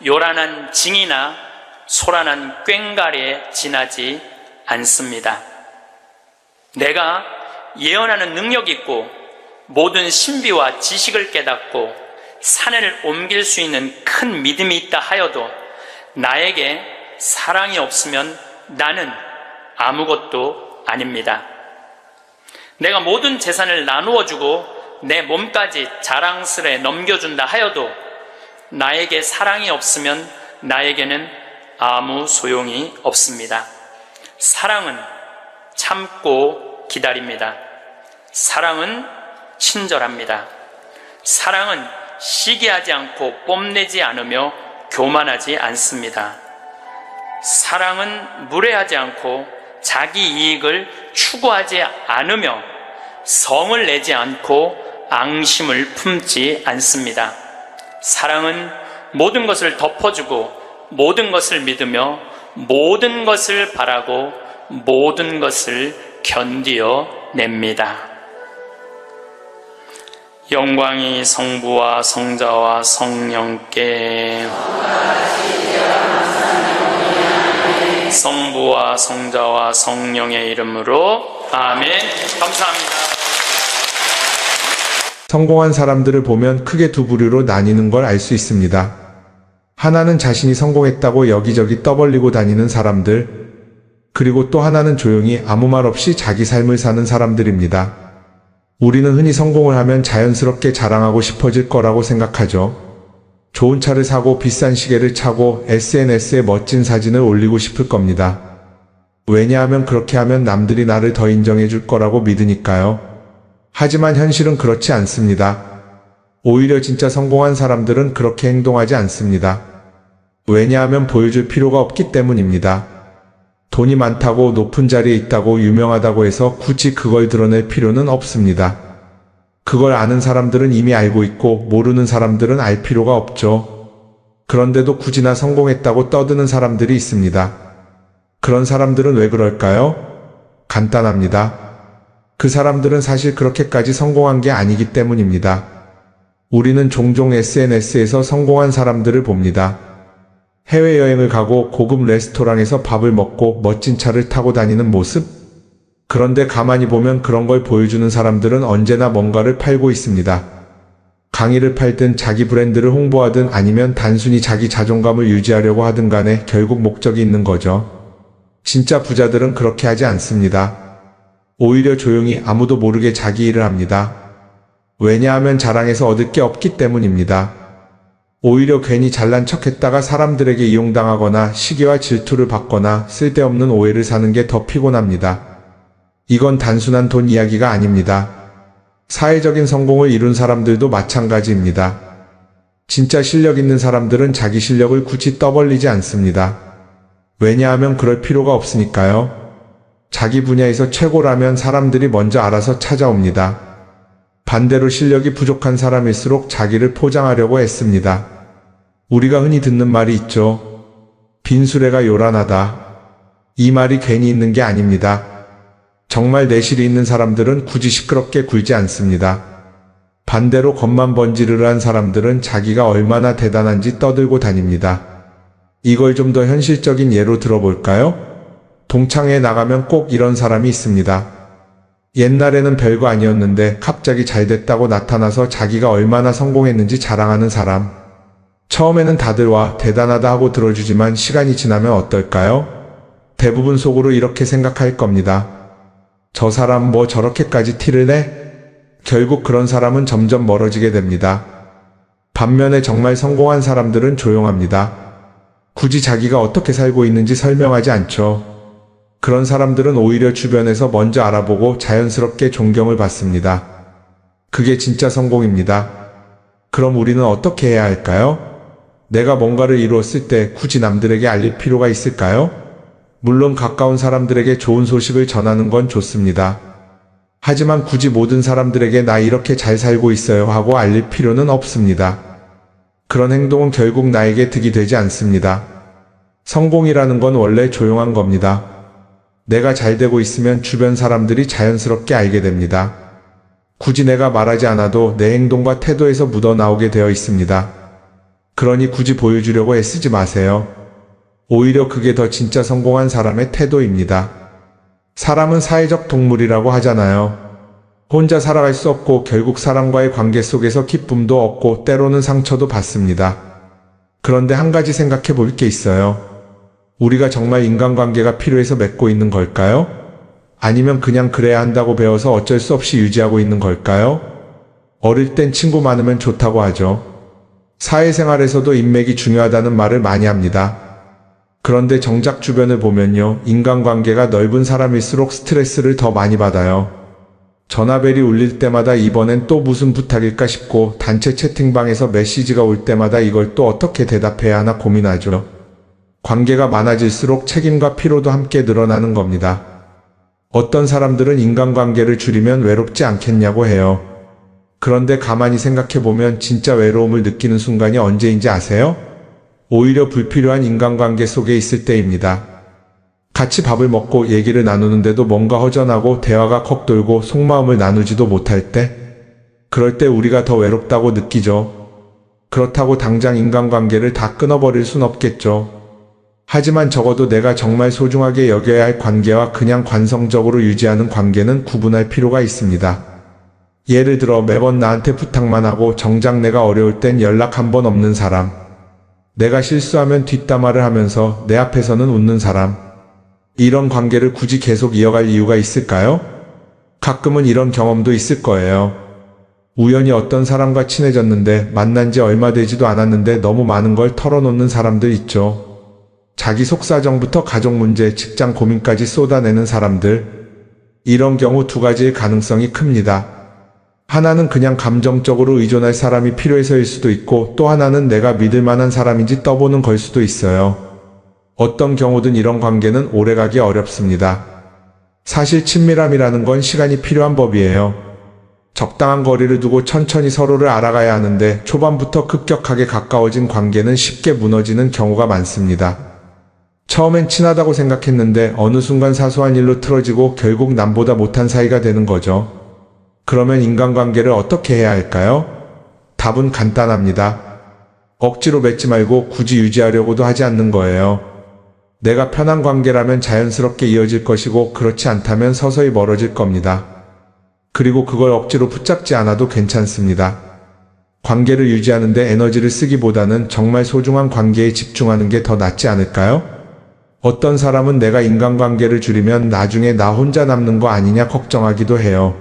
요란한 징이나 소란한 꽹과리에 지나지 않습니다. 내가 예언하는 능력이 있고 모든 신비와 지식을 깨닫고 산을 옮길 수 있는 큰 믿음이 있다 하여도 나에게 사랑이 없으면 나는 아무것도 아닙니다. 내가 모든 재산을 나누어 주고 내 몸까지 자랑스레 넘겨준다 하여도 나에게 사랑이 없으면 나에게는 아무 소용이 없습니다. 사랑은 참고 기다립니다. 사랑은 친절합니다. 사랑은 시기하지 않고 뽐내지 않으며 교만하지 않습니다. 사랑은 무례하지 않고 자기 이익을 추구하지 않으며 성을 내지 않고 앙심을 품지 않습니다. 사랑은 모든 것을 덮어주고 모든 것을 믿으며 모든 것을 바라고 모든 것을 견디어 냅니다. 영광이 성부와 성자와 성령께, 성부와 성자와 성령의 이름으로 아멘. 감사합니다. 성공한 사람들을 보면 크게 두 부류로 나뉘는 걸 알 수 있습니다. 하나는 자신이 성공했다고 여기저기 떠벌리고 다니는 사람들, 그리고 또 하나는 조용히 아무 말 없이 자기 삶을 사는 사람들입니다. 우리는 흔히 성공을 하면 자연스럽게 자랑하고 싶어질 거라고 생각하죠. 좋은 차를 사고 비싼 시계를 차고 SNS에 멋진 사진을 올리고 싶을 겁니다. 왜냐하면 그렇게 하면 남들이 나를 더 인정해 줄 거라고 믿으니까요. 하지만 현실은 그렇지 않습니다. 오히려 진짜 성공한 사람들은 그렇게 행동하지 않습니다. 왜냐하면 보여줄 필요가 없기 때문입니다. 돈이 많다고 높은 자리에 있다고 유명하다고 해서 굳이 그걸 드러낼 필요는 없습니다. 그걸 아는 사람들은 이미 알고 있고 모르는 사람들은 알 필요가 없죠. 그런데도 굳이나 성공했다고 떠드는 사람들이 있습니다. 그런 사람들은 왜 그럴까요? 간단합니다. 그 사람들은 사실 그렇게까지 성공한 게 아니기 때문입니다. 우리는 종종 SNS에서 성공한 사람들을 봅니다. 해외여행을 가고 고급 레스토랑에서 밥을 먹고 멋진 차를 타고 다니는 모습? 그런데 가만히 보면 그런 걸 보여주는 사람들은 언제나 뭔가를 팔고 있습니다. 강의를 팔든 자기 브랜드를 홍보하든 아니면 단순히 자기 자존감을 유지하려고 하든 간에 결국 목적이 있는 거죠. 진짜 부자들은 그렇게 하지 않습니다. 오히려 조용히 아무도 모르게 자기 일을 합니다. 왜냐하면 자랑해서 얻을 게 없기 때문입니다. 오히려 괜히 잘난 척했다가 사람들에게 이용당하거나 시기와 질투를 받거나 쓸데없는 오해를 사는 게 더 피곤합니다. 이건 단순한 돈 이야기가 아닙니다. 사회적인 성공을 이룬 사람들도 마찬가지입니다. 진짜 실력 있는 사람들은 자기 실력을 굳이 떠벌리지 않습니다. 왜냐하면 그럴 필요가 없으니까요. 자기 분야에서 최고라면 사람들이 먼저 알아서 찾아옵니다. 반대로 실력이 부족한 사람일수록 자기를 포장하려고 애씁니다. 우리가 흔히 듣는 말이 있죠. 빈수레가 요란하다. 이 말이 괜히 있는 게 아닙니다. 정말 내실이 있는 사람들은 굳이 시끄럽게 굴지 않습니다. 반대로 겉만 번지르르한 사람들은 자기가 얼마나 대단한지 떠들고 다닙니다. 이걸 좀 더 현실적인 예로 들어볼까요? 동창회에 나가면 꼭 이런 사람이 있습니다. 옛날에는 별거 아니었는데 갑자기 잘 됐다고 나타나서 자기가 얼마나 성공했는지 자랑하는 사람. 처음에는 다들 와 대단하다 하고 들어주지만 시간이 지나면 어떨까요? 대부분 속으로 이렇게 생각할 겁니다. 저 사람 뭐 저렇게까지 티를 내? 결국 그런 사람은 점점 멀어지게 됩니다. 반면에 정말 성공한 사람들은 조용합니다. 굳이 자기가 어떻게 살고 있는지 설명하지 않죠. 그런 사람들은 오히려 주변에서 먼저 알아보고 자연스럽게 존경을 받습니다. 그게 진짜 성공입니다. 그럼 우리는 어떻게 해야 할까요? 내가 뭔가를 이루었을 때 굳이 남들에게 알릴 필요가 있을까요? 물론 가까운 사람들에게 좋은 소식을 전하는 건 좋습니다. 하지만 굳이 모든 사람들에게 나 이렇게 잘 살고 있어요 하고 알릴 필요는 없습니다. 그런 행동은 결국 나에게 득이 되지 않습니다. 성공이라는 건 원래 조용한 겁니다. 내가 잘 되고 있으면 주변 사람들이 자연스럽게 알게 됩니다. 굳이 내가 말하지 않아도 내 행동과 태도에서 묻어나오게 되어 있습니다. 그러니 굳이 보여주려고 애쓰지 마세요. 오히려 그게 더 진짜 성공한 사람의 태도입니다. 사람은 사회적 동물이라고 하잖아요. 혼자 살아갈 수 없고 결국 사람과의 관계 속에서 기쁨도 얻고 때로는 상처도 받습니다. 그런데 한 가지 생각해 볼 게 있어요. 우리가 정말 인간관계가 필요해서 맺고 있는 걸까요? 아니면 그냥 그래야 한다고 배워서 어쩔 수 없이 유지하고 있는 걸까요? 어릴 땐 친구 많으면 좋다고 하죠. 사회생활에서도 인맥이 중요하다는 말을 많이 합니다. 그런데 정작 주변을 보면요, 인간관계가 넓은 사람일수록 스트레스를 더 많이 받아요. 전화벨이 울릴 때마다 이번엔 또 무슨 부탁일까 싶고 단체 채팅방에서 메시지가 올 때마다 이걸 또 어떻게 대답해야 하나 고민하죠. 관계가 많아질수록 책임과 피로도 함께 늘어나는 겁니다. 어떤 사람들은 인간관계를 줄이면 외롭지 않겠냐고 해요. 그런데 가만히 생각해보면 진짜 외로움을 느끼는 순간이 언제인지 아세요? 오히려 불필요한 인간관계 속에 있을 때입니다. 같이 밥을 먹고 얘기를 나누는데도 뭔가 허전하고 대화가 컥 돌고 속마음을 나누지도 못할 때, 그럴 때 우리가 더 외롭다고 느끼죠. 그렇다고 당장 인간관계를 다 끊어버릴 순 없겠죠. 하지만 적어도 내가 정말 소중하게 여겨야 할 관계와 그냥 관성적으로 유지하는 관계는 구분할 필요가 있습니다. 예를 들어 매번 나한테 부탁만 하고 정작 내가 어려울 땐 연락 한 번 없는 사람. 내가 실수하면 뒷담화를 하면서 내 앞에서는 웃는 사람. 이런 관계를 굳이 계속 이어갈 이유가 있을까요? 가끔은 이런 경험도 있을 거예요. 우연히 어떤 사람과 친해졌는데 만난 지 얼마 되지도 않았는데 너무 많은 걸 털어놓는 사람들 있죠. 자기 속사정부터 가족 문제, 직장 고민까지 쏟아내는 사람들. 이런 경우 두 가지의 가능성이 큽니다. 하나는 그냥 감정적으로 의존할 사람이 필요해서일 수도 있고 또 하나는 내가 믿을 만한 사람인지 떠보는 걸 수도 있어요. 어떤 경우든 이런 관계는 오래가기 어렵습니다. 사실 친밀함이라는 건 시간이 필요한 법이에요. 적당한 거리를 두고 천천히 서로를 알아가야 하는데 초반부터 급격하게 가까워진 관계는 쉽게 무너지는 경우가 많습니다. 처음엔 친하다고 생각했는데 어느 순간 사소한 일로 틀어지고 결국 남보다 못한 사이가 되는 거죠. 그러면 인간관계를 어떻게 해야 할까요? 답은 간단합니다. 억지로 맺지 말고 굳이 유지하려고도 하지 않는 거예요. 내가 편한 관계라면 자연스럽게 이어질 것이고 그렇지 않다면 서서히 멀어질 겁니다. 그리고 그걸 억지로 붙잡지 않아도 괜찮습니다. 관계를 유지하는데 에너지를 쓰기보다는 정말 소중한 관계에 집중하는 게 더 낫지 않을까요? 어떤 사람은 내가 인간관계를 줄이면 나중에 나 혼자 남는 거 아니냐 걱정하기도 해요.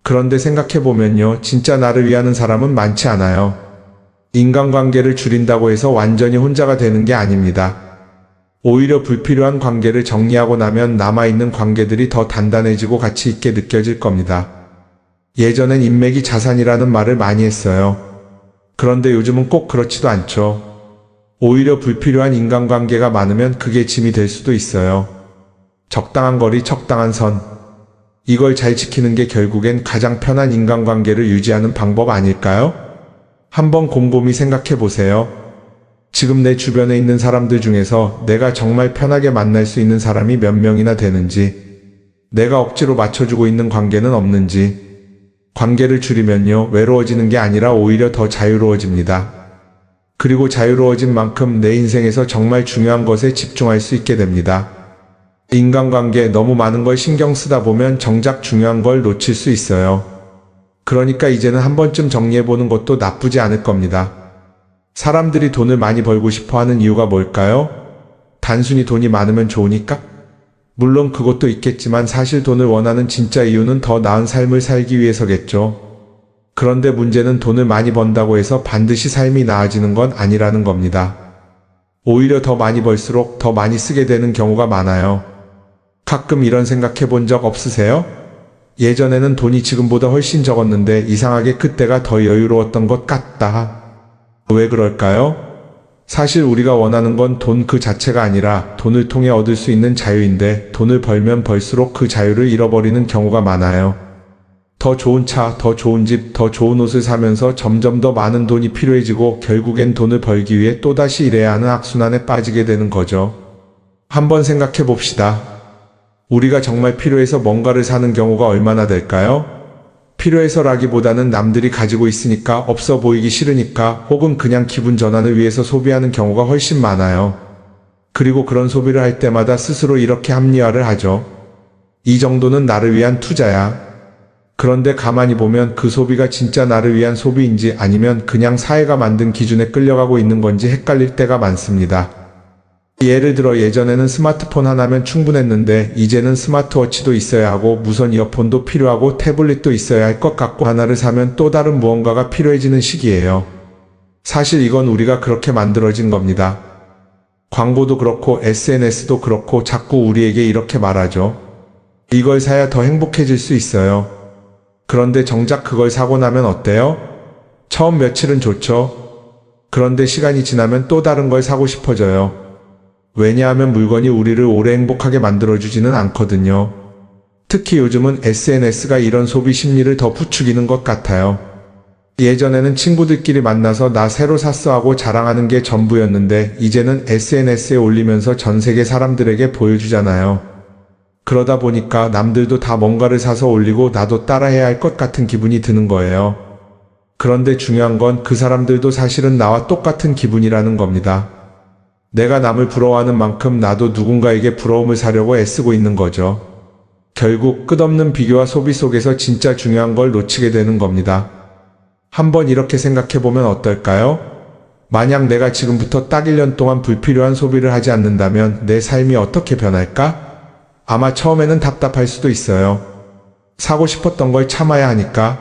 그런데 생각해보면요, 진짜 나를 위하는 사람은 많지 않아요. 인간관계를 줄인다고 해서 완전히 혼자가 되는 게 아닙니다. 오히려 불필요한 관계를 정리하고 나면 남아있는 관계들이 더 단단해지고 가치 있게 느껴질 겁니다. 예전엔 인맥이 자산이라는 말을 많이 했어요. 그런데 요즘은 꼭 그렇지도 않죠. 오히려 불필요한 인간관계가 많으면 그게 짐이 될 수도 있어요. 적당한 거리, 적당한 선. 이걸 잘 지키는 게 결국엔 가장 편한 인간관계를 유지하는 방법 아닐까요? 한번 곰곰이 생각해 보세요. 지금 내 주변에 있는 사람들 중에서 내가 정말 편하게 만날 수 있는 사람이 몇 명이나 되는지, 내가 억지로 맞춰주고 있는 관계는 없는지. 관계를 줄이면요, 외로워지는 게 아니라 오히려 더 자유로워집니다. 그리고 자유로워진 만큼 내 인생에서 정말 중요한 것에 집중할 수 있게 됩니다. 인간관계에 너무 많은 걸 신경 쓰다 보면 정작 중요한 걸 놓칠 수 있어요. 그러니까 이제는 한 번쯤 정리해보는 것도 나쁘지 않을 겁니다. 사람들이 돈을 많이 벌고 싶어 하는 이유가 뭘까요? 단순히 돈이 많으면 좋으니까? 물론 그것도 있겠지만 사실 돈을 원하는 진짜 이유는 더 나은 삶을 살기 위해서겠죠. 그런데 문제는 돈을 많이 번다고 해서 반드시 삶이 나아지는 건 아니라는 겁니다. 오히려 더 많이 벌수록 더 많이 쓰게 되는 경우가 많아요. 가끔 이런 생각해 본 적 없으세요? 예전에는 돈이 지금보다 훨씬 적었는데 이상하게 그때가 더 여유로웠던 것 같다. 왜 그럴까요? 사실 우리가 원하는 건 돈 그 자체가 아니라 돈을 통해 얻을 수 있는 자유인데 돈을 벌면 벌수록 그 자유를 잃어버리는 경우가 많아요. 더 좋은 차, 더 좋은 집, 더 좋은 옷을 사면서 점점 더 많은 돈이 필요해지고 결국엔 돈을 벌기 위해 또다시 일해야 하는 악순환에 빠지게 되는 거죠. 한번 생각해 봅시다. 우리가 정말 필요해서 뭔가를 사는 경우가 얼마나 될까요? 필요해서라기보다는 남들이 가지고 있으니까, 없어 보이기 싫으니까, 혹은 그냥 기분 전환을 위해서 소비하는 경우가 훨씬 많아요. 그리고 그런 소비를 할 때마다 스스로 이렇게 합리화를 하죠. 이 정도는 나를 위한 투자야. 그런데 가만히 보면 그 소비가 진짜 나를 위한 소비인지 아니면 그냥 사회가 만든 기준에 끌려가고 있는 건지 헷갈릴 때가 많습니다. 예를 들어 예전에는 스마트폰 하나면 충분했는데 이제는 스마트워치도 있어야 하고 무선 이어폰도 필요하고 태블릿도 있어야 할 것 같고 하나를 사면 또 다른 무언가가 필요해지는 시기예요. 사실 이건 우리가 그렇게 만들어진 겁니다. 광고도 그렇고 SNS도 그렇고 자꾸 우리에게 이렇게 말하죠. 이걸 사야 더 행복해질 수 있어요. 그런데 정작 그걸 사고 나면 어때요? 처음 며칠은 좋죠. 그런데 시간이 지나면 또 다른 걸 사고 싶어져요. 왜냐하면 물건이 우리를 오래 행복하게 만들어주지는 않거든요. 특히 요즘은 SNS가 이런 소비 심리를 더 부추기는 것 같아요. 예전에는 친구들끼리 만나서 나 새로 샀어 하고 자랑하는 게 전부였는데 이제는 SNS에 올리면서 전 세계 사람들에게 보여주잖아요. 그러다 보니까 남들도 다 뭔가를 사서 올리고 나도 따라해야 할 것 같은 기분이 드는 거예요. 그런데 중요한 건 그 사람들도 사실은 나와 똑같은 기분이라는 겁니다. 내가 남을 부러워하는 만큼 나도 누군가에게 부러움을 사려고 애쓰고 있는 거죠. 결국 끝없는 비교와 소비 속에서 진짜 중요한 걸 놓치게 되는 겁니다. 한번 이렇게 생각해보면 어떨까요? 만약 내가 지금부터 딱 1년 동안 불필요한 소비를 하지 않는다면 내 삶이 어떻게 변할까? 아마 처음에는 답답할 수도 있어요. 사고 싶었던 걸 참아야 하니까.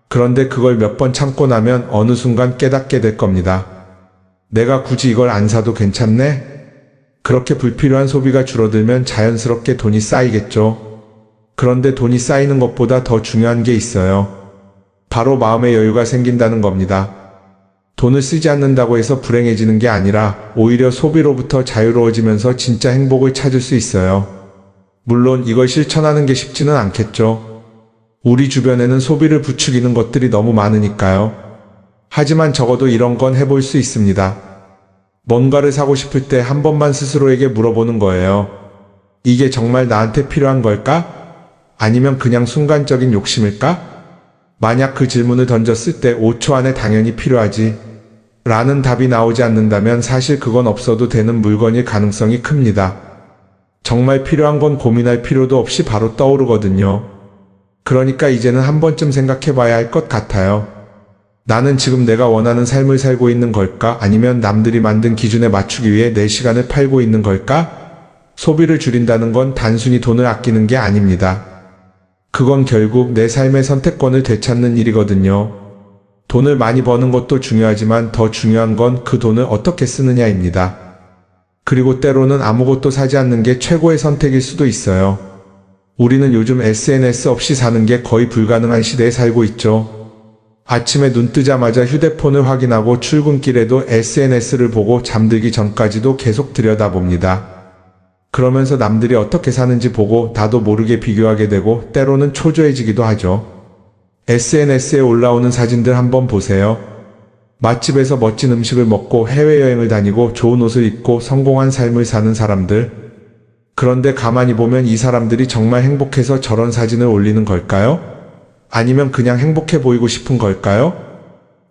그런데 그걸 몇 번 참고 나면 어느 순간 깨닫게 될 겁니다. 내가 굳이 이걸 안 사도 괜찮네? 그렇게 불필요한 소비가 줄어들면 자연스럽게 돈이 쌓이겠죠. 그런데 돈이 쌓이는 것보다 더 중요한 게 있어요. 바로 마음의 여유가 생긴다는 겁니다. 돈을 쓰지 않는다고 해서 불행해지는 게 아니라 오히려 소비로부터 자유로워지면서 진짜 행복을 찾을 수 있어요. 물론 이걸 실천하는 게 쉽지는 않겠죠. 우리 주변에는 소비를 부추기는 것들이 너무 많으니까요. 하지만 적어도 이런 건 해볼 수 있습니다. 뭔가를 사고 싶을 때 한 번만 스스로에게 물어보는 거예요. 이게 정말 나한테 필요한 걸까? 아니면 그냥 순간적인 욕심일까? 만약 그 질문을 던졌을 때 5초 안에 당연히 필요하지 라는 답이 나오지 않는다면 사실 그건 없어도 되는 물건일 가능성이 큽니다. 정말 필요한 건 고민할 필요도 없이 바로 떠오르거든요. 그러니까 이제는 한 번쯤 생각해 봐야 할 것 같아요. 나는 지금 내가 원하는 삶을 살고 있는 걸까? 아니면 남들이 만든 기준에 맞추기 위해 내 시간을 팔고 있는 걸까? 소비를 줄인다는 건 단순히 돈을 아끼는 게 아닙니다. 그건 결국 내 삶의 선택권을 되찾는 일이거든요. 돈을 많이 버는 것도 중요하지만 더 중요한 건 그 돈을 어떻게 쓰느냐입니다. 그리고 때로는 아무것도 사지 않는 게 최고의 선택일 수도 있어요. 우리는 요즘 SNS 없이 사는 게 거의 불가능한 시대에 살고 있죠. 아침에 눈 뜨자마자 휴대폰을 확인하고 출근길에도 SNS를 보고 잠들기 전까지도 계속 들여다봅니다. 그러면서 남들이 어떻게 사는지 보고 나도 모르게 비교하게 되고 때로는 초조해지기도 하죠. SNS에 올라오는 사진들 한번 보세요. 맛집에서 멋진 음식을 먹고 해외여행을 다니고 좋은 옷을 입고 성공한 삶을 사는 사람들. 그런데 가만히 보면 이 사람들이 정말 행복해서 저런 사진을 올리는 걸까요? 아니면 그냥 행복해 보이고 싶은 걸까요?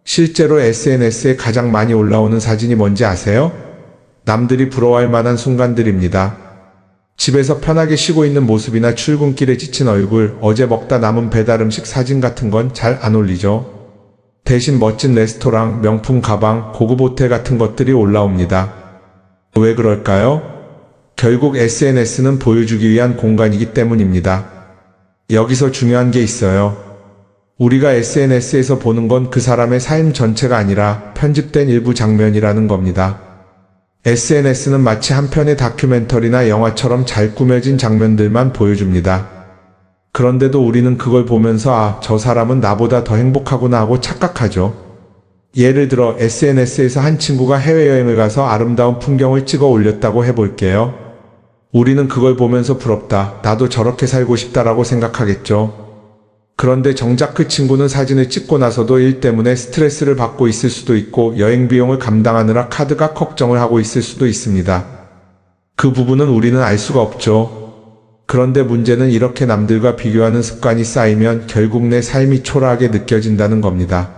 실제로 SNS에 가장 많이 올라오는 사진이 뭔지 아세요? 남들이 부러워할 만한 순간들입니다. 집에서 편하게 쉬고 있는 모습이나 출근길에 지친 얼굴, 어제 먹다 남은 배달 음식 사진 같은 건 잘 안 올리죠. 대신 멋진 레스토랑, 명품 가방, 고급 호텔 같은 것들이 올라옵니다. 왜 그럴까요? 결국 SNS는 보여주기 위한 공간이기 때문입니다. 여기서 중요한 게 있어요. 우리가 SNS에서 보는 건 그 사람의 삶 전체가 아니라 편집된 일부 장면이라는 겁니다. SNS는 마치 한 편의 다큐멘터리나 영화처럼 잘 꾸며진 장면들만 보여줍니다. 그런데도 우리는 그걸 보면서 저 사람은 나보다 더 행복하구나 하고 착각하죠. 예를 들어 SNS에서 한 친구가 해외여행을 가서 아름다운 풍경을 찍어 올렸다고 해볼게요. 우리는 그걸 보면서 부럽다, 나도 저렇게 살고 싶다라고 생각하겠죠. 그런데 정작 그 친구는 사진을 찍고 나서도 일 때문에 스트레스를 받고 있을 수도 있고 여행 비용을 감당하느라 카드가 걱정을 하고 있을 수도 있습니다. 그 부분은 우리는 알 수가 없죠. 그런데 문제는 이렇게 남들과 비교하는 습관이 쌓이면 결국 내 삶이 초라하게 느껴진다는 겁니다.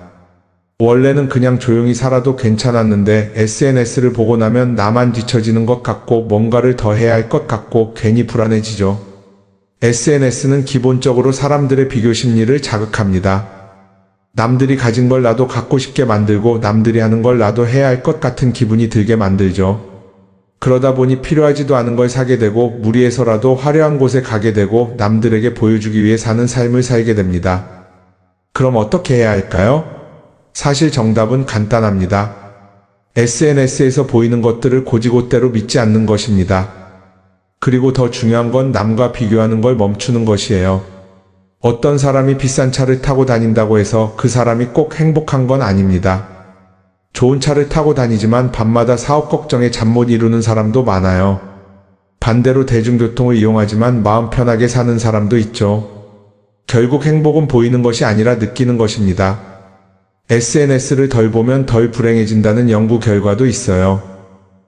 원래는 그냥 조용히 살아도 괜찮았는데 SNS를 보고 나면 나만 뒤처지는 것 같고 뭔가를 더 해야 할 것 같고 괜히 불안해지죠. SNS는 기본적으로 사람들의 비교 심리를 자극합니다. 남들이 가진 걸 나도 갖고 싶게 만들고 남들이 하는 걸 나도 해야 할 것 같은 기분이 들게 만들죠. 그러다 보니 필요하지도 않은 걸 사게 되고 무리해서라도 화려한 곳에 가게 되고 남들에게 보여주기 위해 사는 삶을 살게 됩니다. 그럼 어떻게 해야 할까요? 사실 정답은 간단합니다. SNS에서 보이는 것들을 곧이곧대로 믿지 않는 것입니다. 그리고 더 중요한 건 남과 비교하는 걸 멈추는 것이에요. 어떤 사람이 비싼 차를 타고 다닌다고 해서 그 사람이 꼭 행복한 건 아닙니다. 좋은 차를 타고 다니지만 밤마다 사업 걱정에 잠 못 이루는 사람도 많아요. 반대로 대중교통을 이용하지만 마음 편하게 사는 사람도 있죠. 결국 행복은 보이는 것이 아니라 느끼는 것입니다. SNS를 덜 보면 덜 불행해진다는 연구 결과도 있어요.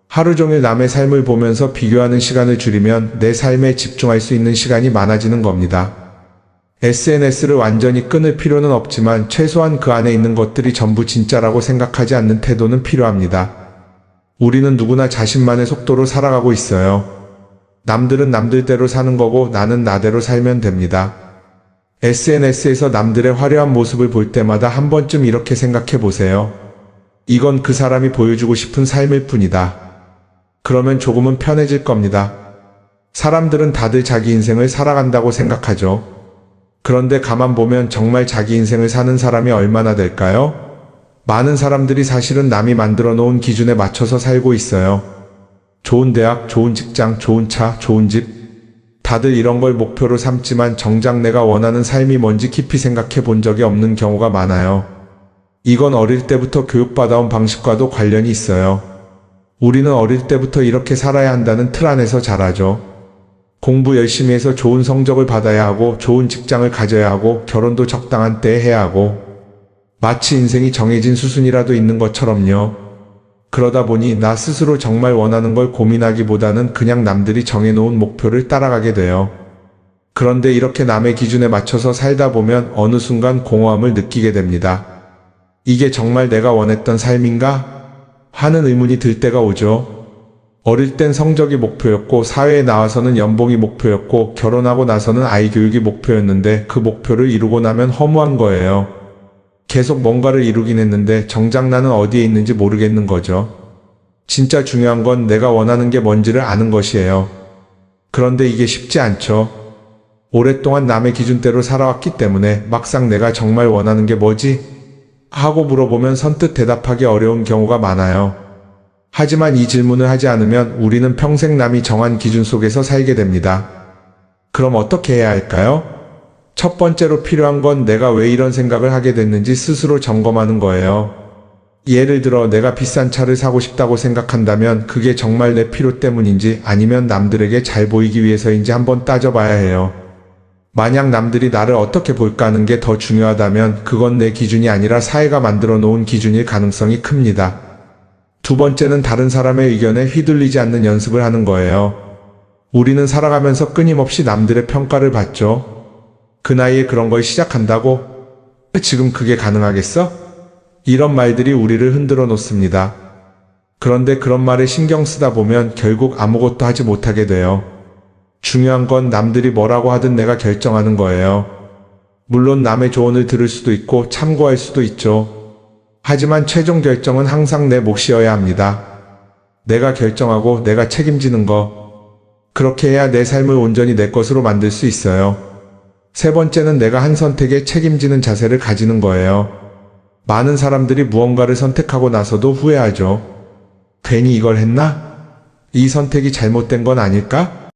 하루 종일 남의 삶을 보면서 비교하는 시간을 줄이면 내 삶에 집중할 수 있는 시간이 많아지는 겁니다. SNS를 완전히 끊을 필요는 없지만 최소한 그 안에 있는 것들이 전부 진짜라고 생각하지 않는 태도는 필요합니다. 우리는 누구나 자신만의 속도로 살아가고 있어요. 남들은 남들대로 사는 거고 나는 나대로 살면 됩니다. SNS에서 남들의 화려한 모습을 볼 때마다 한 번쯤 이렇게 생각해 보세요. 이건 그 사람이 보여주고 싶은 삶일 뿐이다. 그러면 조금은 편해질 겁니다. 사람들은 다들 자기 인생을 살아간다고 생각하죠. 그런데 가만 보면 정말 자기 인생을 사는 사람이 얼마나 될까요? 많은 사람들이 사실은 남이 만들어 놓은 기준에 맞춰서 살고 있어요. 좋은 대학, 좋은 직장, 좋은 차, 좋은 집. 다들 이런 걸 목표로 삼지만 정작 내가 원하는 삶이 뭔지 깊이 생각해 본 적이 없는 경우가 많아요. 이건 어릴 때부터 교육받아온 방식과도 관련이 있어요. 우리는 어릴 때부터 이렇게 살아야 한다는 틀 안에서 자라죠. 공부 열심히 해서 좋은 성적을 받아야 하고, 좋은 직장을 가져야 하고, 결혼도 적당한 때에 해야 하고, 마치 인생이 정해진 수순이라도 있는 것처럼요. 그러다 보니 나 스스로 정말 원하는 걸 고민하기보다는 그냥 남들이 정해놓은 목표를 따라가게 돼요. 그런데 이렇게 남의 기준에 맞춰서 살다 보면 어느 순간 공허함을 느끼게 됩니다. 이게 정말 내가 원했던 삶인가? 하는 의문이 들 때가 오죠. 어릴 땐 성적이 목표였고, 사회에 나와서는 연봉이 목표였고, 결혼하고 나서는 아이 교육이 목표였는데 그 목표를 이루고 나면 허무한 거예요. 계속 뭔가를 이루긴 했는데 정작 나는 어디에 있는지 모르겠는 거죠. 진짜 중요한 건 내가 원하는 게 뭔지를 아는 것이에요. 그런데 이게 쉽지 않죠. 오랫동안 남의 기준대로 살아왔기 때문에 막상 내가 정말 원하는 게 뭐지? 하고 물어보면 선뜻 대답하기 어려운 경우가 많아요. 하지만 이 질문을 하지 않으면 우리는 평생 남이 정한 기준 속에서 살게 됩니다. 그럼 어떻게 해야 할까요? 첫 번째로 필요한 건 내가 왜 이런 생각을 하게 됐는지 스스로 점검하는 거예요. 예를 들어 내가 비싼 차를 사고 싶다고 생각한다면 그게 정말 내 필요 때문인지 아니면 남들에게 잘 보이기 위해서인지 한번 따져봐야 해요. 만약 남들이 나를 어떻게 볼까 하는 게 더 중요하다면 그건 내 기준이 아니라 사회가 만들어 놓은 기준일 가능성이 큽니다. 두 번째는 다른 사람의 의견에 휘둘리지 않는 연습을 하는 거예요. 우리는 살아가면서 끊임없이 남들의 평가를 받죠. 그 나이에 그런 걸 시작한다고? 지금 그게 가능하겠어? 이런 말들이 우리를 흔들어 놓습니다. 그런데 그런 말에 신경 쓰다 보면 결국 아무것도 하지 못하게 돼요. 중요한 건 남들이 뭐라고 하든 내가 결정하는 거예요. 물론 남의 조언을 들을 수도 있고 참고할 수도 있죠. 하지만 최종 결정은 항상 내 몫이어야 합니다. 내가 결정하고 내가 책임지는 거. 그렇게 해야 내 삶을 온전히 내 것으로 만들 수 있어요. 세 번째는 내가 한 선택에 책임지는 자세를 가지는 거예요. 많은 사람들이 무언가를 선택하고 나서도 후회하죠. 괜히 이걸 했나? 이 선택이 잘못된 건 아닐까?